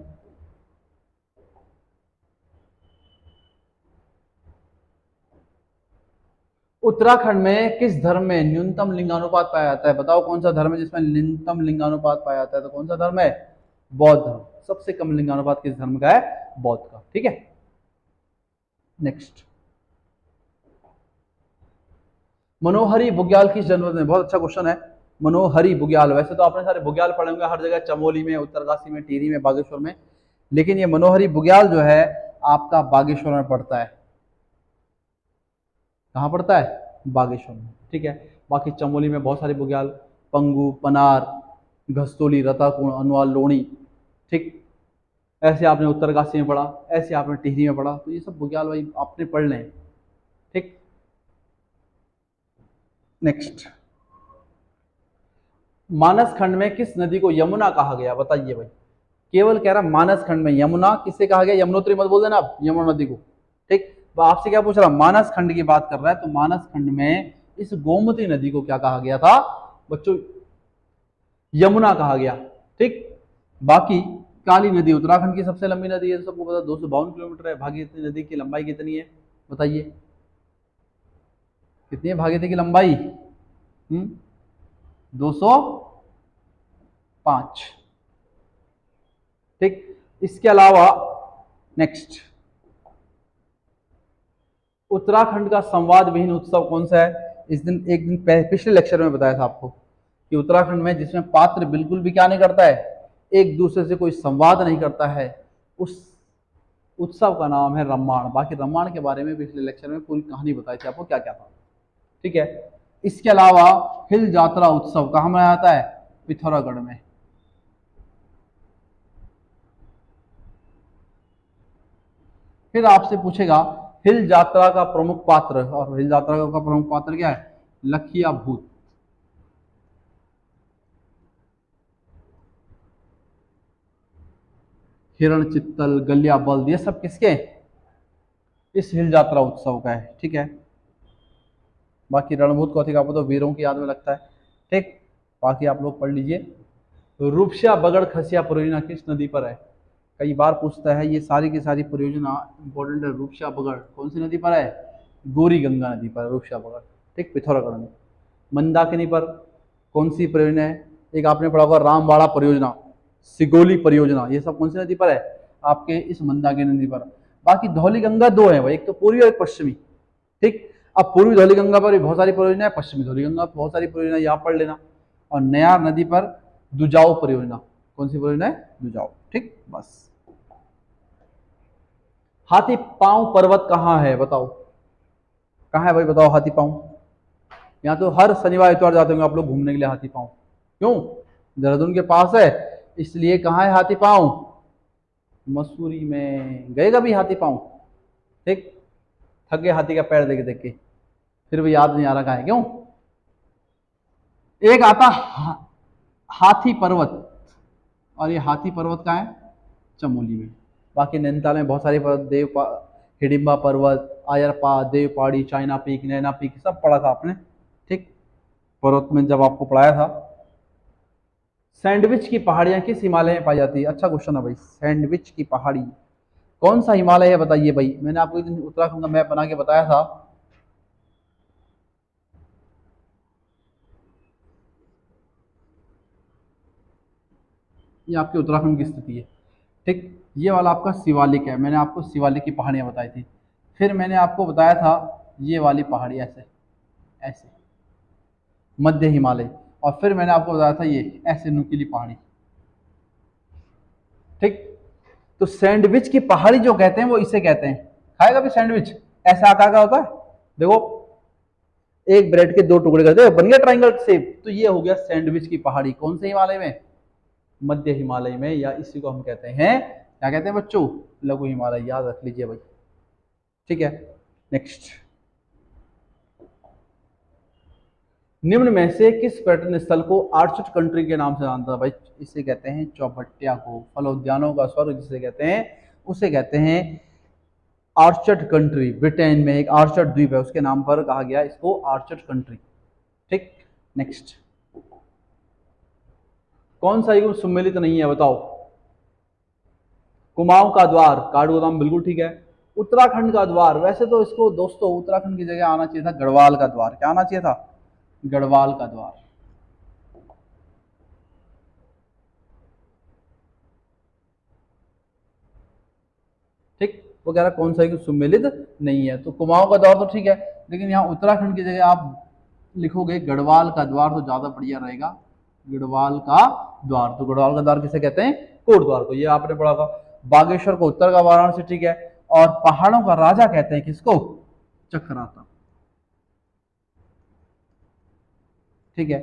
उत्तराखंड में किस धर्म में न्यूनतम लिंगानुपात पाया जाता है? बताओ कौन सा धर्म है जिसमें न्यूनतम लिंगानुपात पाया जाता है? तो कौन सा धर्म है? बौद्ध धर्म। सबसे कम लिंगानुपात किस धर्म का है? बौद्ध का। ठीक है, नेक्स्ट, मनोहरी बुग्याल किस जनपद में? बहुत अच्छा क्वेश्चन है। मनोहरी बुग्याल, वैसे तो आपने सारे बुग्याल पढ़े होंगे हर जगह, चमोली में, उत्तरकाशी में, टिहरी में, बागेश्वर में, लेकिन ये मनोहरी बुग्याल जो है आपका बागेश्वर में पड़ता है। कहाँ पड़ता है? बागेश्वर में। ठीक है, बाकी चमोली में बहुत सारे बुग्याल, पंगू, पनार, घस्तोली, रताकुण, अनुआल, लोणी। ठीक, ऐसे आपने उत्तरकाशी में पढ़ा, ऐसे आपने टिहरी में पढ़ा, तो ये सब बुग्याल भाई आपने पढ़ लें। ठीक, नेक्स्ट, मानस खंड में किस नदी को यमुना कहा गया? बताइए भाई, केवल कह रहा मानस खंड में यमुना किससे कहा गया? यमुनोत्री मत बोल देना आप, यमुना नदी को। ठीक, तो आपसे क्या पूछ रहा, मानस खंड की बात कर रहा है, तो मानस खंड में इस गोमती नदी को क्या कहा गया था बच्चों? यमुना कहा गया। ठीक, बाकी काली नदी उत्तराखंड की सबसे लंबी नदी है, सबको पता, 252 किलोमीटर है। भागीरथी नदी की लंबाई कितनी है? बताइए कितनी है भागीरथी की लंबाई? 205। ठीक, इसके अलावा नेक्स्ट, उत्तराखंड का संवाद विहीन उत्सव कौन सा है? इस दिन एक दिन पिछले लेक्चर में बताया था आपको कि उत्तराखंड में जिसमें पात्र बिल्कुल भी क्या नहीं करता है, एक दूसरे से कोई संवाद नहीं करता है, उस उत्सव का नाम है रम्माण। बाकी रम्माण के बारे में पिछले लेक्चर में पूरी कहानी बताई थी आपको क्या क्या था। ठीक है, इसके अलावा हिल यात्रा उत्सव कहाँ मनाया जाता है? पिथौरागढ़ में। फिर आपसे पूछेगा हिल यात्रा का प्रमुख पात्र, और हिल यात्रा का प्रमुख पात्र क्या है? लखिया भूत। हिरण चित्तल, गलिया बल्द, ये सब किसके? इस हिल यात्रा उत्सव का है। ठीक है, बाकी रणभूत कौथिग आपको तो वीरों की याद में लगता है। ठीक, बाकी आप लोग पढ़ लीजिए। रूपसा बगड़ खसिया परियोजना किस नदी पर है? कई बार पूछता है, ये सारी की सारी परियोजना इंपॉर्टेंट है। रूपसा बगड़ कौन सी नदी पर है? गौरी गंगा नदी पर रूपसा बगड़। ठीक, पिथौरागढ़ में। मंदाकिनी पर कौन सी परियोजना है? एक आपने पढ़ा होगा रामवाड़ा परियोजना, सिगोली परियोजना, ये सब कौन सी नदी पर है? आपके इस मंदाकिनी नदी पर। बाकी धौली गंगा दो है भाई, एक तो पूर्वी और एक पश्चिमी। ठीक, अब पूर्वी धौली गंगा पर भी बहुत सारी परियोजना है, पश्चिमी धौली गंगा पर बहुत सारी परियोजना, यहाँ पढ़ लेना। और नयार नदी पर दुजाऊ परियोजना, कौन सी परियोजना है? दुजाऊ। ठीक, बस। हाथी पांव पर्वत कहाँ है? बताओ कहाँ है भाई, बताओ हाथी पांव। यहाँ तो हर शनिवार इतवार जाते होंगे आप लोग घूमने के लिए हाथी पांव। क्यों? देहरादून के पास है, इसलिए। कहाँ है हाथी पांव? मसूरी में। गए कभी हाथी पांव? ठीक, थक गए हाथी का पैर देख देख के, फिर भी याद नहीं आ रहा कहाँ है। क्यों? एक आता हाथी पर्वत, और ये हाथी पर्वत कहाँ है? चमोली में। बाकी नैनीताल में बहुत सारे पर्वत, हिडिंबा पर्वत, आयरपा, देवपाड़ी, चाइना पीक, नैना पीक, सब पढ़ा था आपने। ठीक, पर्वत में जब आपको पढ़ाया था। सैंडविच की पहाड़ियां किस हिमालय में पाई जाती है? अच्छा क्वेश्चन है भाई। सैंडविच की पहाड़ी कौन सा हिमालय है? बताइए भाई, मैंने आपको एक दिन उत्तराखंड का मैप बना के बताया था। ये आपके उत्तराखंड की स्थिति है। ठीक, ये वाला आपका शिवालिक है, मैंने आपको शिवालिक की पहाड़ियाँ बताई थी। फिर मैंने आपको बताया था ये वाली पहाड़ी ऐसे ऐसे मध्य हिमालय, और फिर मैंने आपको बताया था ये ऐसे नुकीली पहाड़ी। ठीक, तो सैंडविच की पहाड़ी जो कहते हैं वो इसे कहते हैं। खाएगा भी सैंडविच ऐसा आकार का होता है, देखो एक ब्रेड के दो टुकड़े करते हैं, बन गया ट्राइंगल शेप, तो ये हो गया सैंडविच की पहाड़ी। कौन से हिमालय में? मध्य हिमालय में, या इसी को हम कहते हैं, क्या कहते हैं बच्चों? लघु हिमालय। याद रख लीजिए भाई। ठीक है, नेक्स्ट, निम्न में से किस पर्यटन स्थल को आर्चर्ड कंट्री के नाम से जानता है भाई? इसे कहते हैं चौपटिया को। फल उद्यानों का स्वर्ग जिसे कहते हैं, उसे कहते हैं आर्चर्ड कंट्री। ब्रिटेन में एक आर्चर्ड द्वीप है, उसके नाम पर कहा गया इसको आर्चर्ड कंट्री। ठीक, नेक्स्ट, कौन सा युग सम्मिलित नहीं है बताओ? कुमाऊं का द्वार, काठगोदाम बिल्कुल ठीक है। उत्तराखंड का द्वार, वैसे तो इसको दोस्तों उत्तराखंड की जगह आना चाहिए था गढ़वाल का द्वार। क्या आना चाहिए था? गढ़वाल का द्वार। ठीक, वो कह रहा कौन सा युग सम्मिलित नहीं है, तो कुमाऊं का द्वार तो ठीक है, लेकिन यहाँ उत्तराखंड की जगह आप लिखोगे गढ़वाल का द्वार तो ज्यादा बढ़िया रहेगा। गढ़वाल का द्वार, तो गढ़वाल का द्वार किसे कहते हैं? कोट द्वार को। ये आपने पढ़ा था। बागेश्वर को उत्तर का वाराणसी, ठीक है। और पहाड़ों का राजा कहते हैं किसको? चक्राता। ठीक है,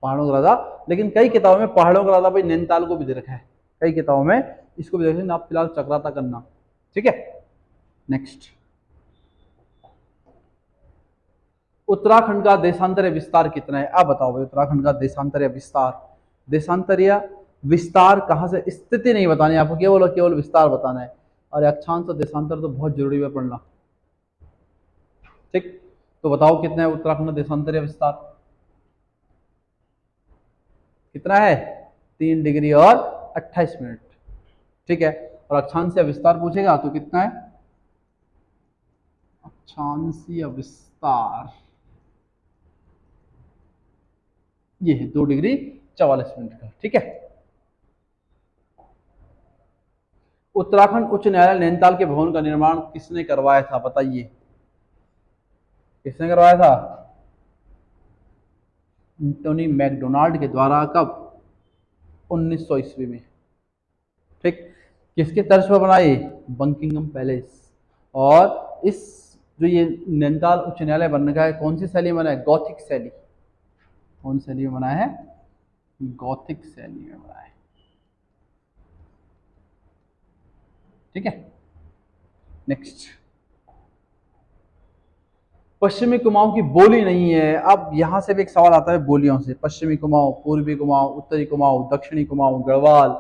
पहाड़ों का राजा। लेकिन कई किताबों में पहाड़ों का राजा भाई नैनीताल को भी दे रखा है, कई किताबों में इसको भी देख लेना। आप फिलहाल चक्राता करना, ठीक है। नेक्स्ट, उत्तराखंड का देशांतरीय विस्तार कितना है? आप बताओ भाई, उत्तराखंड का देशांतरीय विस्तार। देशांतरीय विस्तार कहाँ से, स्थिति नहीं बतानी आपको, केवल केवल विस्तार बताना है। और अक्षांश और देशांतर तो बहुत जरूरी है पढ़ना, ठीक। तो बताओ कितना है उत्तराखंड का देशांतरीय विस्तार? कितना है? 3 डिग्री और 28 मिनट, ठीक है। और अक्षांशीय विस्तार पूछेगा तो कितना है? अक्षांशीय विस्तार ये है 2 डिग्री 44 मिनट का, ठीक है। उत्तराखंड उच्च न्यायालय नैनीताल के भवन का निर्माण किसने करवाया था? बताइए, किसने करवाया था? एंटोनी मैकडोनाल्ड के द्वारा। कब? 1900 ईस्वी में, ठीक। किसके तर्ज पर बनाई? बंकिंगम पैलेस। और इस जो ये नैनीताल उच्च न्यायालय बनने का है, कौन सी शैली में बना है? गॉथिक शैली। कौन शैली में बना है? गॉथिक शैली में बना है, ठीक है। नेक्स्ट, पश्चिमी कुमाऊं की बोली नहीं है। अब यहां से भी एक सवाल आता है बोलियों से। पश्चिमी कुमाऊं, पूर्वी कुमाऊं, उत्तरी कुमाऊं, दक्षिणी कुमाऊं, गढ़वाल।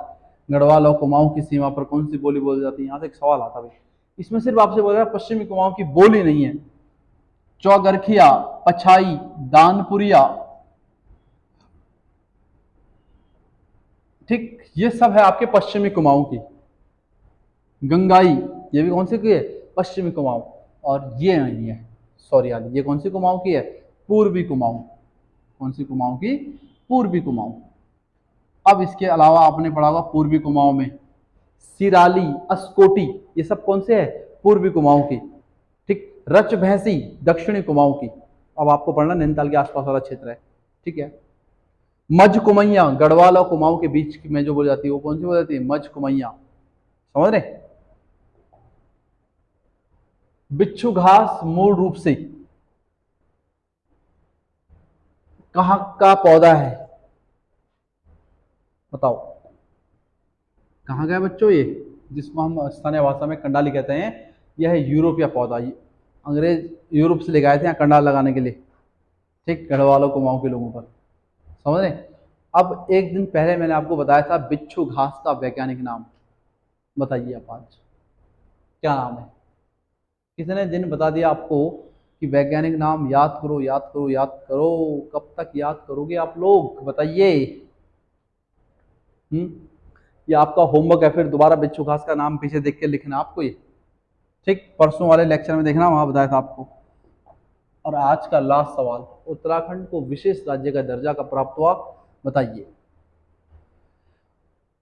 गढ़वाल और कुमाऊं की सीमा पर कौन सी बोली बोली जाती है? यहां से एक सवाल आता है। इसमें सिर्फ आपसे बोल रहा है पश्चिमी कुमाऊं की बोली नहीं है। चौगरखिया, पछाई, दानपुरिया, ठीक, ये सब है आपके पश्चिमी कुमाऊं की। गंगाई, ये भी कौन सी की है? पश्चिमी कुमाऊं। और ये नहीं है, सॉरी यार, ये कौन सी कुमाऊं की है? पूर्वी कुमाऊं। कौन सी कुमाऊं की? पूर्वी कुमाऊं। अब इसके अलावा आपने पढ़ा होगा पूर्वी कुमाऊं में सिराली, अस्कोटी, ये सब कौन से है? पूर्वी कुमाऊं की, ठीक। रच भैंसी दक्षिणी कुमाऊं की। अब आपको पढ़ना नैनीताल के आसपास वाला क्षेत्र है, ठीक है। मज कुमैया, गढ़वाल और कुमाऊं के बीच में जो बोली जाती है वो कौन सी बोली जाती है? मज कुमैया, समझ रहे? बिच्छू घास मूल रूप से कहाँ का पौधा है? बताओ, कहाँ गया बच्चों ये, जिसको हम स्थानीय भाषा में कंडाली कहते हैं? यह है यूरोपीय पौधा। ये अंग्रेज यूरोप से ले गए थे यहाँ कंडाल लगाने के लिए, ठीक, गढ़वालों कुमाऊं के लोगों पर, समझ रहे? अब एक दिन पहले मैंने आपको बताया था बिच्छू घास का वैज्ञानिक नाम। बताइए आप आज क्या नाम है? कितने दिन बता दिया आपको कि वैज्ञानिक नाम याद करो, याद करो, याद करो। कब तक याद करोगे आप लोग? बताइए। ये आपका होमवर्क है, फिर दोबारा बिच्छू घास का नाम पीछे देख के लिखना आपको ये, ठीक। परसों वाले लेक्चर में देखना, वहां बताया था आपको। और आज का लास्ट सवाल, उत्तराखंड को विशेष राज्य का दर्जा कब प्राप्त हुआ? बताइए।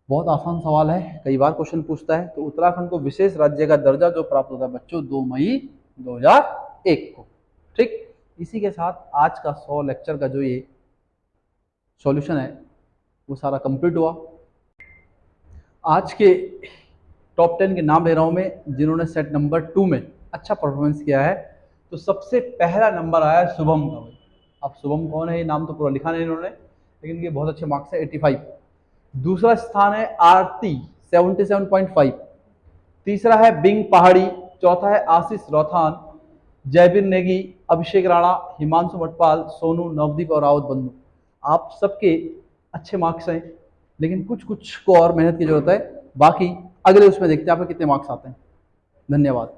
बहुत आसान सवाल है, कई बार क्वेश्चन पूछता है। तो उत्तराखंड को विशेष राज्य का दर्जा जो प्राप्त होता है बच्चों 2 मई 2001 को, ठीक। इसी के साथ आज का 100 लेक्चर का जो ये सॉल्यूशन है वो सारा कंप्लीट हुआ। आज के टॉप 10 के नाम ले रहा हूं मैं जिन्होंने सेट नंबर 2 में अच्छा परफॉर्मेंस किया है। तो सबसे पहला नंबर आया शुभम का। भाई अब शुभम कौन है, ये नाम तो पूरा लिखा नहीं इन्होंने, लेकिन ये बहुत अच्छे मार्क्स है 85। दूसरा स्थान है आरती 77.5। तीसरा है बिंग पहाड़ी। चौथा है आशीष रौथान, जयवीर नेगी, अभिषेक राणा, हिमांशु मटपाल, सोनू, नवदीप और रावत बंधु। आप सबके अच्छे मार्क्स हैं, लेकिन कुछ कुछ को और मेहनत की जरूरत है। बाकी अगले उसमें देखते हैं आपके कितने मार्क्स आते हैं। धन्यवाद।